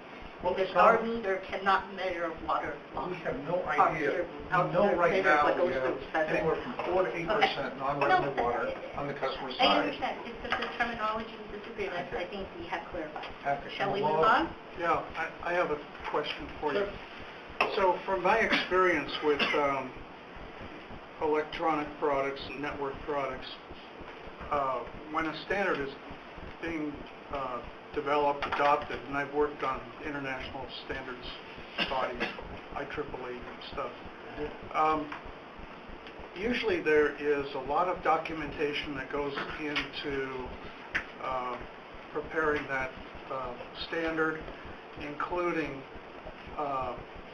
Well, Because it's not- our meter cannot measure water loss. We have no Our idea. meter- We know right meter now what we goes have through. That's it. anywhere from 4 to 8% non-revenue No, water on the customer I side. understand. It's just the terminology disagreement. I think we have clarified. Okay. Shall we Well, move on? Yeah, I have a question for you. Sure. So from my experience with electronic products, network products, when a standard is being developed, adopted, and I've worked on international standards bodies, IEEE stuff, usually there is a lot of documentation that goes into preparing that standard, including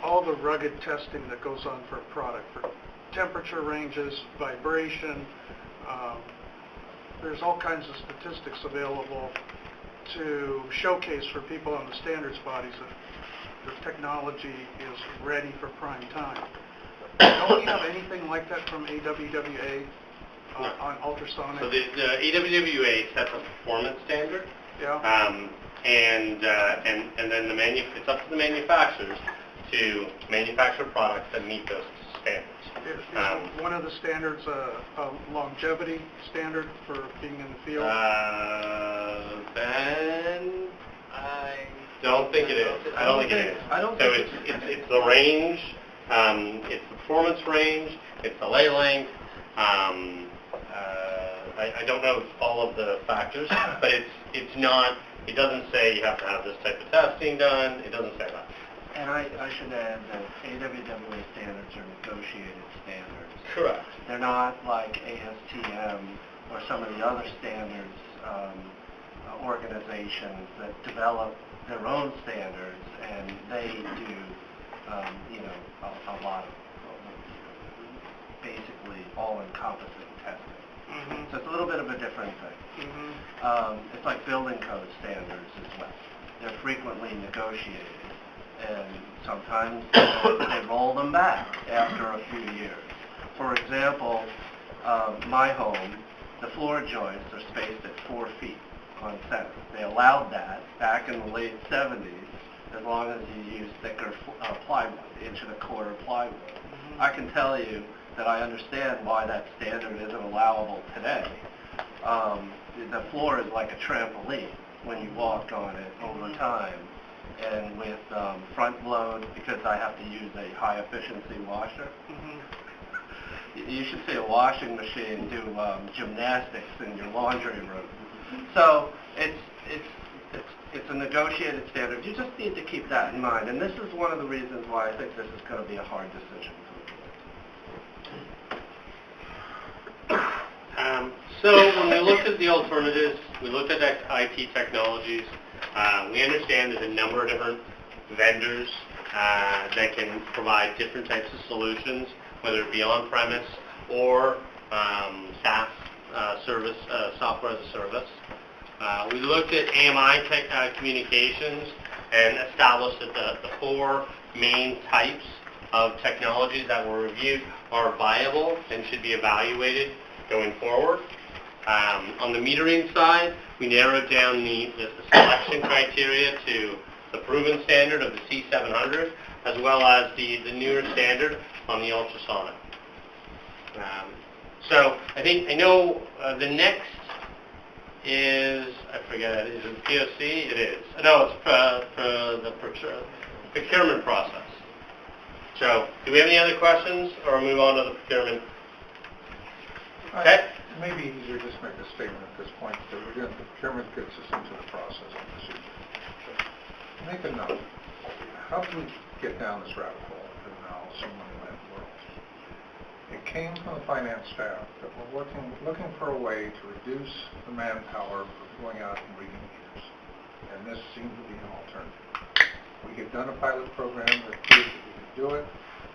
all the rugged testing that goes on for a product, for temperature ranges, vibration. There's all kinds of statistics available to showcase for people on the standards bodies that the technology is ready for prime time. Don't we have anything like that from AWWA on ultrasonic? So the AWWA sets a performance standard. Yeah. And then it's up to the manufacturers to manufacture products that meet those standards. Is one of the standards a longevity standard for being in the field? Ben, I don't think it is. I don't think it is. I don't So think it's the range, it's the performance range, it's the lay length. I don't know all of the factors, but it's not. It doesn't say you have to have this type of testing done. It doesn't say that. And I should add that AWWA standards are negotiated standards. Correct. They're not like ASTM or some of the other standards organizations that develop their own standards, and they do, a lot of basically all-encompassing testing. Mm-hmm. So it's a little bit of a different thing. Mm-hmm. It's like building code standards as well. They're frequently negotiated, and sometimes they roll them back after a few years. For example, my home, the floor joists are spaced at 4 feet on center. They allowed that back in the late 70s as long as you use thicker plywood, 1.25 inch plywood. Mm-hmm. I can tell you that I understand why that standard isn't allowable today. The floor is like a trampoline when you walk on it over time. And with front load, because I have to use a high efficiency washer, you should see a washing machine do gymnastics in your laundry room. So it's a negotiated standard. You just need to keep that in mind. And this is one of the reasons why I think this is going to be a hard decision for the board. So when we looked at the alternatives, we looked at IT technologies. We understand there's a number of different vendors that can provide different types of solutions, whether it be on-premise or SaaS service, software as a service. We looked at AMI communications and established that the 4 main types of technologies that were reviewed are viable and should be evaluated going forward. On the metering side, we narrowed down the selection criteria to the proven standard of the C700, as well as the newer standard on the ultrasonic. So I know the next is, I forget, is it POC? It is. No, it's for the procurement process. So, do we have any other questions, or move on to the procurement? Okay. Maybe easier just make a statement at this point that we're doing the procurement gets us into the process and procedure. Make a note. How did we get down this rabbit hole in now so many land world? It came from the finance staff that we're looking for a way to reduce the manpower for going out and reading meters, and this seemed to be an alternative. We had done a pilot program that proved that we could do it,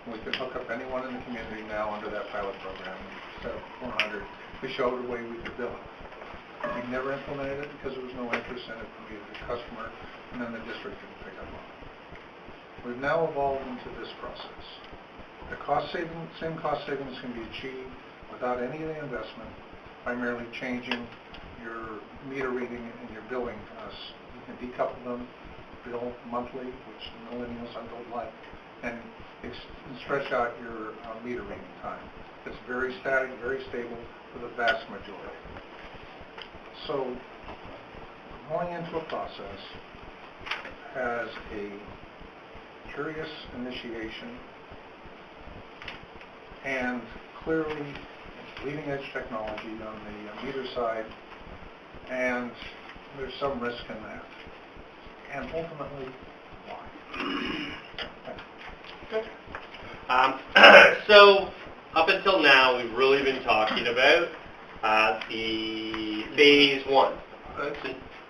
and we could hook up anyone in the community now under that pilot program. Instead of 400, we showed a way we could bill it. We never implemented it because there was no interest in it from either the customer, and then the district didn't pick up on it. We've now evolved into this process. The same cost savings can be achieved without any of the investment by merely changing your meter reading and your billing to us. You can decouple them, bill monthly, which millennials I don't like, and stretch out your meter reading time. It's very static, very stable for the vast majority. So going into a process has a curious initiation and clearly leading edge technology on the meter side, and there's some risk in that. And ultimately, why? So, up until now, we've really been talking about the phase 1.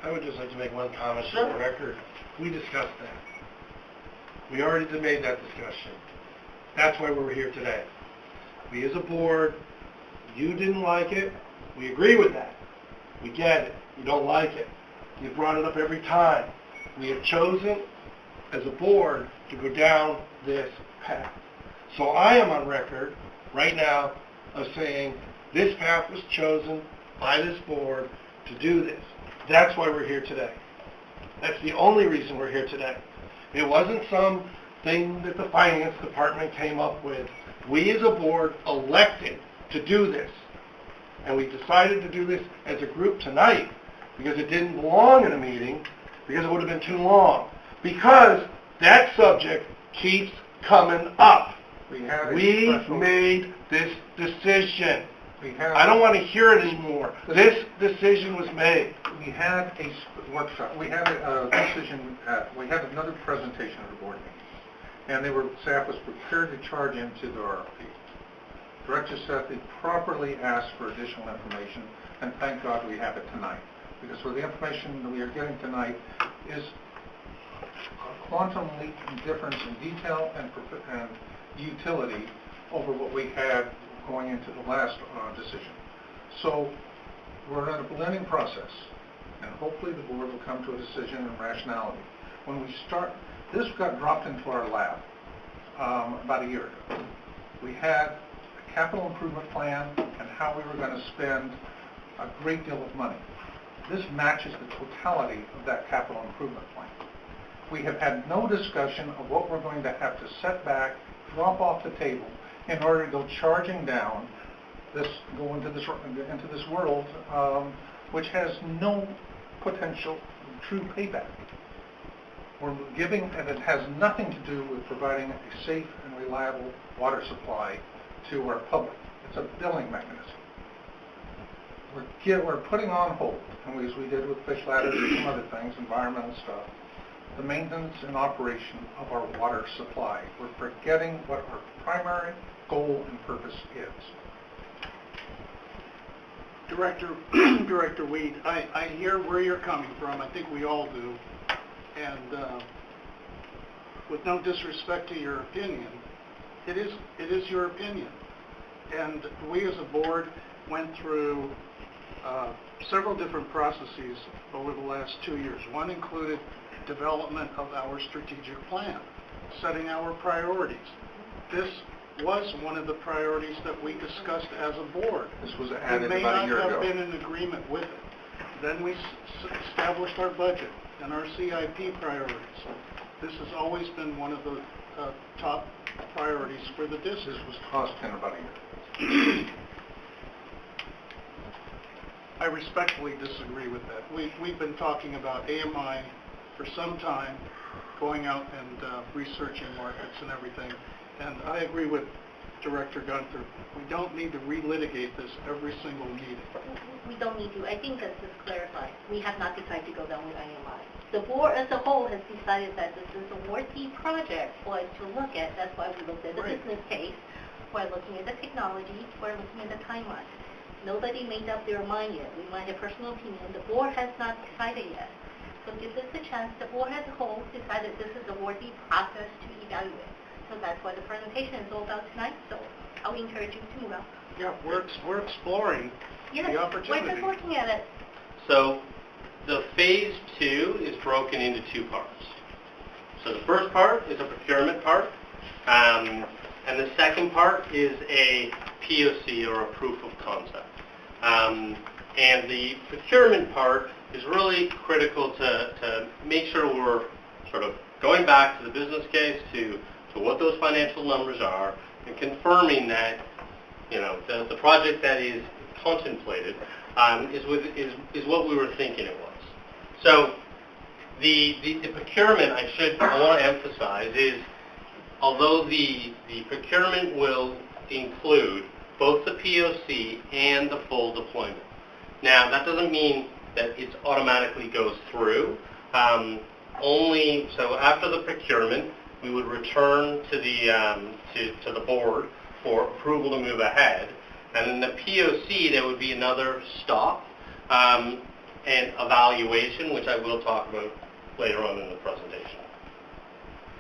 I would just like to make one comment for the record. We discussed that. We already made that discussion. That's why we're here today. We as a board, you didn't like it. We agree with that. We get it. You don't like it. You brought it up every time. We have chosen as a board to go down this path. So I am on record right now of saying this path was chosen by this board to do this. That's why we're here today. That's the only reason we're here today. It wasn't something that the finance department came up with. We as a board elected to do this. And we decided to do this as a group tonight because it didn't belong in a meeting, because it would have been too long. Because that subject keeps coming up. We made this decision. I don't want to hear it anymore. This decision was made. We had a workshop. We had a decision. We had another presentation at the board meeting, and staff was prepared to charge into the RFP. Director Sethy properly asked for additional information, and thank God we have it tonight, because for the information that we are getting tonight is a quantum leap in difference in detail and utility over what we had going into the last decision. So we're in a learning process, and hopefully the board will come to a decision and rationality. When we start, this got dropped into our lab about a year ago. We had a capital improvement plan and how we were going to spend a great deal of money. This matches the totality of that capital improvement plan. We have had no discussion of what we're going to have to set back, drop off the table in order to go charging down go into this world, which has no potential true payback. We're giving, and it has nothing to do with providing a safe and reliable water supply to our public. It's a billing mechanism. We're putting on hold, and as we did with fish ladders and some other things, environmental stuff, the maintenance and operation of our water supply. We're forgetting what our primary goal and purpose is. Director Weed, I hear where you're coming from. I think we all do. And with no disrespect to your opinion, it is your opinion. And we as a board went through several different processes over the last 2 years. One included development of our strategic plan, setting our priorities. This was one of the priorities that we discussed as a board. This was We added may about a not year have ago. been in agreement with it. Then we established our budget and our CIP priorities. This has always been one of the top priorities for the district. This was tossed in about a year. I respectfully disagree with that. We've been talking about AMI for some time, going out and researching markets and everything. And I agree with Director Gunther. We don't need to relitigate this every single meeting. We don't need to. I think that's just clarified. We have not decided to go down with IMI. The board as a whole has decided that this is a worthy project for us to look at. That's why we looked at the Right. business case. We're looking at the technology. We're looking at the timeline. Nobody made up their mind yet. We might have personal opinion. The board has not decided yet. So give this a chance. The board as a whole decided this is a worthy process to evaluate. So that's what the presentation is all about tonight. So I would encourage you to move on. Yeah, we're exploring Yes, the we're opportunity. just looking at it. So the phase 2 is broken into 2 parts. So the first part is a procurement part, and the second part is a POC, or a proof of concept. And the procurement part is really critical to make sure we're sort of going back to the business case, to what those financial numbers are, and confirming that, you know, the project that is contemplated is what we were thinking it was. So the procurement, I want to emphasize, is although the procurement will include both the POC and the full deployment. Now, that doesn't mean that it automatically goes through. So after the procurement, we would return to the board for approval to move ahead. And in the POC, there would be another stop and evaluation, which I will talk about later on in the presentation.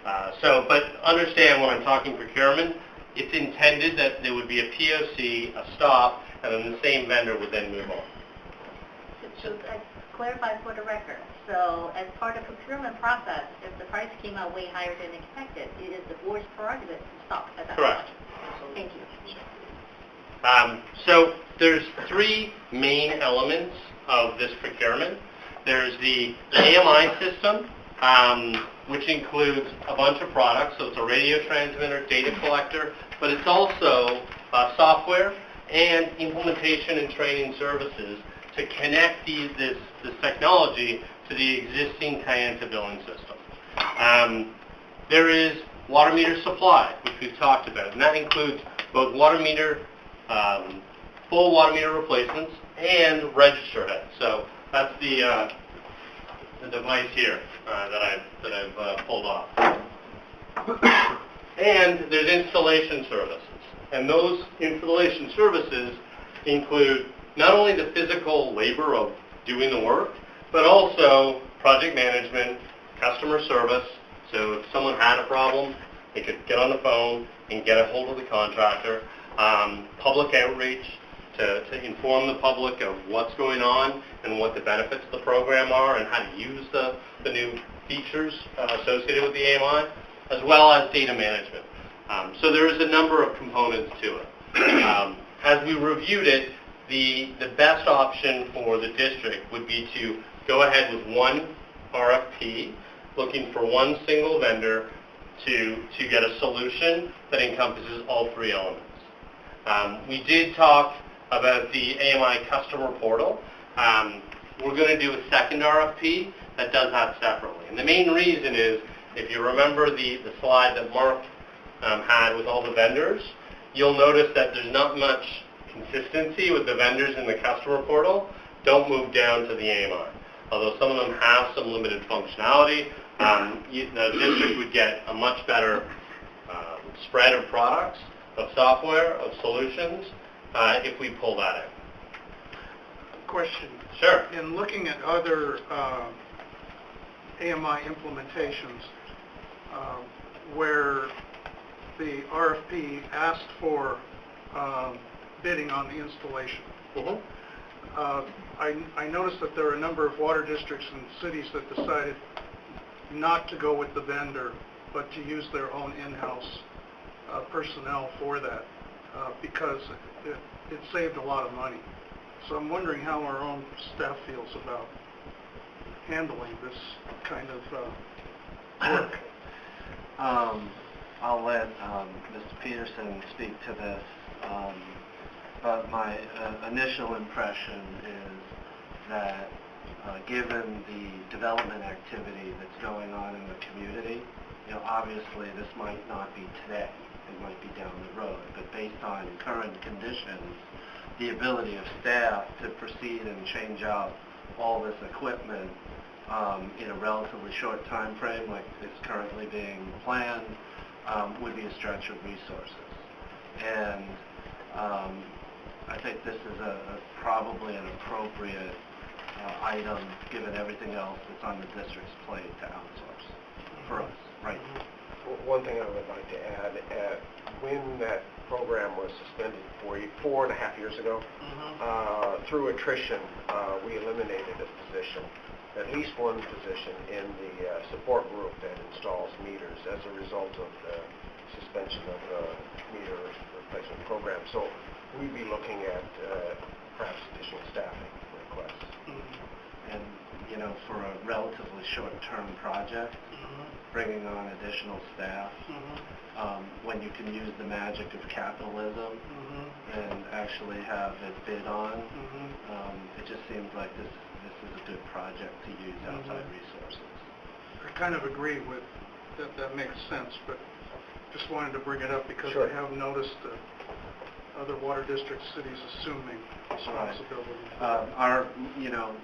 But understand when I'm talking procurement, it's intended that there would be a POC, a stop, and then the same vendor would then move on. To clarify for the record, so as part of the procurement process, if the price came out way higher than expected, it is the board's prerogative to stop at that Correct. point. Thank you. So there's 3 main elements of this procurement. There's the AMI system, which includes a bunch of products. So it's a radio transmitter, data collector, but it's also software and implementation and training services to connect this technology to the existing Kayenta billing system. There is water meter supply, which we've talked about, and that includes both water meter, full water meter replacements, and register heads. So that's the device here that I've pulled off. And there's installation services, and those installation services include not only the physical labor of doing the work, but also project management, customer service. So if someone had a problem, they could get on the phone and get a hold of the contractor. Public outreach to inform the public of what's going on and what the benefits of the program are and how to use the new features associated with the AMI, as well as data management. So there is a number of components to it. As we reviewed it, the best option for the district would be to go ahead with one RFP, looking for one single vendor to get a solution that encompasses all 3 elements. We did talk about the AMI customer portal. We're going to do a second RFP that does that separately. And the main reason is, if you remember the slide that Mark had with all the vendors, you'll notice that there's not much consistency with the vendors in the customer portal. Don't move down to the AMI. Although some of them have some limited functionality, the district would get a much better spread of products, of software, of solutions, if we pull that in. Question. Sure. In looking at other AMI implementations where the RFP asked for bidding on the installation, I noticed that there are a number of water districts and cities that decided not to go with the vendor, but to use their own in-house personnel for that, because it saved a lot of money. So I'm wondering how our own staff feels about handling this kind of work. I'll let Mr. Peterson speak to this, but my initial impression is that given the development activity that's going on in the community, obviously this might not be today, it might be down the road, but based on current conditions, the ability of staff to proceed and change out all this equipment in a relatively short time frame like is currently being planned would be a stretch of resources. And I think this is probably an appropriate item given everything else that's on the district's plate to outsource for us, right? One thing I would like to add, when that program was suspended 4.5 years ago, through attrition, we eliminated a position, at least one position in the support group that installs meters as a result of the suspension of the meter replacement program. So we'd be looking at perhaps additional staffing requests. And, for a relatively short-term project, bringing on additional staff, when you can use the magic of capitalism and actually have it bid on, it just seems like this is a good project to use outside resources. I kind of agree with that makes sense, but just wanted to bring it up because I have noticed other water district cities assuming responsibility.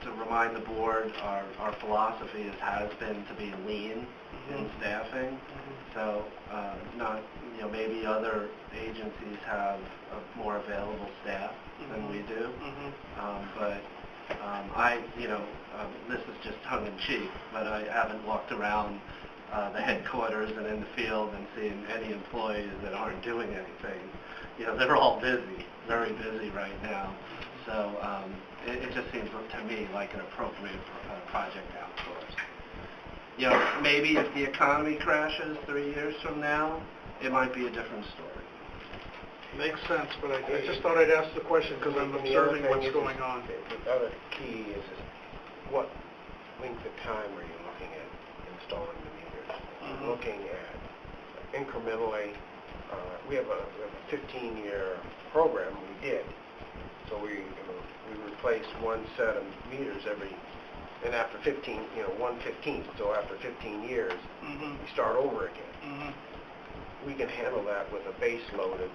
To remind the board, our philosophy has been to be lean in staffing. So, maybe other agencies have a more available staff than we do. But this is just tongue-in-cheek, but I haven't walked around the headquarters and in the field and seen any employees that aren't doing anything. They're all busy, very busy right now. So it just seems to me like an appropriate project outsource. Maybe if the economy crashes 3 years from now, it might be a different story. Makes sense, but I just thought I'd ask the question because I'm observing what's going on. The other key is what length of time are you looking at installing the meters? You're looking at incrementally. We have a 15-year program. We did. So we replaced one set of meters and after 1/15. So after 15 years, we start over again. We can handle that with a base-loaded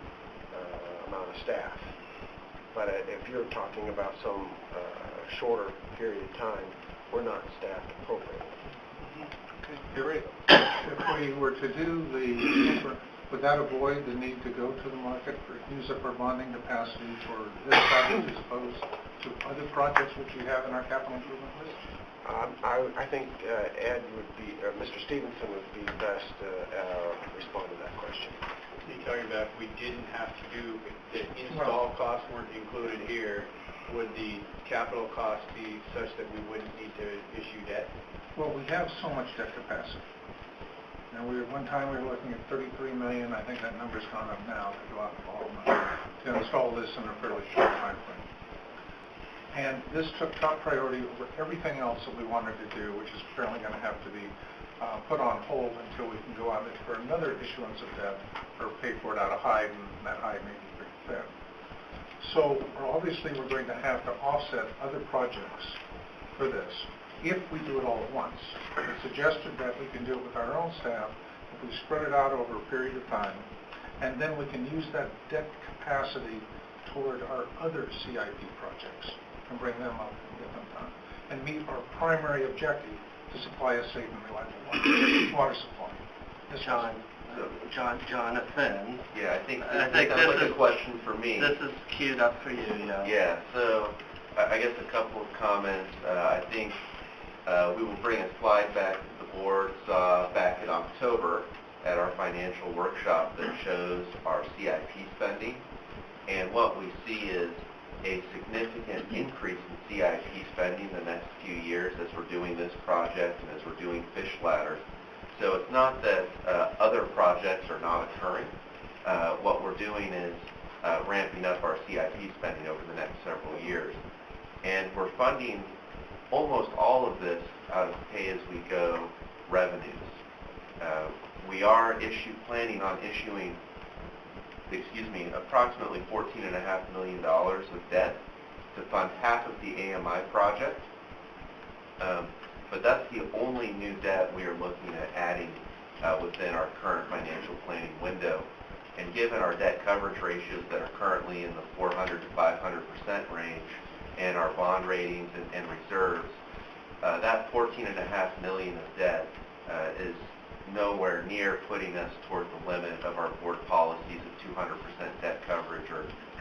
amount of staff. But if you're talking about some shorter period of time, we're not staffed appropriately. Great. If we were to do would that avoid the need to go to the market for use up our bonding capacity for this project as opposed to other projects which we have in our capital improvement list? I think Ed would be, Mr. Stevenson would be best to respond to that question. You're talking about if we didn't have to do, if the install costs weren't included here, would the capital cost be such that we wouldn't need to issue debt? Well, we have so much debt capacity. Now, one time we were looking at $33 million. I think that number's gone up now to go out and borrow money to install this in a fairly short time frame. And this took top priority over everything else that we wanted to do, which is apparently going to have to be put on hold until we can go out for another issuance of debt or pay for it out of HIDE, and that HIDE may be pretty thin. So obviously we're going to have to offset other projects for this if we do it all at once. It's suggested that we can do it with our own staff if we spread it out over a period of time, and then we can use that debt capacity toward our other CIP projects and bring them up and get them done, and meet our primary objective to supply a safe and reliable water supply. Jonathan. Yeah, I think this sounds like is a question for me. This is queued up for you, Yeah, so I guess a couple of comments. I think we will bring a slide back that the board saw back in October at our financial workshop that shows our CIP spending. And what we see is a significant increase as we're doing this project and as we're doing fish ladders. So it's not that other projects are not occurring. What we're doing is ramping up our CIP spending over the next several years. And we're funding almost all of this out of pay-as-we-go revenues. We are planning on issuing, approximately $14.5 million of debt to fund half of the AMI project. But that's the only new debt we are looking at adding within our current financial planning window. And given our debt coverage ratios that are currently in the 400 to 500% range and our bond ratings and reserves, that $14.5 million of debt is nowhere near putting us toward the limit of our board policies of 200% debt coverage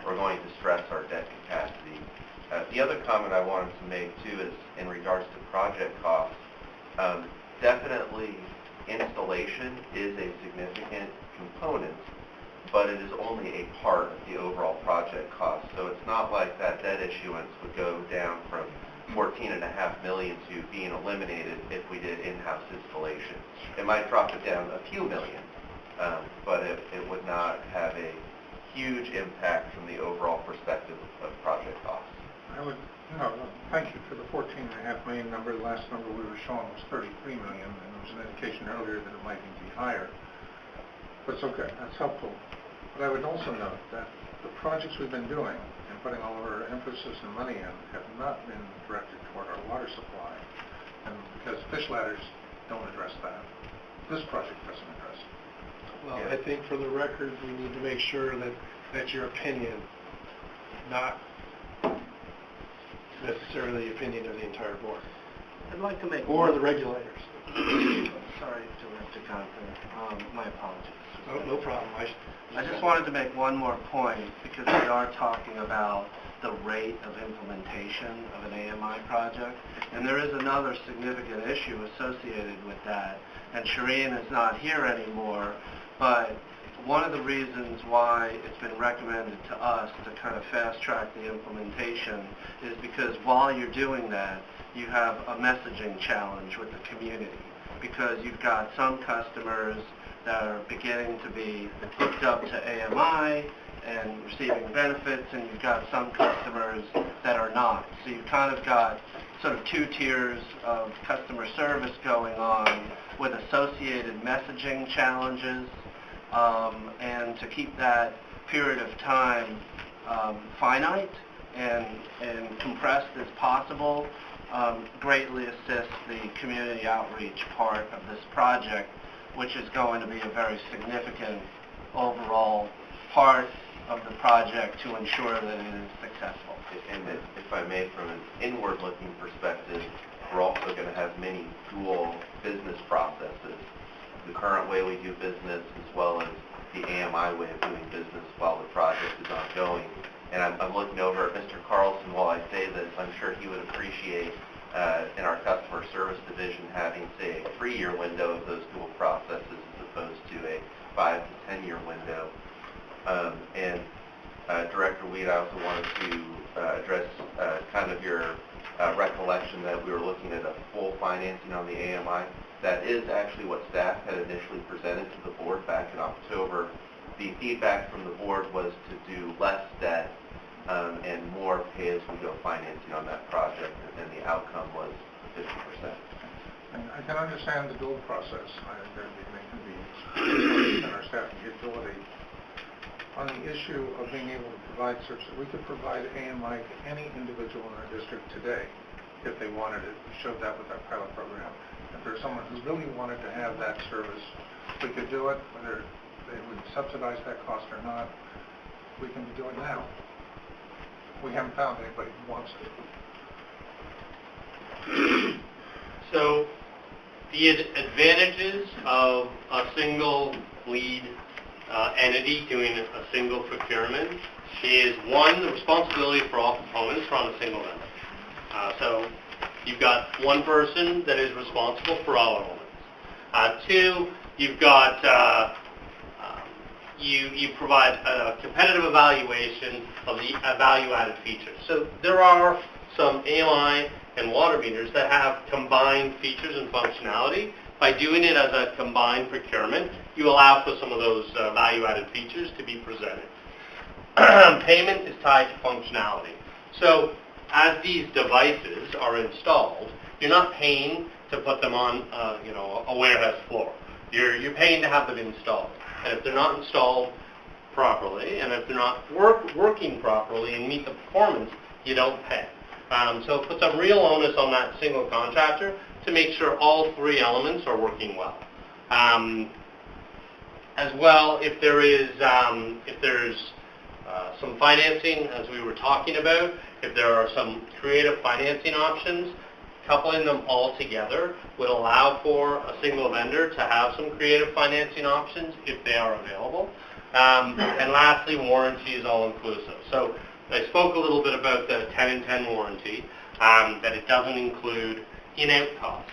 or going to stress our debt capacity. The other comment I wanted to make too is in regards to project costs. Definitely installation is a significant component, but it is only a part of the overall project cost. So it's not like that debt issuance would go down from $14.5 million to being eliminated if we did in-house installation. It might drop it down a few million, but it would not have a huge impact from the overall perspective of project costs. Thank you for the $14.5 million number. The last number we were showing was $33 million, and there was an indication earlier that it might even be higher. But it's okay, that's helpful. But I would also note that the projects we've been doing and putting all of our emphasis and money in have not been directed toward our water supply. And because fish ladders don't address that, this project doesn't address it. Well, I think for the record, we need to make sure that that's your opinion, not necessarily the opinion of the entire board. I'd like to make or the regulators. Sorry to interrupt you, Gunther. My apologies. Oh, no problem. I just wanted to make one more point because we are talking about the rate of implementation of an AMI project, and there is another significant issue associated with that. And Shireen is not here anymore, but one of the reasons why it's been recommended to us to kind of fast-track the implementation is because while you're doing that, you have a messaging challenge with the community, because you've got some customers that are beginning to be hooked up to AMI and receiving benefits, and you've got some customers that are not. So you've kind of got sort of two tiers of customer service going on with associated messaging challenges. And to keep that period of time finite and compressed as possible greatly assists the community outreach part of this project, which is going to be a very significant overall part of the project to ensure that it is successful. And if I may, from an inward-looking perspective, we're also going to have many dual business processes. The current way we do business as well as the AMI way of doing business while the project is ongoing. And I'm looking over at Mr. Carlson while I say this. I'm sure he would appreciate in our customer service division having, say, a 3-year window of those dual processes as opposed to a 5 to 10-year window. Director Weed, I also wanted to address kind of your recollection that we were looking at a full financing on the AMI. That is actually what staff had initially presented to the board back in October. The feedback from the board was to do less debt and more pay-as-we-go financing on that project, and the outcome was 50%. I can understand the dual process. There'd be an inconvenience and our staff capability. On the issue of being able to provide service, we could provide AMI to any individual in our district today if they wanted it. We showed that with our pilot program. If there's someone who really wanted to have that service, we could do it, whether they would subsidize that cost or not. We can do it now. We haven't found anybody who wants to. So the advantages of a single lead entity doing a single procurement is, one, the responsibility for all components are on a single vendor. So you've got one person that is responsible for all elements. Two, you've got you provide a competitive evaluation of the value-added features. So there are some AMI and water meters that have combined features and functionality. By doing it as a combined procurement, you allow for some of those value-added features to be presented. Payment is tied to functionality. So as these devices are installed, you're not paying to put them on a warehouse floor. You're paying to have them installed. And if they're not installed properly, and if they're not working properly and meet the performance, you don't pay. So it puts a real onus on that single contractor to make sure all three elements are working well. As well, if there's some financing, as we were talking about, if there are some creative financing options, coupling them all together would allow for a single vendor to have some creative financing options if they are available. And lastly, warranty is all-inclusive. So I spoke a little bit about the 10 and 10 warranty, that it doesn't include in-out costs.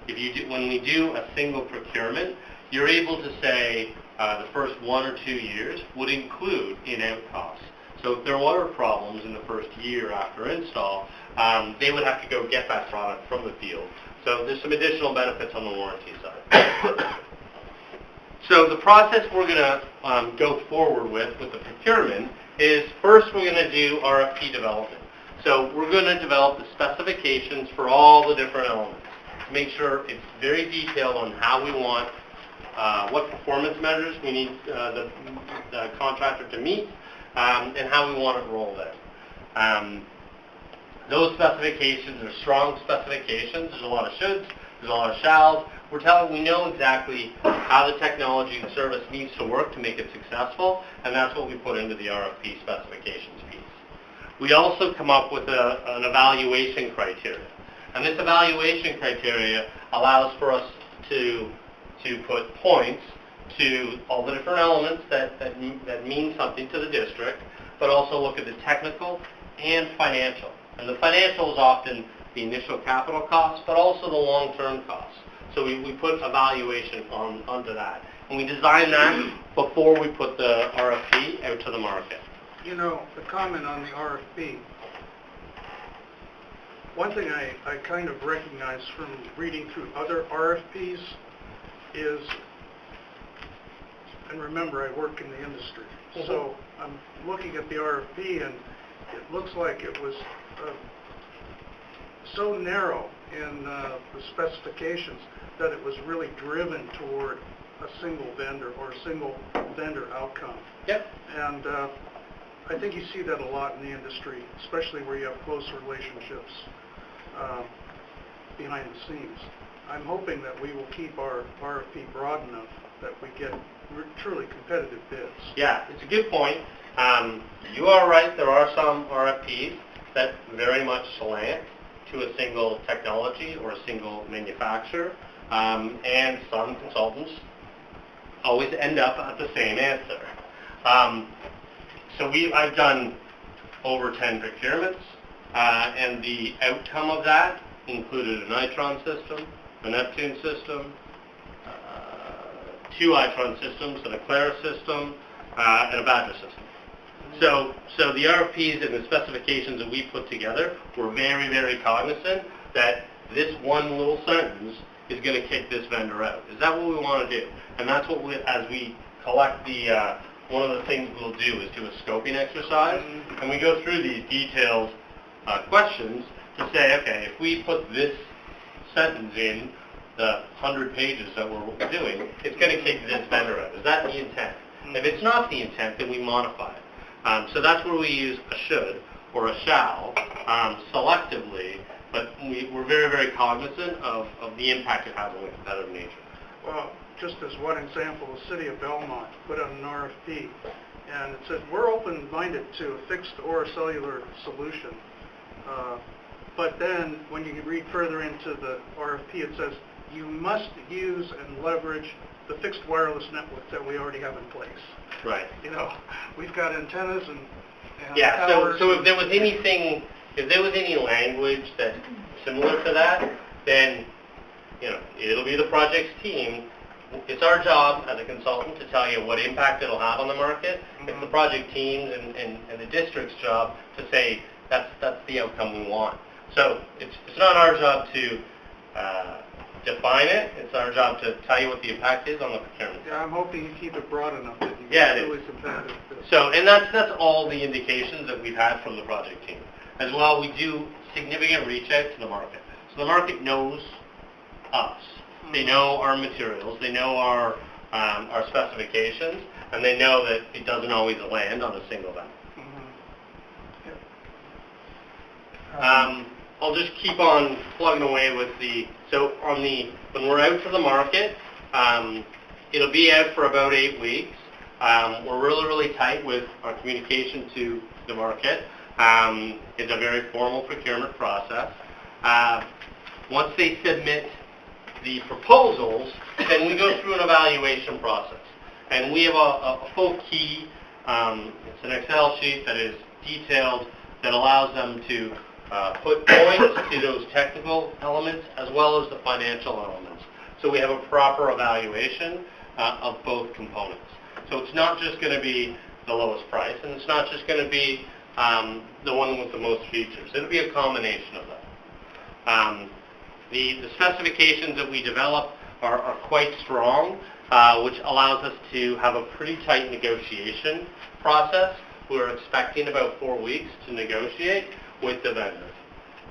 When we do a single procurement, you're able to say the first 1 or 2 years would include in-out costs. So if there were problems in the first year after install, they would have to go get that product from the field. So there's some additional benefits on the warranty side. So the process we're going to go forward with the procurement is first we're going to do RFP development. So we're going to develop the specifications for all the different elements to make sure it's very detailed on how we want, what performance measures we need the contractor to meet, and how we want it rolled out. Those specifications are strong specifications. There's a lot of shoulds, there's a lot of shalls. We know exactly how the technology and service needs to work to make it successful, and that's what we put into the RFP specifications piece. We also come up with an evaluation criteria. And this evaluation criteria allows for us to put points to all the different elements that mean something to the district, but also look at the technical and financial. And the financial is often the initial capital costs, but also the long-term costs. So we put evaluation onto that. And we design that before we put the RFP out to the market. You know, the comment on the RFP, one thing I kind of recognize from reading through other RFPs is, and remember I work in the industry, so I'm looking at the RFP and it looks like it was so narrow in the specifications that it was really driven toward a single vendor or a single vendor outcome. Yep. And I think you see that a lot in the industry, especially where you have close relationships behind the scenes. I'm hoping that we will keep our RFP broad enough that we get truly competitive bids. Yeah, it's a good point. You are right, there are some RFPs that very much slant to a single technology or a single manufacturer, and some consultants always end up at the same answer. So I've done over 10 procurements, and the outcome of that included a Nitron system, a Neptune system, 2 Itron systems, an Aclara system, and a Badger system. So the RFPs and the specifications that we put together were very, very cognizant that this one little sentence is going to kick this vendor out. Is that what we want to do? And that's what as we collect the, one of the things we'll do is do a scoping exercise, and we go through these detailed questions to say, okay, if we put this sentence in the 100 pages that we're doing, it's going to kick this vendor out. Is that the intent? If it's not the intent, then we modify it. So that's where we use a should or a shall selectively, but we're very, very cognizant of the impact it has on the competitive nature. Well, just as one example, the city of Belmont put out an RFP, and it said, we're open-minded to a fixed or a cellular solution. But then, when you read further into the RFP, it says, you must use and leverage the fixed wireless network that we already have in place. Right. You know, we've got antennas and yeah, towers. So if there was any language that's similar to that, then, you know, it'll be the project's team. It's our job as a consultant to tell you what impact it'll have on the market. It's the project teams and the district's job to say that's the outcome we want. So it's not our job to define it. It's our job to tell you what the impact is on the procurement. Yeah, I'm hoping you keep it broad enough that you Yeah, get it really is. competitive. So, and that's all the indications that we've had from the project team. As well, we do significant reach out to the market. So the market knows us. They know our materials. They know our specifications, and they know that it doesn't always land on a single vendor. I'll just keep on plugging away with when we're out for the market, it'll be out for about 8 weeks. We're really tight with our communication to the market. It's a very formal procurement process. Once they submit the proposals, then we go through an evaluation process. And we have a full key, it's an Excel sheet that is detailed that allows them to put points to those technical elements as well as the financial elements. So we have a proper evaluation of both components. So it's not just going to be the lowest price, and it's not just going to be the one with the most features. It'll be a combination of that. The specifications that we develop are quite strong, which allows us to have a pretty tight negotiation process. We're expecting about 4 weeks to negotiate with the vendors.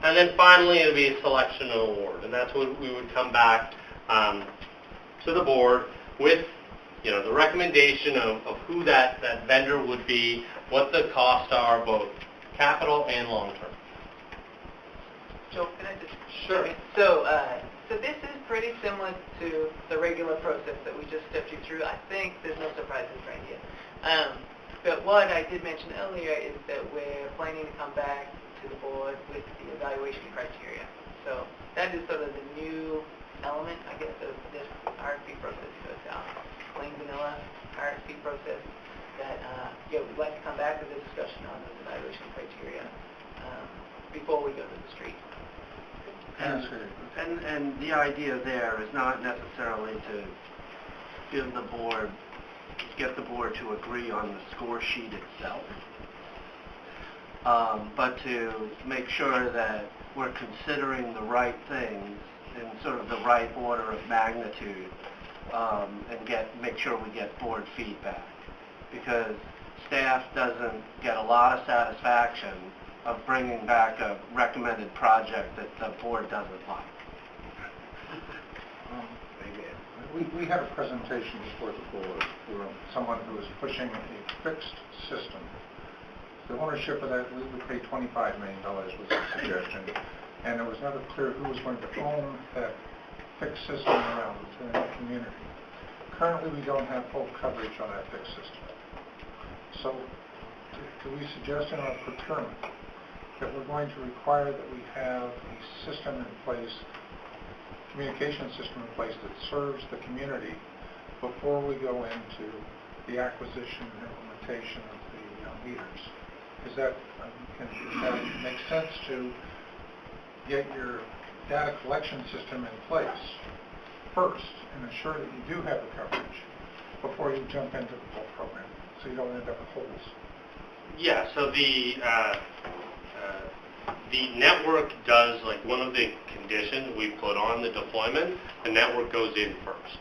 And then finally, it'll be a selection and award, and that's when we would come back to the board with the recommendation of who that vendor would be, what the costs are, both capital and long-term. Joel, can I just... Sure. So this is pretty similar to the regular process that we just stepped you through. I think there's no surprises right here. But what I did mention earlier is that we're planning to come back to the board with the evaluation criteria. So that is sort of the new element, I guess, of this RFP process. So it's plain vanilla RFP process that, we'd like to come back with a discussion on those evaluation criteria before we go to the street. And the idea there is not necessarily to get the board to agree on the score sheet itself, but to make sure that we're considering the right things in sort of the right order of magnitude, and make sure we get board feedback, because staff doesn't get a lot of satisfaction of bringing back a recommended project that the board doesn't like. We had a presentation before the board for someone who was pushing a fixed system. The ownership of that, we would pay $25 million was the suggestion, and it was never clear who was going to own that fixed system around within the community. Currently, we don't have full coverage on that fixed system. So, do we suggest in our procurement that we're going to require that we have a system in place, communication system in place that serves the community before we go into the acquisition and implementation of the meters? Does that make sense to get your data collection system in place first and ensure that you do have the coverage before you jump into the full program, so you don't end up with holes? Yeah, so the network does, like, one of the conditions we put on the deployment, the network goes in first.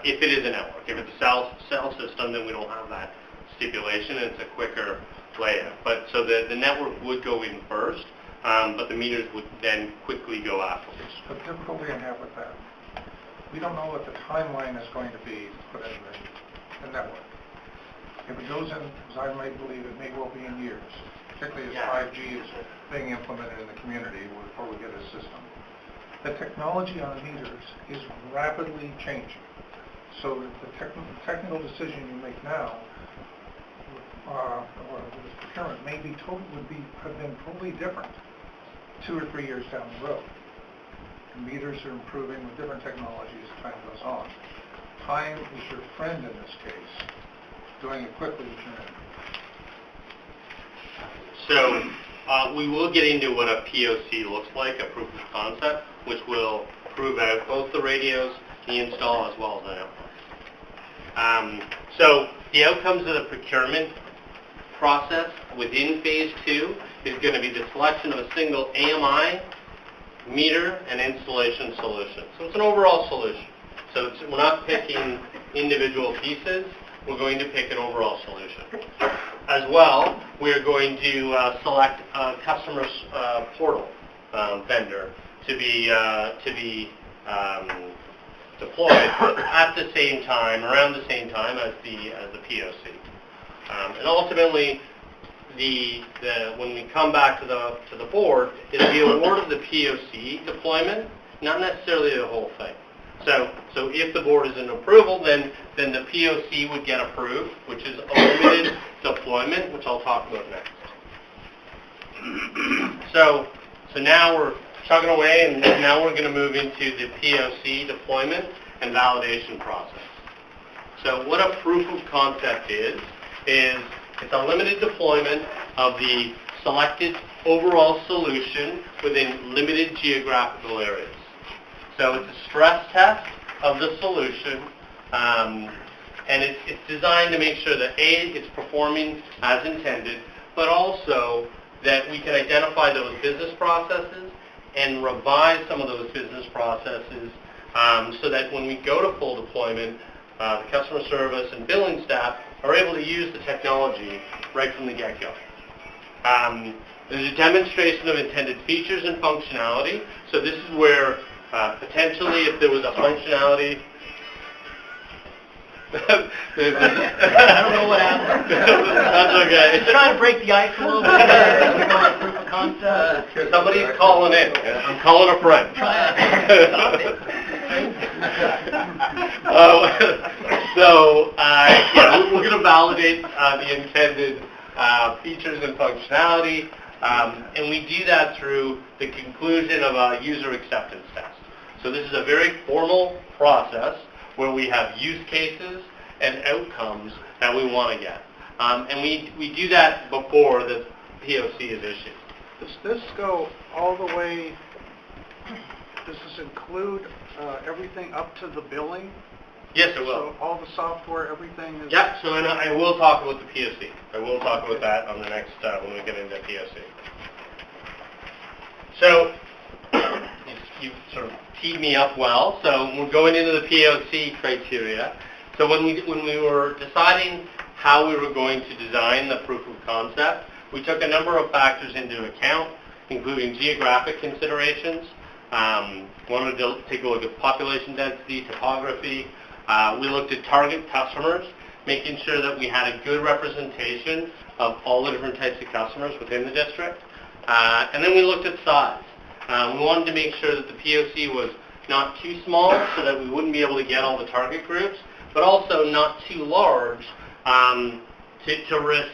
If it is a network. If it's a cell system, then we don't have that stipulation, and it's a quicker layout. But so the network would go in first, but the meters would then quickly go afterwards. The difficulty I have with that, we don't know what the timeline is going to be to put in the network. If it goes in, as I might believe, it may well be in years, particularly as 5G is being implemented in the community before we get a system. The technology on the meters is rapidly changing. So the technical decision you make now, or the procurement, have been totally different 2 or 3 years down the road. The meters are improving with different technologies as time goes on. Time is your friend in this case. Doing it quickly is your enemy. So we will get into what a POC looks like, a proof of concept, which will prove out both the radios, the install, as well as the network. So the outcomes of the procurement process within Phase 2 is going to be the selection of a single AMI, meter, and installation solution. So it's an overall solution. So we're not picking individual pieces. We're going to pick an overall solution. As well, we're going to select a customer's portal vendor to be deployed at the same time, around the same time as the POC. And ultimately, when we come back to the board, it'll be award of the POC deployment, not necessarily the whole thing. So if the board is in approval, then the POC would get approved, which is a limited deployment, which I'll talk about next. So now we're chugging away, and now we're going to move into the POC deployment and validation process. So what a proof of concept is it's a limited deployment of the selected overall solution within limited geographical areas. So it's a stress test of the solution, and it's designed to make sure that A, it's performing as intended, but also that we can identify those business processes and revise some of those business processes so that when we go to full deployment, the customer service and billing staff are able to use the technology right from the get-go. There's a demonstration of intended features and functionality. So this is where potentially if there was a functionality... I don't know what happened. That's okay. It's trying to break the ice a little bit. We're going proof of concept. Somebody's calling in. I'm calling a friend. We're going to validate the intended features and functionality, and we do that through the conclusion of a user acceptance test. So this is a very formal process where we have use cases and outcomes that we want to get. And we do that before the POC is issued. Does this go all the way, does this include everything up to the billing? Yes, it will. So all the software, everything is... Yeah, so I will talk about the POC. I will talk about that on the next, when we get into POC. So, you sort of teed me up well. So we're going into the POC criteria. So when we were deciding how we were going to design the proof of concept, we took a number of factors into account, including geographic considerations. Wanted to take a look at population density, topography. We looked at target customers, making sure that we had a good representation of all the different types of customers within the district. And then we looked at size. We wanted to make sure that the POC was not too small so that we wouldn't be able to get all the target groups, but also not too large to risk,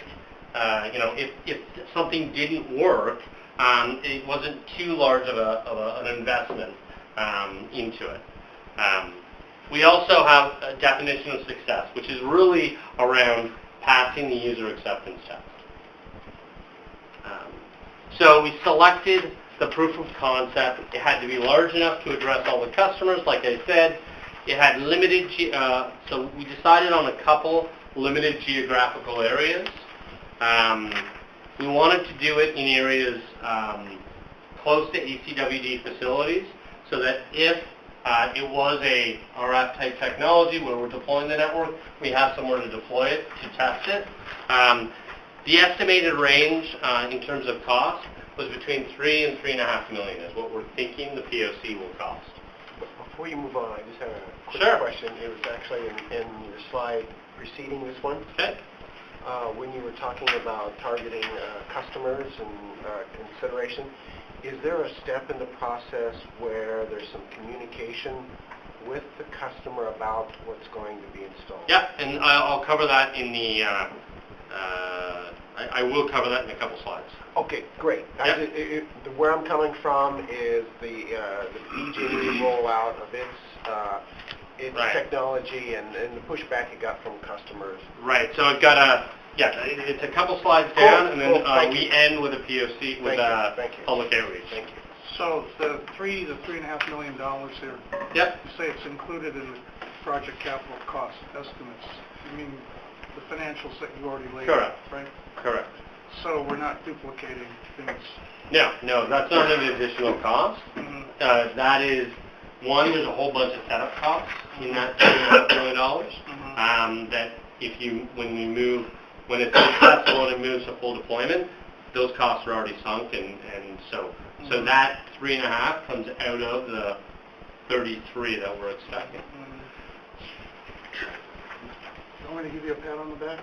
if something didn't work, it wasn't too large of an investment into it. We also have a definition of success, which is really around passing the user acceptance test. So we selected the proof of concept. It had to be large enough to address all the customers, like I said. It had limited, so we decided on a couple limited geographical areas. We wanted to do it in areas close to ACWD facilities, so that if it was a RF type technology where we're deploying the network, we have somewhere to deploy it, to test it. The estimated range in terms of cost was between $3 and $3.5 million is what we're thinking the POC will cost. Before you move on, I just have a quick Sure. question. It was actually in your slide preceding this one. Okay. When you were talking about targeting customers and consideration, is there a step in the process where there's some communication with the customer about what's going to be installed? Yeah, and I'll cover that in the, I will cover that in a couple slides. Okay, great. Yep. Where I'm coming from is the PG&E rollout of its Right. technology and the pushback it got from customers. Right, so I've got it's a couple slides Cool, down, and then cool, we end with a POC, with Thank you. public outreach. Thank you. So the $3.5 million here, Yep. you say it's included in the project capital cost estimates. You mean the financials that you already laid out, Correct. right? Correct. So we're not duplicating things. No, that's not an additional cost. Mhm. That is, one, there's a whole bunch of setup costs in that $2.5 million. That when it's successful and it moves to full deployment, those costs are already sunk, and so that 3.5 comes out of the 33 that we're expecting. I'm going to give you a pat on the back.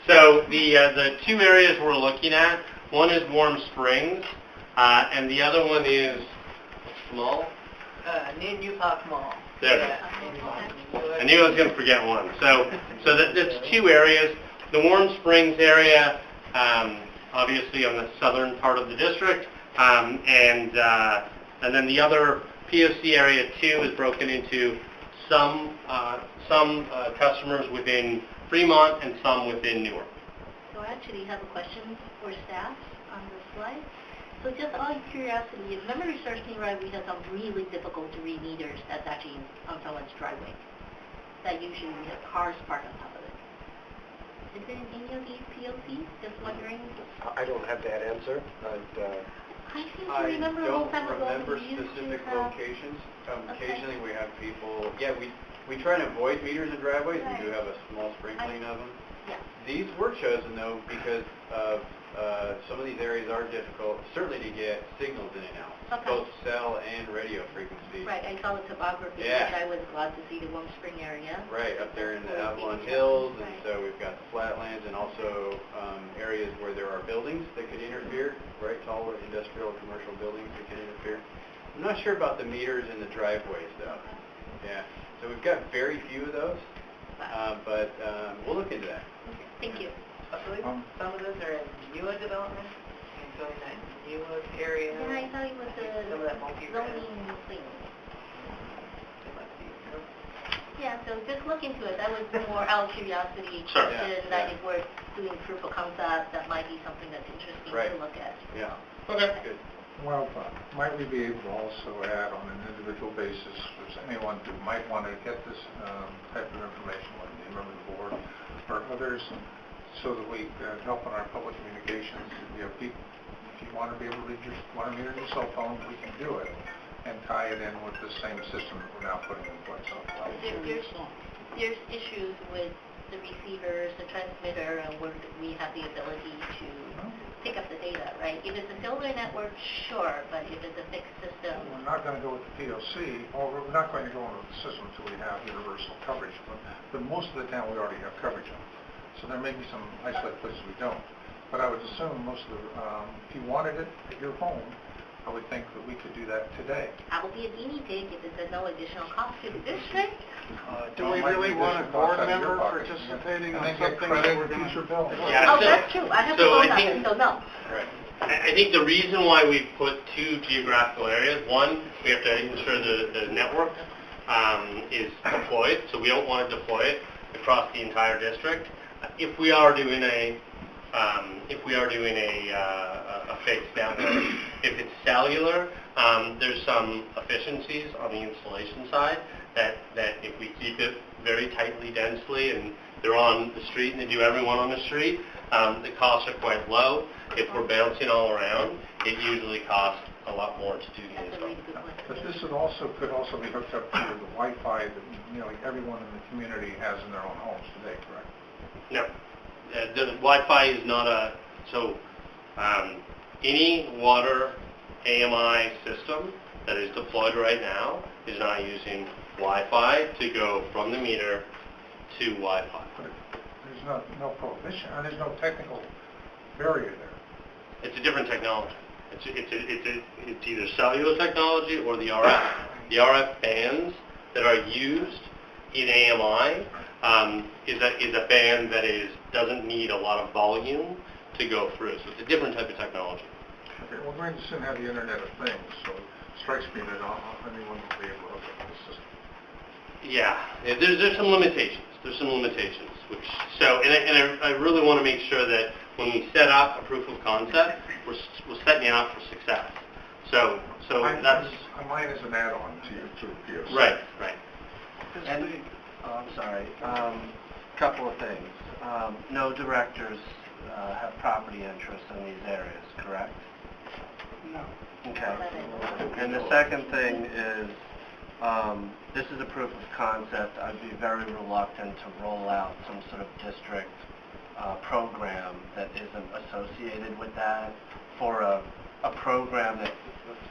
So the two areas we're looking at, one is Warm Springs, and the other one is Mall. New Park Mall. There it is. I knew I was going to forget one. So that's two areas. The Warm Springs area, obviously on the southern part of the district, and then the other POC area too is broken into some customers within Fremont and some within Newark. So I actually have a question for staff on this slide. So just out of curiosity, if memory serves me right, we have some really difficult to read meters that's actually on someone's driveway. That usually we have cars parked on top of it. Is it in any of these POCs? Just wondering. I don't have that answer. I seem to remember a long time ago we used to specific have... locations. Okay. Occasionally we have people, we try and avoid meters in driveways. Right. We do have a small sprinkling of them. Yeah. These were chosen though because of some of these areas are difficult, certainly to get signals in and out, Okay. both cell and radio frequencies. Right, I saw the topography, Yeah. which I was glad to see the Warm Spring area. Right, up there in the Right. Avalon Hills, and Right. so we've got the flatlands and also areas where there are buildings that could interfere, right, tall industrial commercial buildings that could interfere. I'm not sure about the meters in the driveways though. Yeah, so we've got very few of those, but we'll look into that. Okay, thank you. I believe some of those are in newer development, in filling that newer area. Yeah, I thought it was Some of that multi-res. zoning thing. Yeah, so just look into it. That was more out of curiosity. Sure. Question that if we're doing proof of concept, that might be something that's interesting Right. to look at. Yeah. Okay. Good. Well, might we be able to also add on an individual basis, if anyone who might want to get this type of information, like a member of the board or others, so that we help in our public communications. You know, people, if you want to be able to read want to read your cell phone, we can do it, and tie it in with the same system that we're now putting in place. There's issues with the receivers, the transmitter, and where we have the ability to pick up the data, right? If it's a cellular network, sure, but if it's a fixed system... We're not going to go with the POC, or we're not going to go into the system until we have universal coverage, but most of the town we already have coverage on. So there may be some isolated places we don't. But I would assume most of the, if you wanted it at your home, I would think that we could do that today. I will be a guinea pig if it's at no additional cost to the district. Do we really want a board member participating on something that we're going to... future bill? Yeah, Oh, that's true. I have to so vote I on think- it, so no. Right. I think the reason why we put two geographical areas, one, we have to ensure the network is deployed, so we don't want to deploy it across the entire district. If we are doing a fixed network, if it's cellular, there's some efficiencies on the installation side that if we keep it very tightly, densely, and they're on the street and they do everyone on the street, the costs are quite low. If we're bouncing all around, it usually costs a lot more to do the That's a install. really good point. But this could also be hooked up to the Wi-Fi that everyone in the community has in their own homes today, correct? No. The Wi-Fi is not any water AMI system that is deployed right now is not using Wi-Fi to go from the meter to Wi-Fi. But there's no prohibition, or there's no technical barrier there. It's a different technology. It's either cellular technology or the RF. The RF bands that are used in AMI is a band that doesn't need a lot of volume to go through. So it's a different type of technology. Okay, we're going to soon have the Internet of Things, so it strikes me that anyone will be able to hook up to the system. Yeah, there's some limitations. I really want to make sure that when we set up a proof of concept, we're setting it up for success. So that's mine is an add-on to the POC. right. And, I'm sorry, couple of things. No directors have property interests in these areas, correct? No. Okay. And the second thing is, this is a proof of concept. I'd be very reluctant to roll out some sort of district program that isn't associated with that for a program that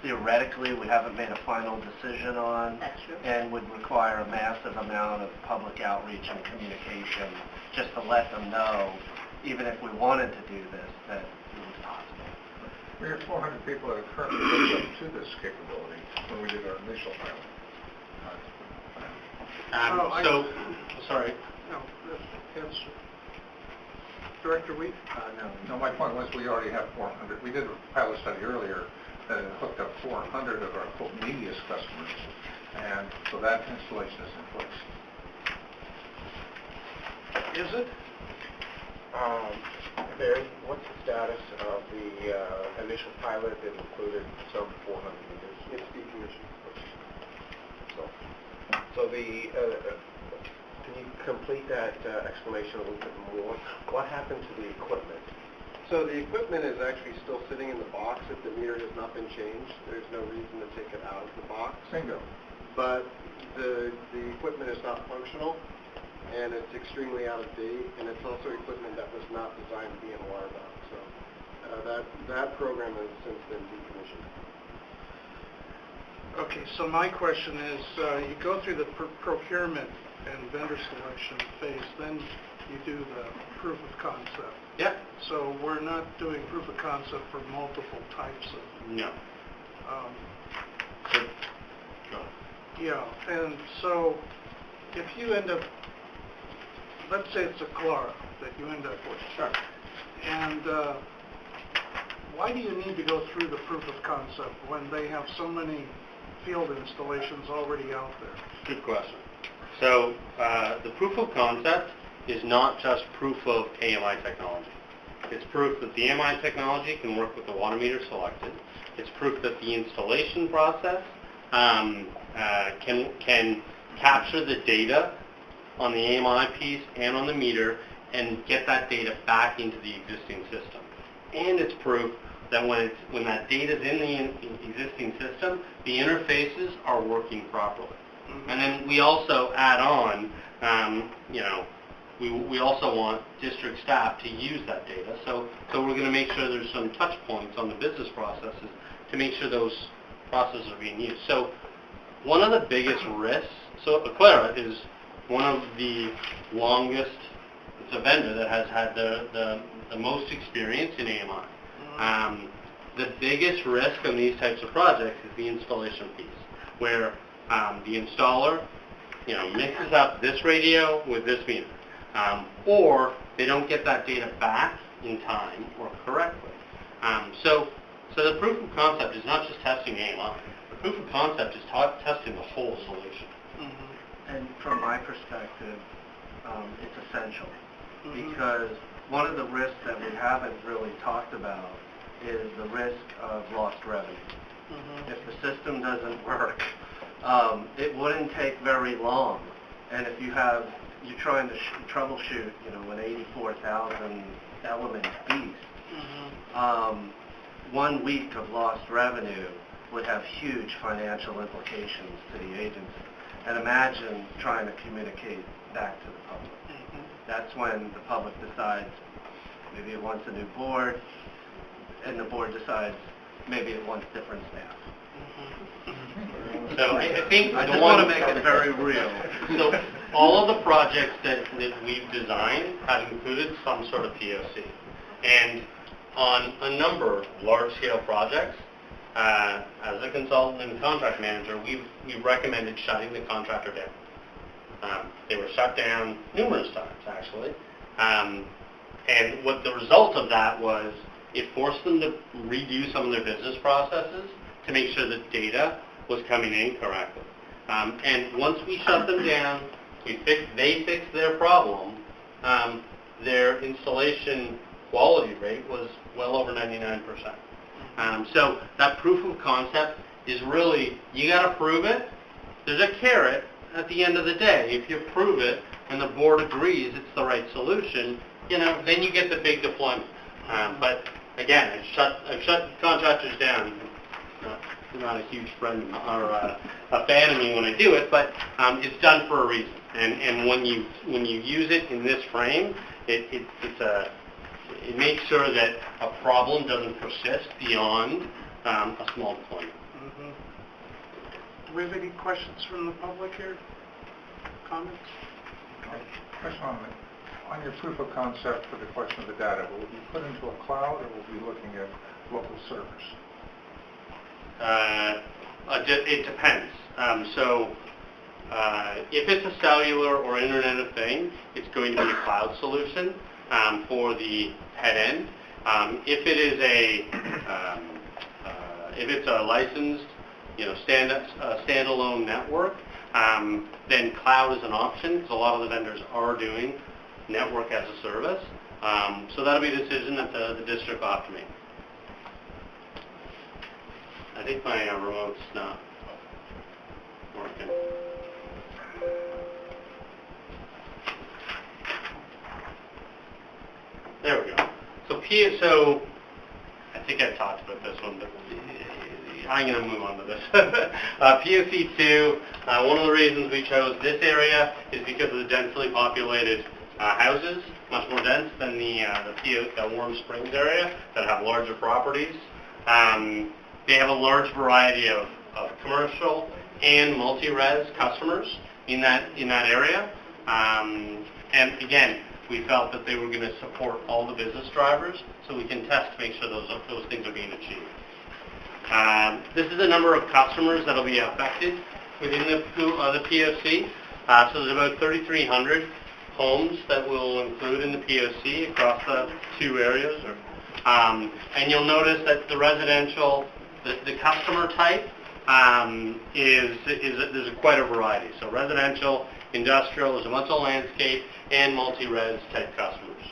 theoretically we haven't made a final decision on. That's true. And would require a massive amount of public outreach and communication just to let them know, even if we wanted to do this, that it was possible. We have 400 people that are currently hooked up to this capability when we did our initial pilot. Sorry. No, that's Director Weed? No, my point was we already have 400. We did a pilot study earlier that had hooked up 400 of our quote meatiest customers, and so that installation is in place. Is it? Barry, what's the status of the initial pilot that included some 400 meters? It's decommissioned. So can you complete that explanation a little bit more? What happened to the equipment? So the equipment is actually still sitting in the box. If the meter has not been changed, there's no reason to take it out of the box. Bingo. But the equipment is not functional, and it's extremely out of date, and it's also equipment that was not designed to be in a water box. So that program has since been decommissioned. Okay, so my question is, you go through the procurement and vendor selection phase, then you do the proof of concept. Yeah. So we're not doing proof of concept for multiple types of... No. Yeah, and so if you end up, let's say it's a Clara that you end up with. Sure. And why do you need to go through the proof of concept when they have so many field installations already out there? Good question. So the proof of concept is not just proof of AMI technology. It's proof that the AMI technology can work with the water meter selected. It's proof that the installation process can capture the data on the AMI piece and on the meter and get that data back into the existing system. And it's proof that when that data is in the existing system, the interfaces are working properly. Mm-hmm. And then we also add on, we also want district staff to use that data. So we're going to make sure there's some touch points on the business processes to make sure those processes are being used. So one of the biggest risks, so Aclara is one of the longest, it's a vendor that has had the most experience in AMI. The biggest risk on these types of projects is the installation piece, where the installer, mixes up this radio with this meter, or they don't get that data back in time or correctly. So the proof of concept is not just testing AMI. The proof of concept is testing the whole solution. Mm-hmm. And from my perspective, it's essential, because one of the risks that we haven't really talked about is the risk of lost revenue. Mm-hmm. If the system doesn't work, it wouldn't take very long. And if you're trying to troubleshoot, an 84,000 element beast, 1 week of lost revenue would have huge financial implications to the agency. And imagine trying to communicate back to the public. Mm-hmm. That's when the public decides maybe it wants a new board, and the board decides maybe it wants different staff. So I think I just want to make it very real. So all of the projects that we've designed have included some sort of POC. And on a number of large-scale projects, as a consultant and contract manager, we've recommended shutting the contractor down. They were shut down numerous times, actually. And what the result of that was, it forced them to redo some of their business processes to make sure that data was coming in correctly. And once we shut them down, they fixed their problem, their installation quality rate was well over 99%. So that proof of concept is really, you got to prove it. There's a carrot at the end of the day. If you prove it, and the board agrees it's the right solution, then you get the big deployment. But again, I've shut contractors down. I'm not a huge friend or a fan of me when I do it, but it's done for a reason. And when you use it in this frame, it makes sure that a problem doesn't persist beyond a small deployment. Do we have any questions from the public here? Comments? Question on your proof of concept for the question of the data, will it be put into a cloud or will we be looking at local servers? It depends. If it's a cellular or Internet of Things, it's going to be a cloud solution for the head end. If it is if it's a licensed, standalone network, then cloud is an option, because a lot of the vendors are doing network as a service. So that'll be a decision that the district will have to make. I think my remote's not working. There we go. So I think I talked about this one, but I'm going to move on to this. POC2, one of the reasons we chose this area is because of the densely populated houses, much more dense than the Warm Springs area that have larger properties. They have a large variety of commercial and multi-res customers in that area. And again, we felt that they were going to support all the business drivers, so we can test to make sure those things are being achieved. This is the number of customers that will be affected within the POC. So there's about 3,300 homes that will include in the POC across the two areas. And you'll notice that the residential, the customer type there's quite a variety. So residential, industrial, residential landscape, and multi-res type customers.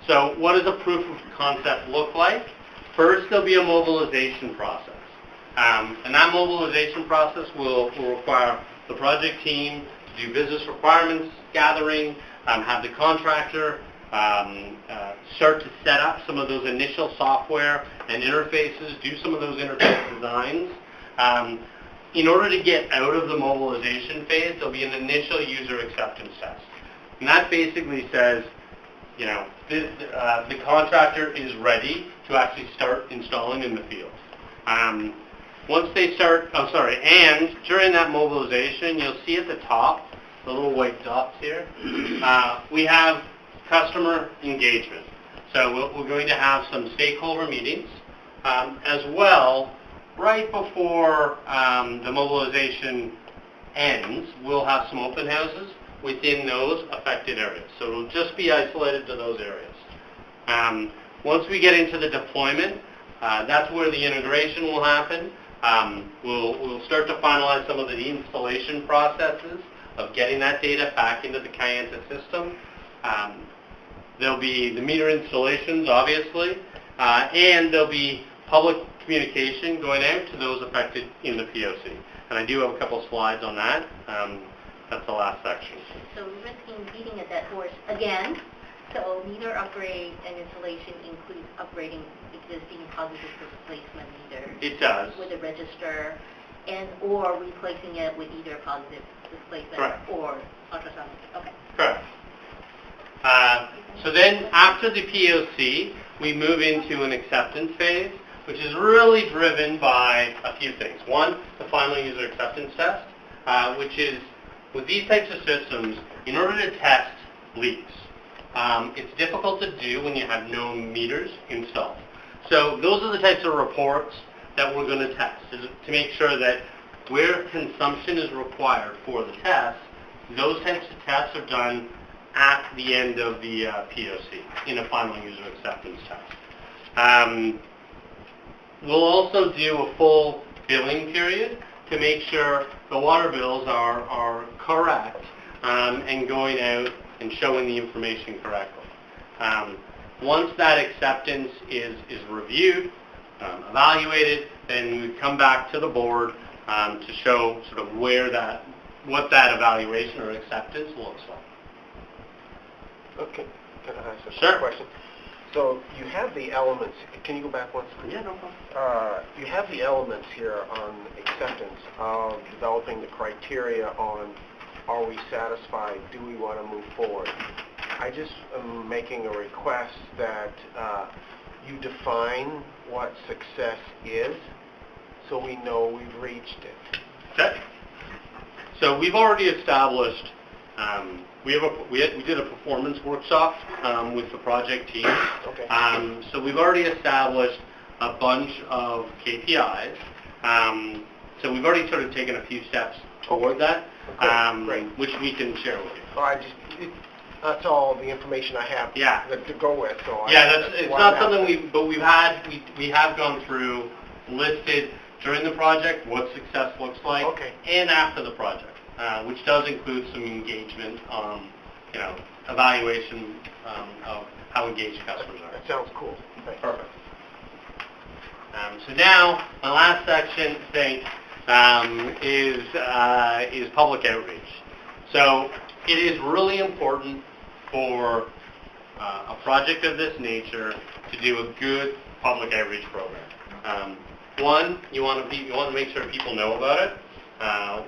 So what does a proof of concept look like? First, there'll be a mobilization process. And that mobilization process will require the project team to do business requirements gathering, have the contractor start to set up some of those initial software and interfaces, do some of those interface designs. In order to get out of the mobilization phase, there'll be an initial user acceptance test. And that basically says, the contractor is ready to actually start installing in the field. Once they start, and during that mobilization, you'll see at the top, the little white dots here, we have customer engagement. So we're going to have some stakeholder meetings. As well, right before the mobilization ends, we'll have some open houses within those affected areas. So it'll just be isolated to those areas. Once we get into the deployment, that's where the integration will happen. We'll start to finalize some of the installation processes of getting that data back into the Kayenta system. There'll be the meter installations, obviously, and there'll be public communication going out to those affected in the POC. And I do have a couple slides on that. That's the last section. So we're risking beating a dead horse again. So meter upgrade and installation includes upgrading existing positive displacement meters. It does. With a register or replacing it with either positive displacement Correct. or ultrasonic. Okay. Correct. So then after the POC, we move into an acceptance phase, which is really driven by a few things. One, the final user acceptance test, which is, with these types of systems, in order to test leaks, it's difficult to do when you have no meters installed. So those are the types of reports that we're going to test, to make sure that where consumption is required for the test, those types of tests are done at the end of the POC in a final user acceptance test. We'll also do a full billing period to make sure the water bills are correct and going out and showing the information correctly. Once that acceptance is reviewed, evaluated, then we come back to the board to show sort of where what that evaluation or acceptance looks like. Okay, can I ask a Sure. question? So you have the elements, can you go back once? Yeah, no problem. You have the elements here on acceptance of developing the criteria on are we satisfied, do we want to move forward? I just am making a request that you define what success is so we know we've reached it. Okay. So we've already established, we did a performance workshop with the project team. Okay. So we've already established a bunch of KPIs. So we've already sort of taken a few steps toward that, Great. which we can share with you. So that's all the information I have to go with. So It's not something we have gone through, listed during the project what success looks like, and after the project, which does include some engagement, evaluation of how engaged customers are. That sounds cool. Thanks. Perfect. So now, my last section, I think, is public outreach. So it is really important for a project of this nature to do a good public outreach program. One, you want to make sure people know about it,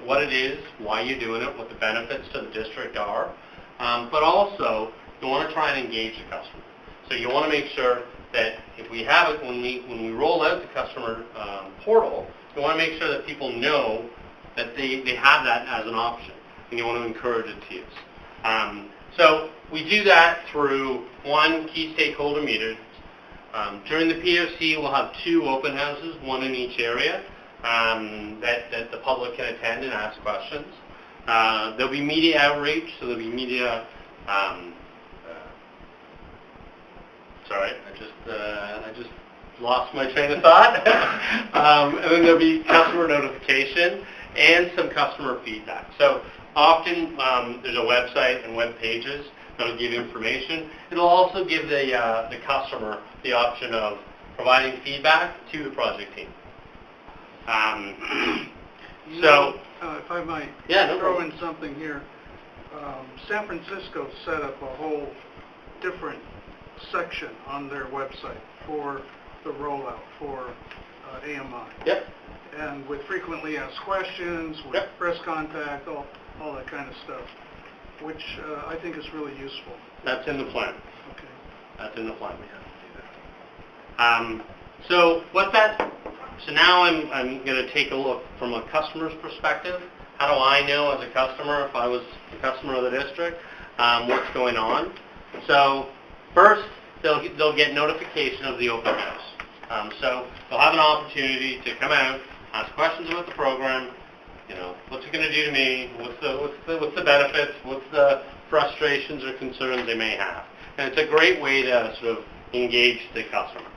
what it is, why you're doing it, what the benefits to the district are, but also you want to try and engage the customer. So you want to make sure that if we have it, when we roll out the customer portal, you want to make sure that people know that they have that as an option, and you want to encourage it to use. So we do that through one, key stakeholder meetings. During the POC, we'll have 2 open houses, one in each area, that the public can attend and ask questions. There'll be media outreach, so there'll be media. Sorry, I just lost my train of thought. And then there'll be customer notification and some customer feedback. So often there's a website and web pages that'll give information. It'll also give the customer the option of providing feedback to the project team. If I might throw in something here, San Francisco set up a whole different section on their website for the rollout for AMI. Yep. And with frequently asked questions, with press contact, all that kind of stuff, which I think is really useful. That's in the plan. Okay. That's in the plan. We have to do that. So now I'm going to take a look from a customer's perspective. How do I know as a customer, if I was a customer of the district, what's going on? So first, they'll get notification of the open house. So they'll have an opportunity to come out, ask questions about the program. What's it going to do to me? What's the benefits? What's the frustrations or concerns they may have? And it's a great way to sort of engage the customer.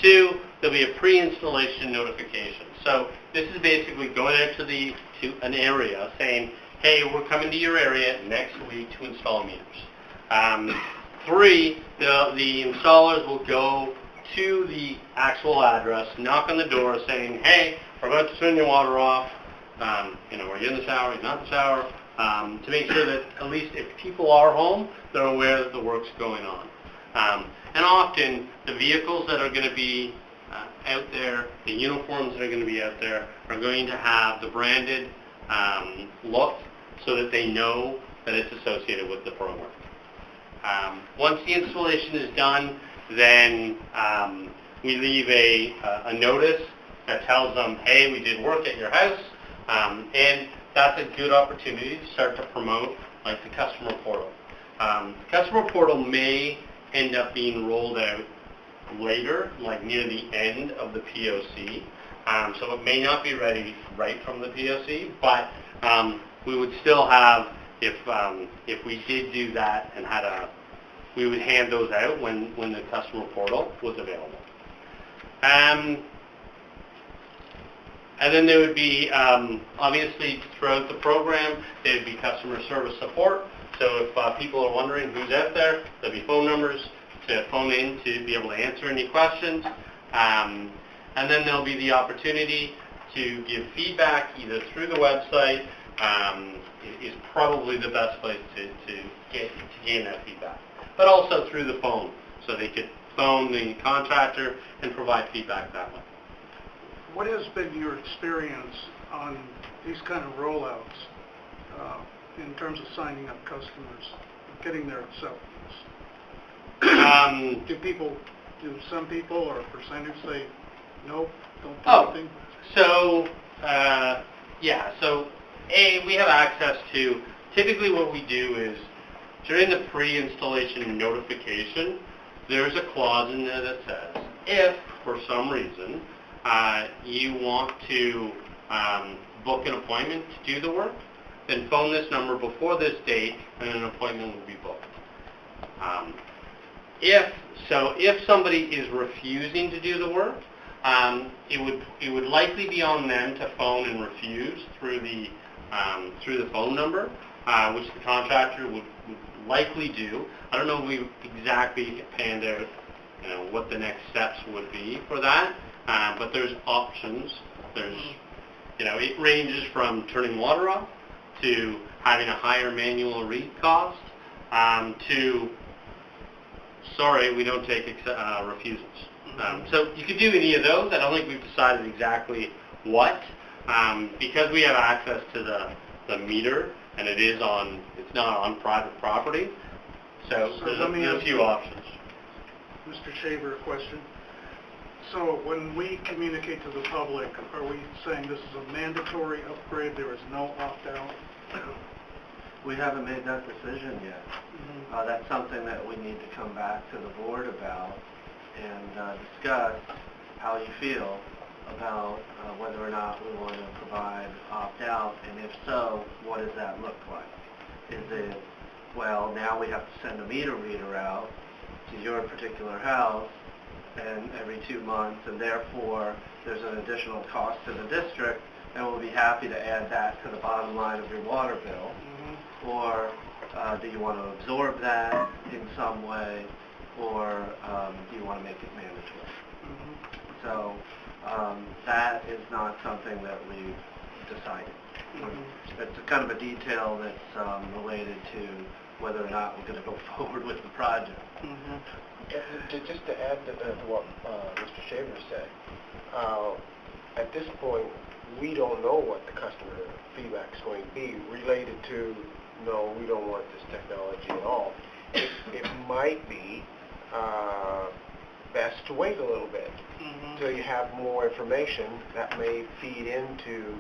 2, there'll be a pre-installation notification. So this is basically going out to an area saying, hey, we're coming to your area next week to install meters. 3, the installers will go to the actual address, knock on the door saying, hey, we're about to turn your water off. Are you in the shower? You're not in the shower? To make sure that at least if people are home, they're aware that the work's going on. And often, the vehicles that are going to be out there, the uniforms that are going to be out there, are going to have the branded look so that they know that it's associated with the program. Once the installation is done, then we leave a notice that tells them, hey, we did work at your house, and that's a good opportunity to start to promote like the customer portal. The customer portal may end up being rolled out later, like near the end of the POC, so it may not be ready right from the POC, but we would still have, if we did do that and we would hand those out when the customer portal was available. And then there would be, obviously, throughout the program, there would be customer service support. So if people are wondering who's out there, there'll be phone numbers to phone in to be able to answer any questions. And then there'll be the opportunity to give feedback either through the website is probably the best place to gain that feedback. But also through the phone, so they could phone the contractor and provide feedback that way. What has been your experience on these kind of rollouts in terms of signing up customers, getting their acceptance? Do some people or a percentage say, nope, don't do anything? So, so we have access to, typically what we do is, during the pre-installation notification, there's a clause in there that says, if, for some reason, you want to book an appointment to do the work, then phone this number before this date, and an appointment will be booked. If somebody is refusing to do the work, it would likely be on them to phone and refuse through the phone number, which the contractor would likely do. I don't know if we exactly panned out, what the next steps would be for that, but there's options. There's, it ranges from turning water off to having a higher manual read cost to, sorry, we don't take refusals. So you could do any of those. I don't think we've decided exactly what, because we have access to the meter, and it's not on private property. So there's a few options. Mr. Shaver, a question. So when we communicate to the public, are we saying this is a mandatory upgrade, there is no opt-out? We haven't made that decision yet. That's something that we need to come back to the board about and discuss how you feel about whether or not we want to provide opt-out, and if so, what does that look like? Is it, well, now we have to send a meter reader out to your particular house and every 2 months, and therefore there's an additional cost to the district, and we'll be happy to add that to the bottom line of your water bill? Or do you want to absorb that in some way, or do you want to make it mandatory? So that is not something that we've decided. It's a kind of a detail that's related to whether or not we're going to go forward with the project. Just to add to what Mr. Shaver said, at this point, we don't know what the customer feedback is going to be related to, no, we don't want this technology at all. It might be best to wait a little bit until you have more information that may feed into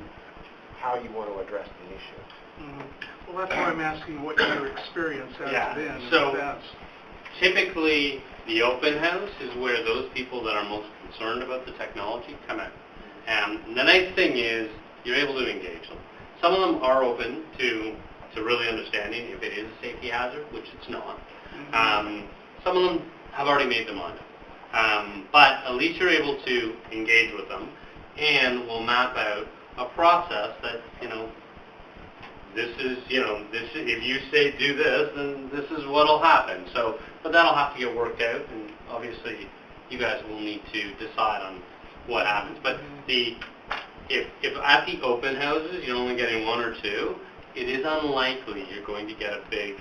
how you want to address the issue. Well, that's why I'm asking what your experience has been. So typically, the open house is where those people that are most concerned about the technology come out. And the nice thing is you're able to engage them. Some of them are open to really understanding if it is a safety hazard, which it's not. Some of them have already made their mind up. But at least you're able to engage with them, and we'll map out a process that, if you say do this, then this is what'll happen. So, but that'll have to get worked out, and obviously you guys will need to decide on what happens. But if at the open houses you're only getting 1 or 2, it is unlikely you're going to get a big.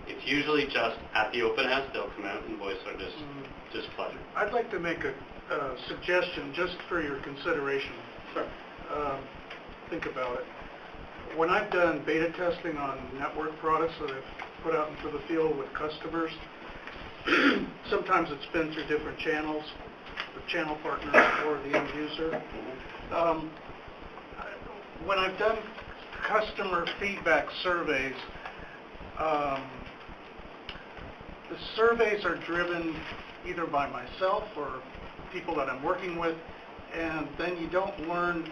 It's usually just at the open house they'll come out and voice their displeasure. I'd like to make a suggestion just for your consideration. Sure. Think about it. When I've done beta testing on network products that I've put out into the field with customers, sometimes it's been through different channels, the channel partners or the end user. When I've done customer feedback surveys, the surveys are driven either by myself or people that I'm working with, and then you don't learn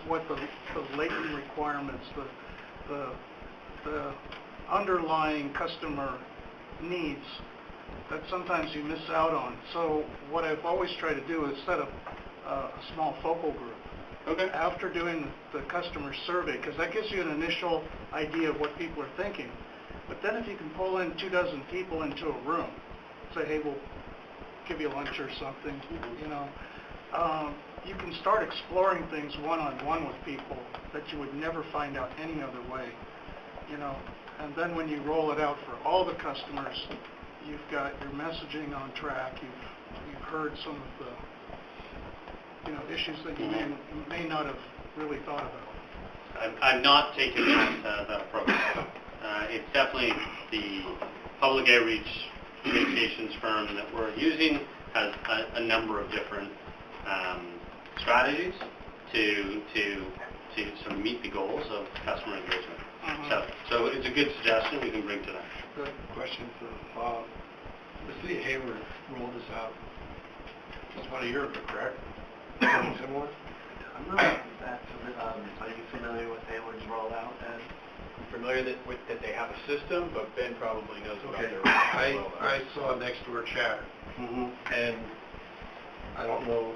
what the latent requirements, the underlying customer needs that sometimes you miss out on. So what I've always tried to do is set up a small focal group after doing the customer survey, because that gives you an initial idea of what people are thinking. But then if you can pull in 24 people into a room, say, hey, we'll give you lunch or something, you can start exploring things one-on-one with people that you would never find out any other way, you know. And then when you roll it out for all the customers, you've got your messaging on track. You've heard some of the, you know, issues that you may not have really thought about. I'm not taking that approach. It's definitely the public outreach communications firm that we're using has a number of different strategies to sort of meet the goals of customer engagement. So it's a good suggestion we can bring to them. Good question for Bob. The city of Hayward rolled this out just about a year ago, correct? Something similar? I'm not that familiar. Are you familiar with Hayward's rollout, Ed? I'm familiar that they have a system, but Ben probably knows about Okay. their I saw next door chatter, and I don't know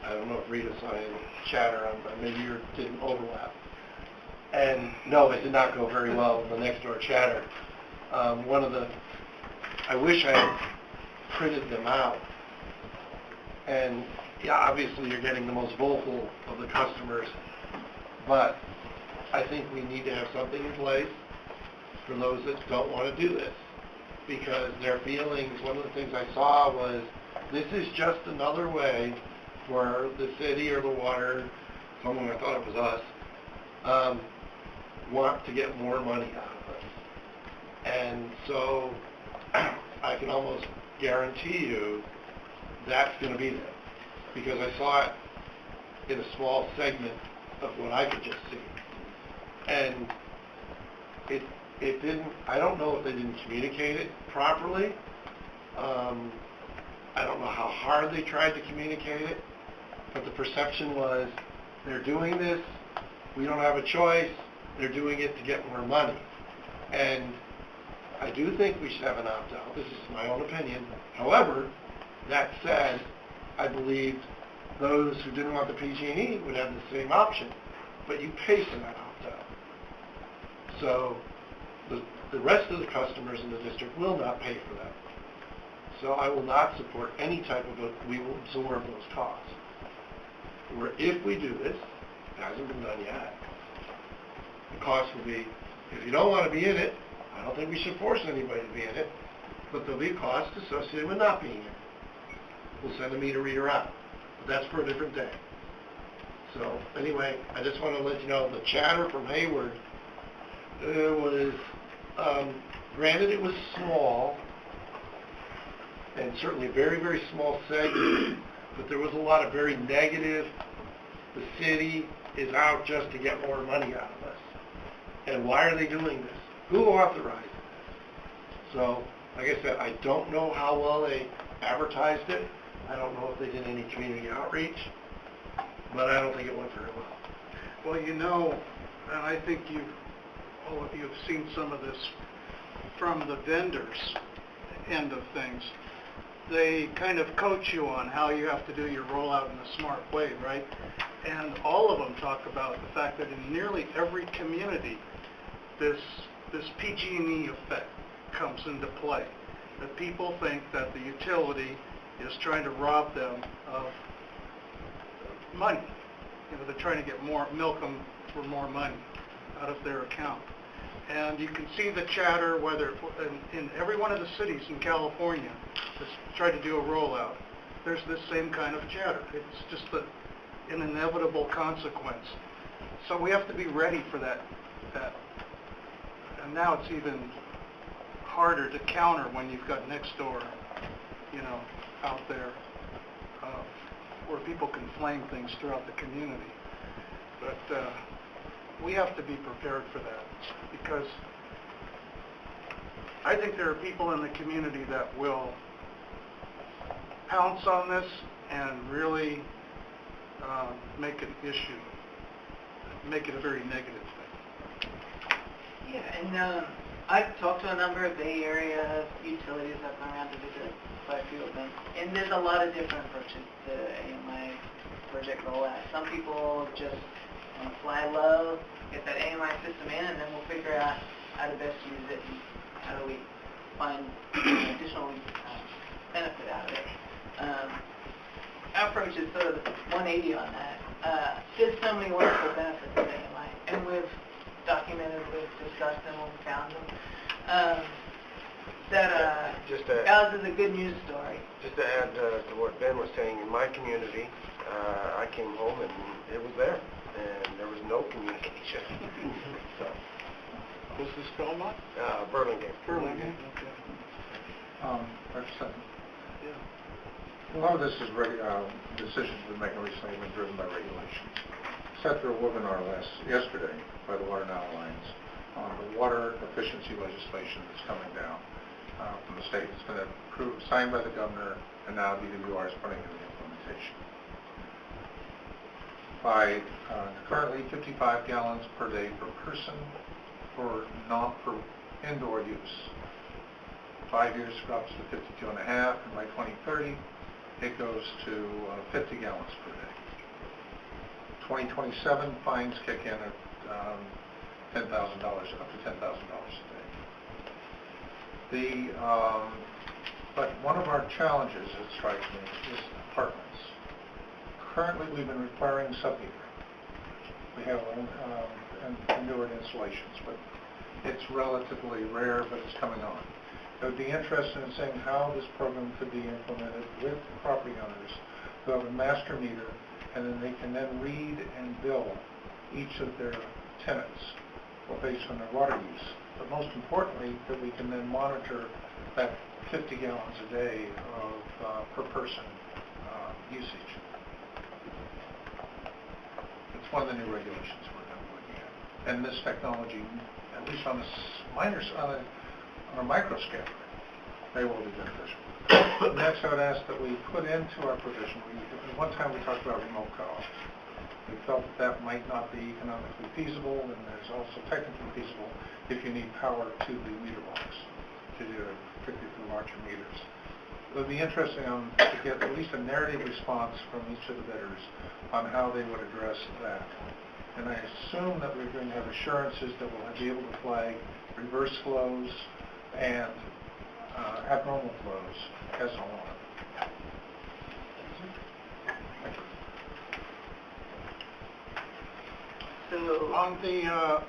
if Rita saw any chatter on, but maybe yours didn't overlap. And no, it did not go very well, the next door chatter. I wish I had printed them out. And yeah, obviously you're getting the most vocal of the customers, but I think we need to have something in place for those that don't want to do this. Because their feelings, one of the things I saw was, this is just another way for the city or the water, someone, I thought it was us, want to get more money out of us. And so I can almost guarantee you that's going to be there. Because I saw it in a small segment of what I could just see. And it didn't, I don't know if they didn't communicate it properly. I don't know how hard they tried to communicate it, but the perception was, they're doing this, we don't have a choice, they're doing it to get more money. And I do think we should have an opt-out. This is my own opinion. However, that said, I believed those who didn't want the PG&E would have the same option, but you pay for that opt-out. So the rest of the customers in the district will not pay for that. So I will not support any type of we will absorb those costs. Or if we do this, it hasn't been done yet, the cost will be, if you don't want to be in it, I don't think we should force anybody to be in it, but there'll be costs associated with not being in it. We'll send a meter reader out, but that's for a different day. So anyway, I just want to let you know the chatter from Hayward was, granted it was small, and certainly a very, very small segment, but there was a lot of very negative, the city is out just to get more money out of us. And why are they doing this? Who authorized it? So, like I said, I don't know how well they advertised it. I don't know if they did any community outreach, but I don't think it went very well. Well, you know, and I think all of you have seen some of this from the vendors' end of things. They kind of coach you on how you have to do your rollout in a smart way, right? And all of them talk about the fact that in nearly every community, this PG&E effect comes into play. That people think that the utility is trying to rob them of money. You know, they're trying to get more, milk them for more money out of their account. And you can see the chatter, whether in every one of the cities in California that's tried to do a rollout, there's this same kind of chatter. It's just an inevitable consequence. So we have to be ready for that. And now it's even harder to counter when you've got next door, you know, out there, where people can flame things throughout the community. But we have to be prepared for that, because I think there are people in the community that will pounce on this and really make an issue, make it a very negative thing. Yeah, and I've talked to a number of Bay Area utilities. I've gone around to visit quite a few of them, and there's a lot of different approaches to AMI project rollout. Some people just want to fly low, get that AMI system in, and then we'll figure out how to best use it and how do we find additional benefit out of it. our approach is sort of 180 on that. There's so many wonderful benefits of AMI, and we've documented, we've discussed them, we've found them. Ours is a good news story. Just to add to what Ben was saying, in my community, I came home and it was there, and there was no communication. So, Was this Belmont? Burlingame. Burlingame, okay. A lot of this is decisions we've been making recently have been driven by regulations. Sat through a webinar yesterday by the Water Now Alliance on the water efficiency legislation that's coming down from the state. It's been approved, signed by the governor, and now DWR is putting in the implementation. By currently 55 gallons per day per person for indoor use. 5 years drops to 52.5, and by 2030 it goes to 50 gallons per day. 2027 fines kick in at $10,000, up to $10,000 a day. But one of our challenges, it strikes me, is apartments. Currently, we've been requiring sub-metering. We have newer installations, but it's relatively rare, but it's coming on. I would be interested in seeing how this program could be implemented with property owners who have a master meter, and then they can then read and bill each of their tenants based on their water use. But most importantly, that we can then monitor that 50 gallons a day of per person usage. It's one of the new regulations we're going to be looking at. And this technology, at least on a micro scale, they will be beneficial. Next, I would ask that we put into our provision, one time we talked about remote co-op. We felt that might not be economically feasible, and there's also technically feasible if you need power to the meter box, to do it, particularly for larger meters. It would be interesting to get at least a narrative response from each of the bidders on how they would address that. And I assume that we're going to have assurances that we'll be able to flag reverse flows and abnormal flows as an alarm. So on the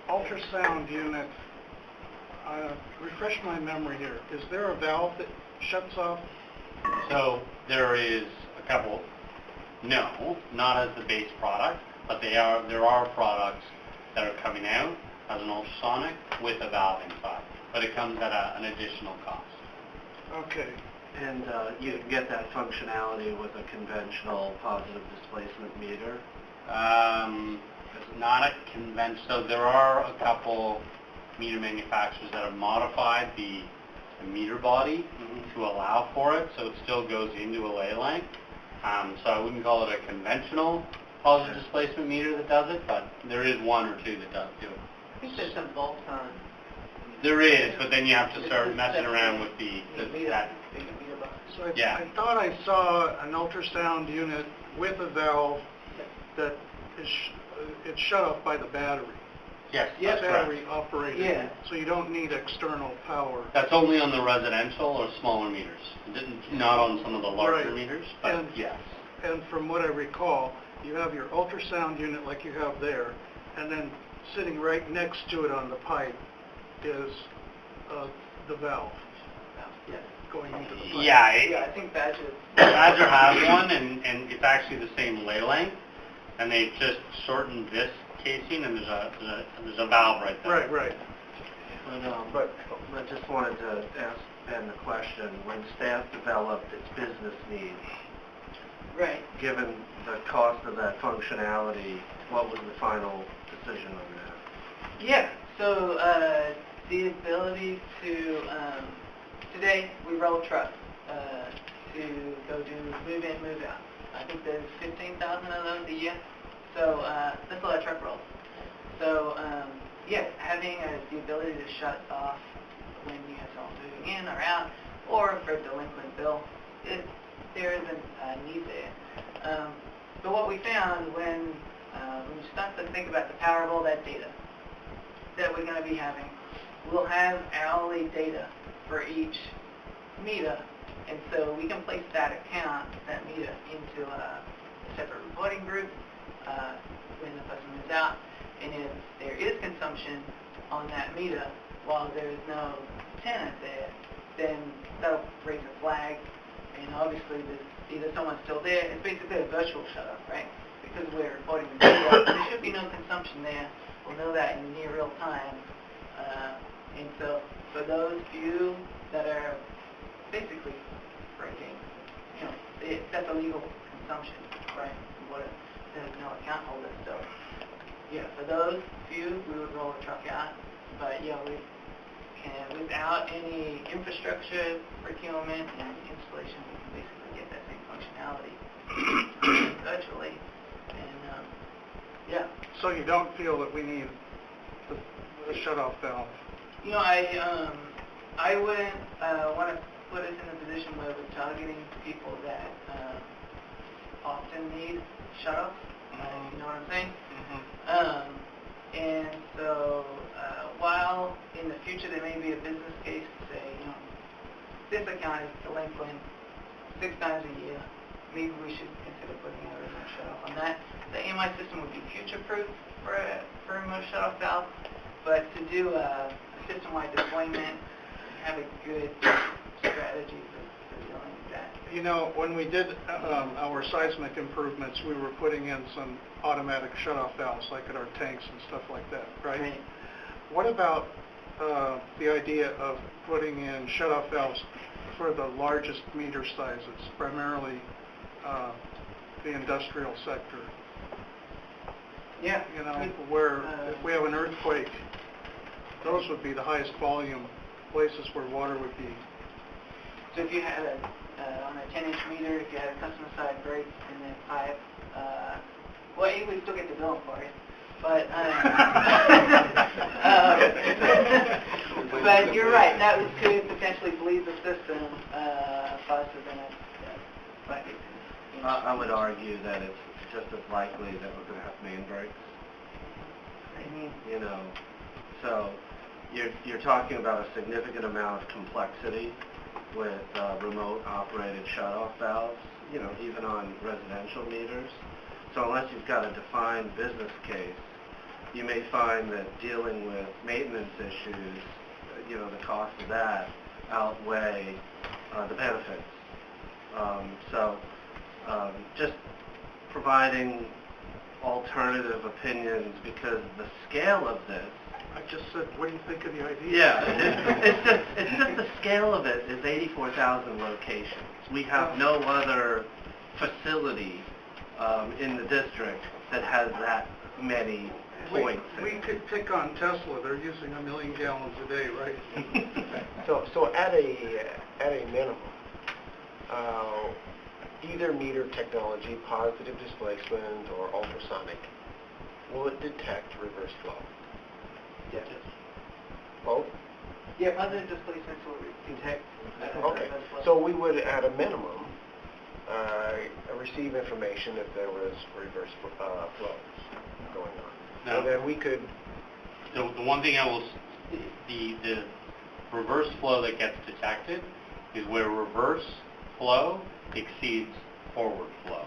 ultrasound unit, refresh my memory here. Is there a valve that shuts off? So there is a couple. No, not as the base product, but there are products that are coming out as an ultrasonic with a valve inside, but it comes at an additional cost. Okay. And you can get that functionality with a conventional positive displacement meter. It's not a conventional. So there are a couple meter manufacturers that have modified the meter body to allow for it, so it still goes into a ley line. So I wouldn't call it a conventional positive displacement meter that does it, but there is one or two that does do it. I think there's some bolts on. There is, but then you have to start messing around with that. So I thought I saw an ultrasound unit with a valve that is it's shut off by the battery. Yes, Yes, that's battery correct. operated. Yeah. So you don't need external power. That's only on the residential or smaller meters. Not on some of the larger Right. meters, but And- yes. And from what I recall, you have your ultrasound unit like you have there, and then sitting right next to it on the pipe is the valve going into the pipe. Yeah, I think Badger. Badger has one, and it's actually the same ley length, and they just shortened this casing, and there's a valve right there. Right. But I just wanted to ask Ben the question, when staff developed its business needs, Right. given the cost of that functionality, what was the final decision on that? Yeah, so the ability to, today we roll trucks to go do move in, move out. I think there's 15,000 of those a year, so that's a lot of truck rolls. So having the ability to shut off when you have someone moving in or out, or for a delinquent bill, there isn't a need there. But what we found when you start to think about the power of all that data that we're going to be having, we'll have hourly data for each meter And so we can place that account, that meter, into a separate reporting group when the customer is out. And if there is consumption on that meter while there is no tenant there, then that'll raise a flag. And obviously, either someone's still there. It's basically a virtual shut-off, right? Because we're reporting the meter, there should be no consumption there. We'll know that in near real time. And so for those few that are basically breaking, that's illegal consumption, right? There's no account holder. So, yeah, for those few, we would roll the truck out. But, yeah, we can, without any infrastructure, procurement, and installation, we can basically get that same functionality virtually. And, yeah. So you don't feel that we need the shut-off valve? I wouldn't want to put us in a position where we're targeting people that often need shut-offs. You know what I'm saying? And so while in the future there may be a business case to say, this account is delinquent 6 times a year, maybe we should consider putting a remote shut-off on that. The AMI system would be future-proof for a remote shut-off valve, but to do a system-wide deployment, have a good strategy for dealing with that. When we did our seismic improvements, we were putting in some automatic shut-off valves, like at our tanks and stuff like that, right? What about the idea of putting in shut-off valves for the largest meter sizes, primarily the industrial sector? Yeah. Where if we have an earthquake, those would be the highest volume places where water would be. So if you had on a 10-inch meter, if you had a customer side break in the pipe, well, you would still get the bill for it. But but you're right, that could potentially bleed the system faster than it might be. I would argue that it's just as likely that we're going to have main breaks. So you're talking about a significant amount of complexity with remote operated shutoff valves, even on residential meters. So unless you've got a defined business case, you may find that dealing with maintenance issues, the cost of that outweigh the benefits. Just providing alternative opinions, because the scale of this. I just said, what do you think of the idea? Yeah, it's just the scale of it is 84,000 locations. We have no other facility in the district that has that many points. We could pick on Tesla. They're using 1 million gallons a day, right? So at a minimum, either meter technology, positive displacement or ultrasonic, will it detect reverse flow? Yes. Both? Yeah, positive displacements will detect. Okay. So we would, at a minimum, receive information if there was reverse flows going on. Now, and then we could. The one thing the reverse flow that gets detected is where reverse flow exceeds forward flow.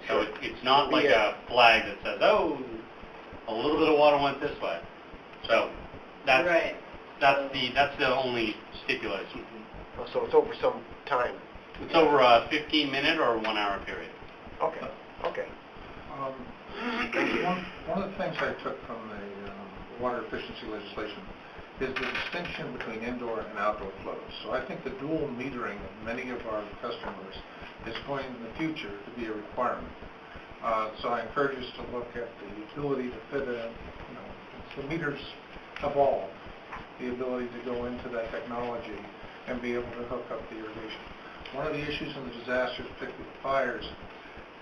So it's not like a flag that says, oh, a little bit of water went this way. So that's right. That's the only stipulation. So it's over some time. It's over a 15-minute or 1-hour period. Okay. Okay. One of the things I took from the water efficiency legislation is the distinction between indoor and outdoor flows. So I think the dual metering of many of our customers is going in the future to be a requirement. So I encourage us to look at the ability to fit in, as the meters evolve, the ability to go into that technology and be able to hook up the irrigation. One of the issues in the disasters, particularly the fires,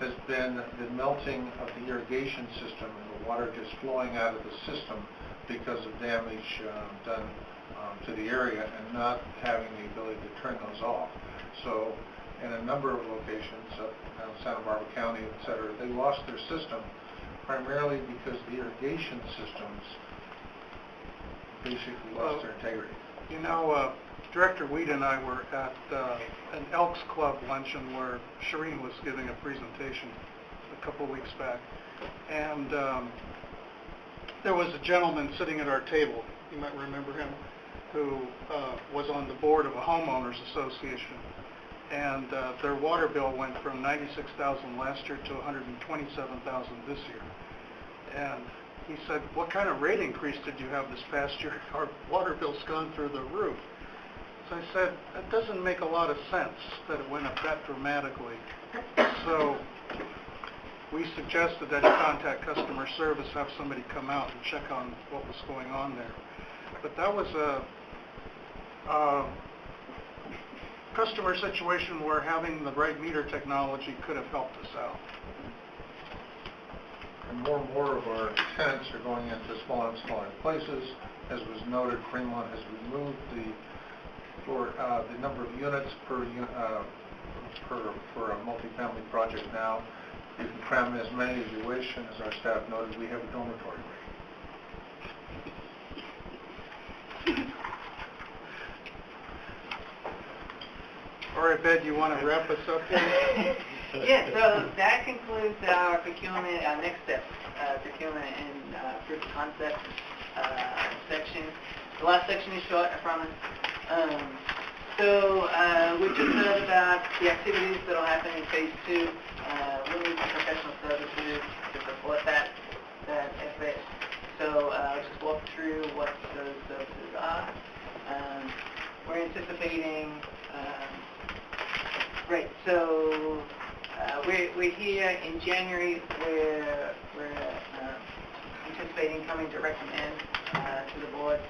has been the melting of the irrigation system and the water just flowing out of the system because of damage done to the area and not having the ability to turn those off. So in a number of locations, Santa Barbara County, et cetera, they lost their system primarily because the irrigation systems basically lost their integrity. Director Weed and I were at an Elks Club luncheon where Shireen was giving a presentation a couple of weeks back. And there was a gentleman sitting at our table, you might remember him, who was on the board of a homeowners association. And their water bill went from $96,000 last year to $127,000 this year. And he said, what kind of rate increase did you have this past year? Our water bill's gone through the roof. So I said, that doesn't make a lot of sense that it went up that dramatically. So we suggested that he contact customer service, have somebody come out and check on what was going on there. But that was a customer situation where having the right meter technology could have helped us out. And more of our tenants are going into smaller and smaller places. As was noted, Fremont has removed the number of units for a multifamily project now. You can cram as many as you wish, and as our staff noted, we have a dormitory rate. All right, Ben, you want to wrap us up here? Yeah, so that concludes our procurement, our next step, procurement and proof of concept section. The last section is short, I promise. We just heard about the activities that will happen in phase 2. We'll need some professional services to support that effort. So I'll just walk through what those services are. We're anticipating, we're here in January. We're anticipating coming to recommend to the board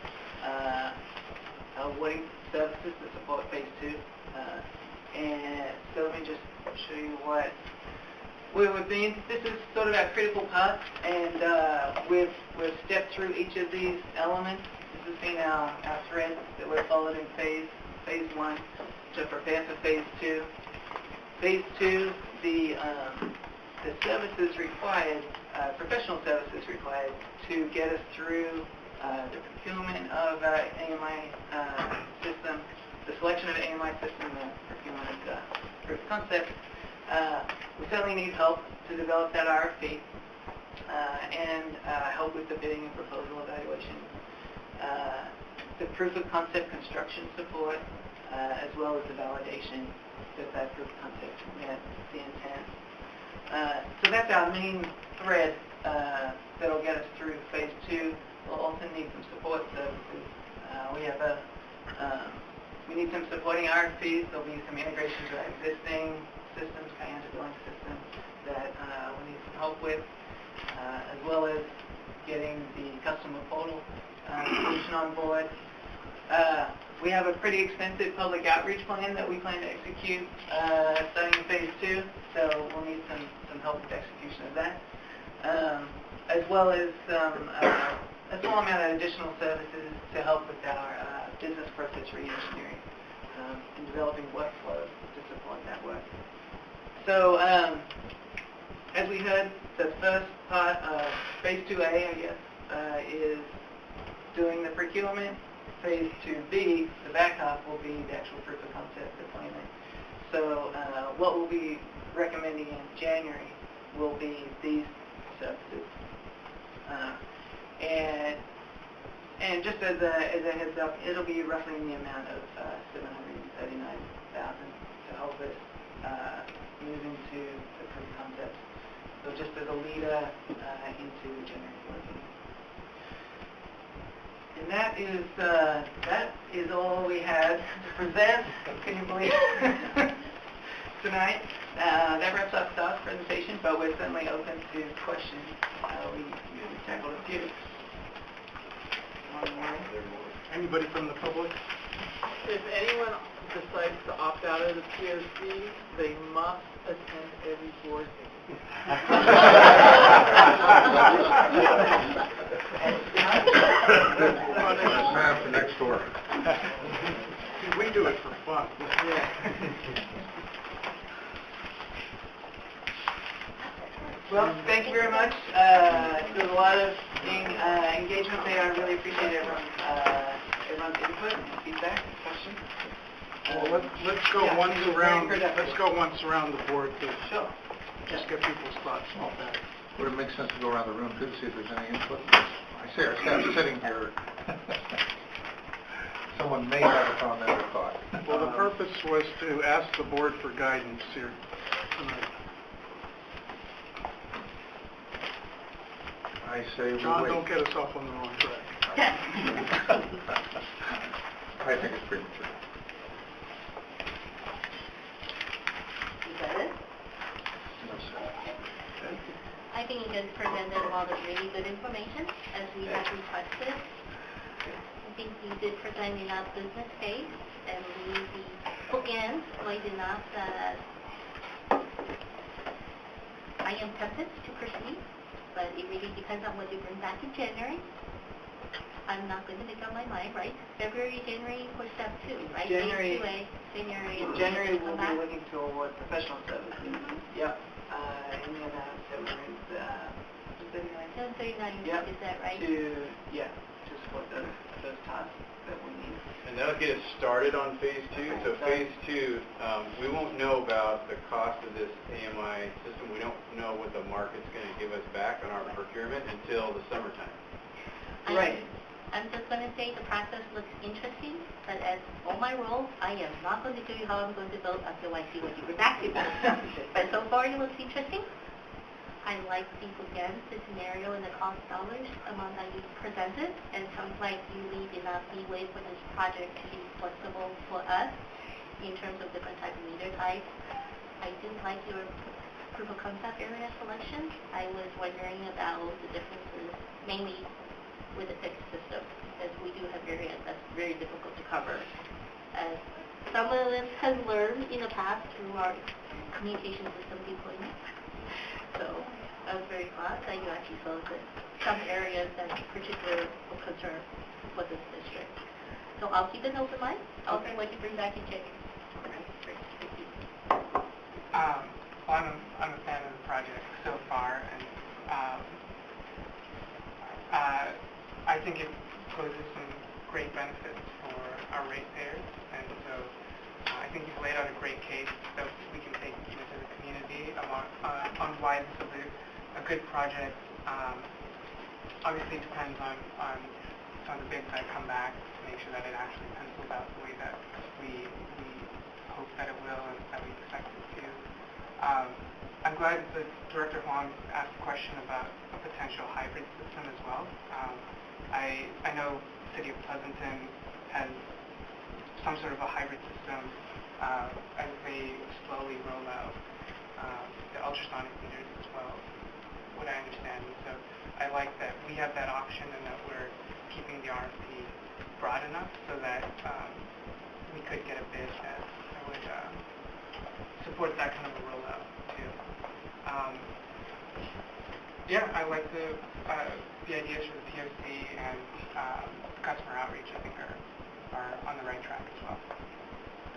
awarding services to support phase 2. And so let me just show you what we've been. This is sort of our critical path, and we've stepped through each of these elements. This has been our thread that we've followed in phase 1 to prepare for phase 2. Phase 2, the services required, professional services required to get us through the procurement of AMI system, the selection of AMI system, the procurement of proof of concept. We certainly need help to develop that RFP and help with the bidding and proposal evaluation. The proof of concept construction support, as well as the validation that proof of concept met the intent. So that's our main thread that'll get us through phase 2. We'll also need some support services. We need some supporting RFPs. There'll be some integration to our existing systems, Kayanta billing system, that we need some help with, as well as getting the customer portal solution on board. We have a pretty extensive public outreach plan that we plan to execute starting in phase 2, so we'll need some help with execution of that, as well as a small amount of additional services to help with our business process re-engineering and developing workflows to support that work. So, as we heard, the first part of phase 2A, I guess, is doing the procurement. Phase 2B, the back half, will be the actual proof of concept deployment. So, what we'll be recommending in January will be these services. And just as a heads up, it'll be roughly in the amount of $739,000 to help us move into the proof of concept. So just as a leader into January 14th. And that is all we had to present. Can you believe tonight? That wraps up Star's presentation, but we're certainly open to questions. We tackled a few. Anybody from the public? If anyone decides to opt out of the POC, they must attend every board meeting. Map for next door. We do it for fun. Yeah. Well, thank you very much. There's a lot of engagement there. I really appreciate everyone everyone's input, feedback, questions. Well, let's go Yeah, once it was around, very productive. let's go once around the board to Sure. just get people's thoughts. Would it make sense to go around the room too, to see if there's any input? I see our staff sitting here. Someone may have a comment or thought. Well, the purpose was to ask the board for guidance here tonight. I say we John, wait. don't get us off on the wrong track. I think it's premature. Is that it? No, sir. I think you guys presented a lot of really good information as we have requested. I think you did present enough business case and leave the bookends light enough that I am tempted to proceed, but it really depends on what you bring back in January. I'm not going to make up my mind, right? February, January for step 2, right? January. Phase 2A, January. In is January, come we'll be back. looking to award professional services. Yep. And then there was, 739, Yep. is that right? To support those tasks that we need. And that'll get us started on phase 2. So phase 2, we won't know about the cost of this AMI system. We don't know what the market's going to give us back on our procurement until the summertime. Right. I'm just going to say the process looks interesting, but as all my roles, I am not going to tell you how I'm going to vote until I see what you bring back to me. But so far it looks interesting. I like the again, the scenario and the cost dollars amount that you presented, and it sounds like you leave enough leeway for this project to be flexible for us in terms of different type of meter types. I did like your proof of concept area selection. I was wondering about the differences, mainly with the fixed system, because we do have areas that's very difficult to cover. As some of them has learned in the past through our communication system deployment. So I was very glad that you actually saw that some areas that particular of concern for this district. So I'll keep an open mind. I'll see what you bring back in January. Great. Thank you. Well, I'm a fan of the project so far, and I think it poses some great benefits for our ratepayers, and so I think you've laid out a great case that we can take even to the community on why this is a good project. Obviously, it depends on some of the bids that come back to make sure that it actually pencils out the way that we hope that it will and that we expect it to. I'm glad that Director Huang asked a question about a potential hybrid system as well. I know the City of Pleasanton has some sort of a hybrid system as they slowly roll out the ultrasonic meters as well, what I understand. And so I like that we have that option and that we're keeping the RFP broad enough so that we could get a bid that would support that kind of a rollout too. I like the ideas for the POC and customer outreach. I think are on the right track as well.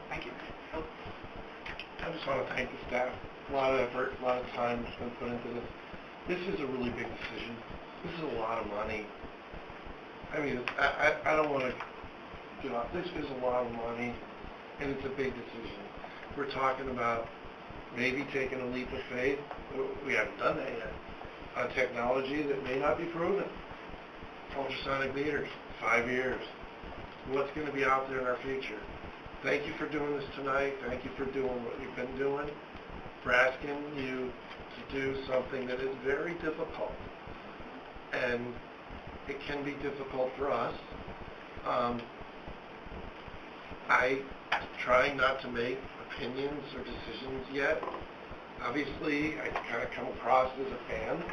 Thank you. I just want to thank the staff. A lot of effort, a lot of time has been put into this. This is a really big decision. This is a lot of money. I mean, I don't want to get off. This is a lot of money, and it's a big decision. We're talking about maybe taking a leap of faith. We haven't done that yet. On technology that may not be proven. Ultrasonic meters, 5 years. What's going to be out there in our future? Thank you for doing this tonight. Thank you for doing what you've been doing. We're asking you to do something that is very difficult. And it can be difficult for us. I try not to make opinions or decisions yet. Obviously, I kind of come across as a fan.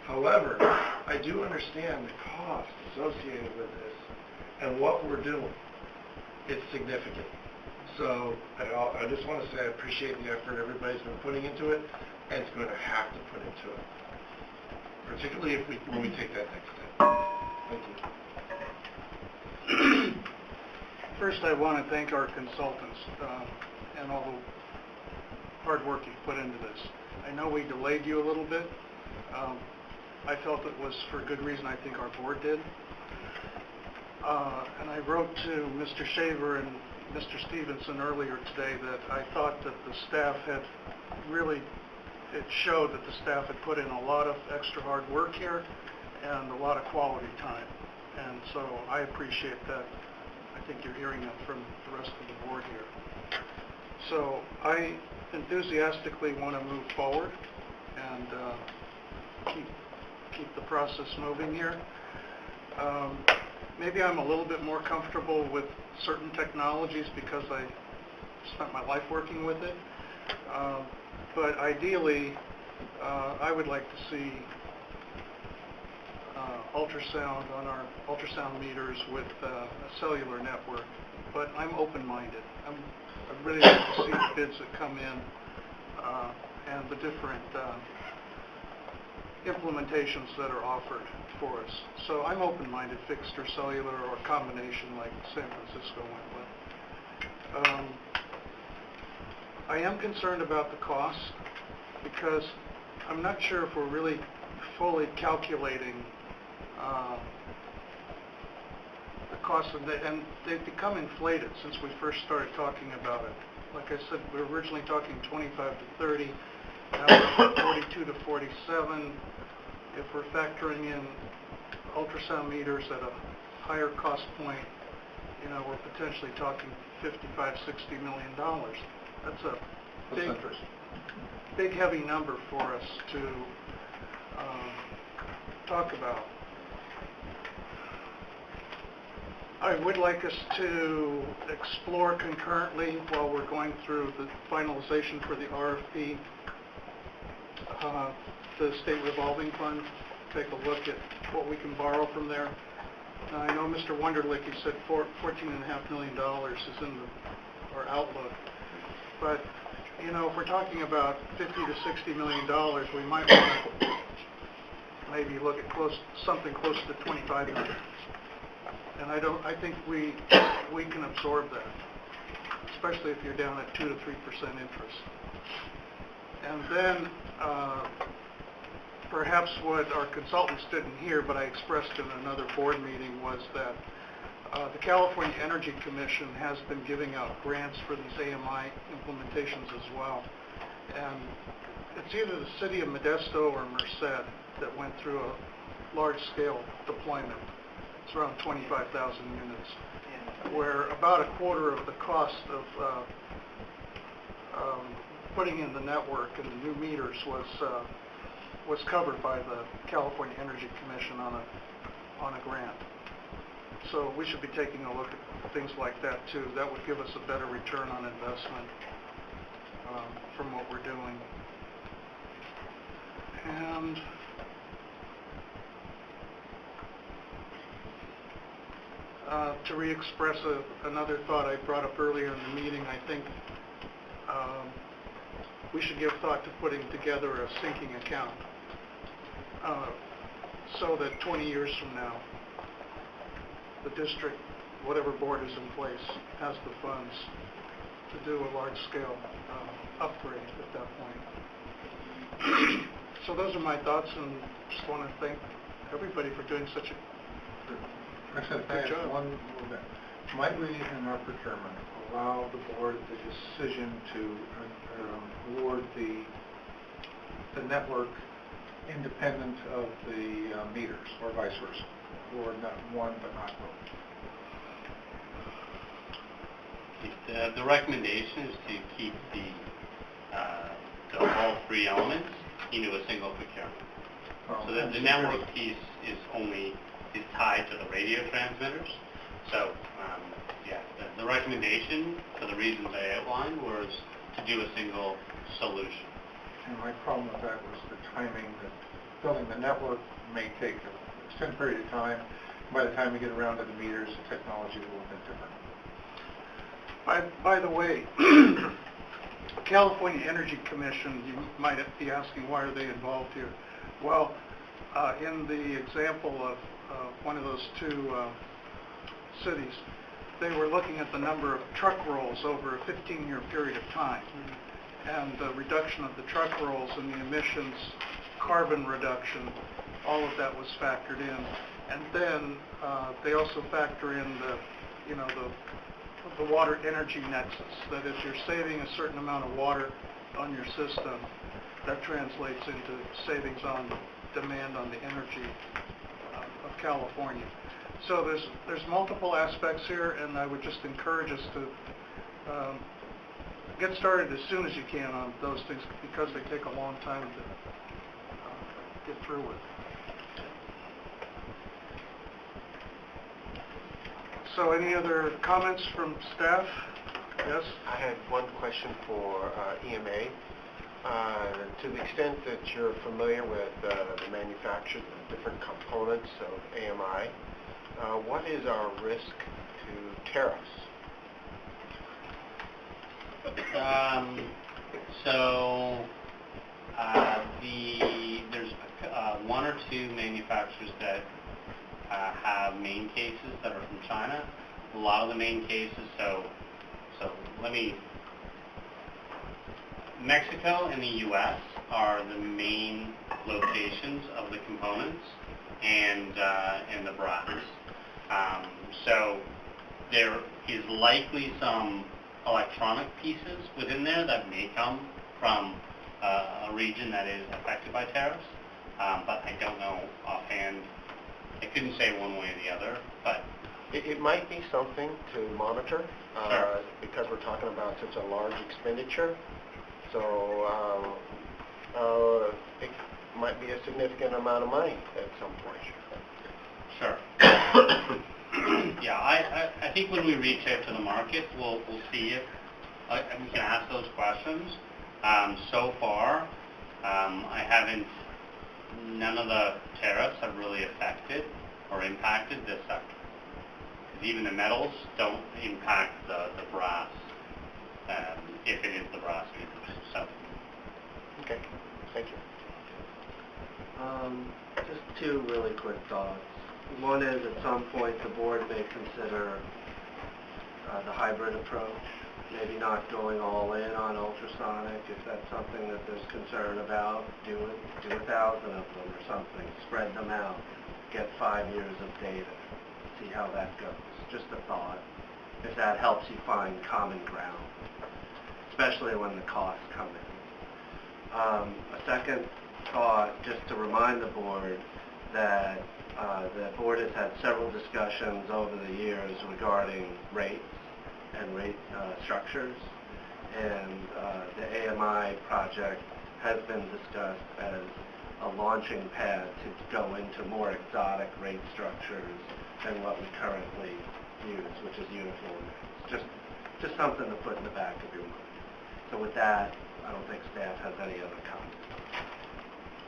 However, I do understand the cost associated with this and what we're doing. It's significant. So I just want to say I appreciate the effort everybody's been putting into it, and it's going to have to put into it, particularly when we take that next step. Thank you. First, I want to thank our consultants and all the hard work you've put into this. I know we delayed you a little bit. I felt it was for good reason. I think our board did. And I wrote to Mr. Shaver and Mr. Stevenson earlier today that I thought that the staff had really, it showed that the staff had put in a lot of extra hard work here and a lot of quality time. And so I appreciate that. I think you're hearing it from the rest of the board here. So I enthusiastically want to move forward and keep the process moving here. Maybe I'm a little bit more comfortable with certain technologies because I spent my life working with it. But ideally, I would like to see ultrasound on our ultrasound meters with a cellular network. But I'm open-minded. I'd really like to see the bids that come in and the different implementations that are offered for us. So I'm open-minded, fixed or cellular or a combination like San Francisco went with. I am concerned about the cost because I'm not sure if we're really fully calculating the cost of it, and they've become inflated since we first started talking about it. Like I said, we were originally talking 25 to 30, now we're 42 to 47. If we're factoring in ultrasound meters at a higher cost point, you know, we're potentially talking $55, $60 million. That's a big, heavy number for us to talk about. I would like us to explore concurrently while we're going through the finalization for the RFP, the state revolving fund, take a look at what we can borrow from there. Now, I know Mr. Wunderlich, he said $14.5 million is in our outlook, but you know, if we're talking about $50 to $60 million, we might want to maybe look at something close to $25 million. And I think we can absorb that, especially if you're down at 2 to 3% interest. And then perhaps what our consultants didn't hear, but I expressed in another board meeting, was that the California Energy Commission has been giving out grants for these AMI implementations as well. And it's either the city of Modesto or Merced that went through a large-scale deployment. It's around 25,000 units, where about a quarter of the cost of putting in the network and the new meters was covered by the California Energy Commission on a grant. So we should be taking a look at things like that too. That would give us a better return on investment from what we're doing. And to re-express another thought I brought up earlier in the meeting, I think we should give thought to putting together a sinking account so that 20 years from now, the district, whatever board is in place, has the funds to do a large-scale upgrade at that point. So those are my thoughts, and just want to thank everybody for doing such a Actually, good job. One little bit. Might we, in our procurement, allow the board the decision to award the network independent of the meters, or vice versa, or not one but not both? The recommendation is to keep all three elements into a single procurement. So the network piece is tied to the radio transmitters. So the recommendation, for the reasons I outlined, was to do a single solution. And my problem with that was the timing, that building the network may take an extended period of time. By the time we get around to the meters, the technology is a little bit different. By the way, California Energy Commission, you might be asking, why are they involved here? Well, in the example of one of those two cities, they were looking at the number of truck rolls over a 15-year period of time, and the reduction of the truck rolls and the emissions, carbon reduction, all of that was factored in. And then they also factor in the water energy nexus, that if you're saving a certain amount of water on your system, that translates into savings on demand on the energy of California. So there's multiple aspects here, and I would just encourage us to get started as soon as you can on those things, because they take a long time to get through with. So any other comments from staff? Yes? I had one question for EMA. To the extent that you're familiar with the manufacture of different components of AMI, what is our risk to tariffs? There's one or two manufacturers that have main cases that are from China. A lot of the main cases, Mexico and the U.S. are the main locations of the components and the brass. So there is likely some electronic pieces within there that may come from a region that is affected by tariffs, but I don't know offhand. I couldn't say one way or the other, but it might be something to monitor, sure, because we're talking about such a large expenditure. So it might be a significant amount of money at some point. Sure. Yeah, I think when we reach out to the market, we'll see if we can ask those questions. So far, none of the tariffs have really affected or impacted this sector. Because even the metals don't impact the brass, if it is the brass meters. So. Okay, thank you. Just two really quick thoughts. One is, at some point, the board may consider the hybrid approach, maybe not going all in on ultrasonic. If that's something that there's concern about, do 1,000 of them or something. Spread them out. Get 5 years of data. See how that goes. Just a thought. If that helps you find common ground, especially when the costs come in. A second thought, just to remind the board that the board has had several discussions over the years regarding rates and rate structures, and the AMI project has been discussed as a launching pad to go into more exotic rate structures than what we currently use, which is uniform rates. Just something to put in the back of your mind. So with that, I don't think staff has any other comments.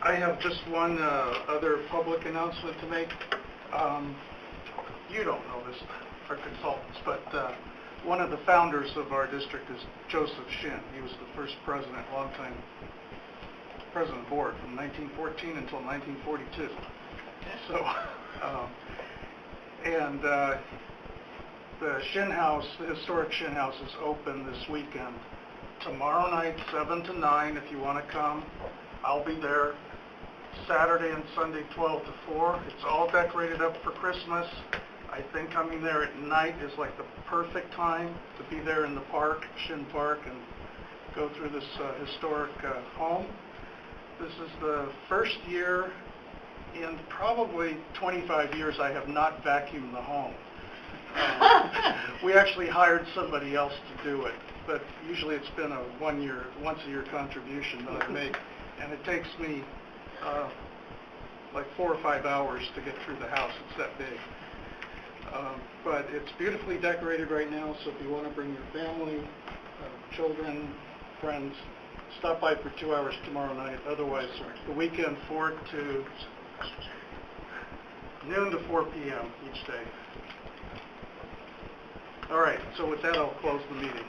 I have just one other public announcement to make. You don't know this, our consultants, but one of the founders of our district is Joseph Shin. He was the first president, longtime president of the board from 1914 until 1942. So, the Shin House, the historic Shin House, is open this weekend. Tomorrow night, 7 to 9, if you want to come. I'll be there. Saturday and Sunday, 12 to 4. It's all decorated up for Christmas. I think coming there at night is like the perfect time to be there in the park, Shin Park, and go through this historic home. This is the first year in probably 25 years I have not vacuumed the home. We actually hired somebody else to do it, but usually it's been a once a year contribution that I make, and it takes me like 4 or 5 hours to get through the house. It's that big. But it's beautifully decorated right now, so if you want to bring your family, children, friends, stop by for 2 hours tomorrow night. Otherwise, the weekend, noon to 4 p.m. each day. All right, so with that, I'll close the meeting.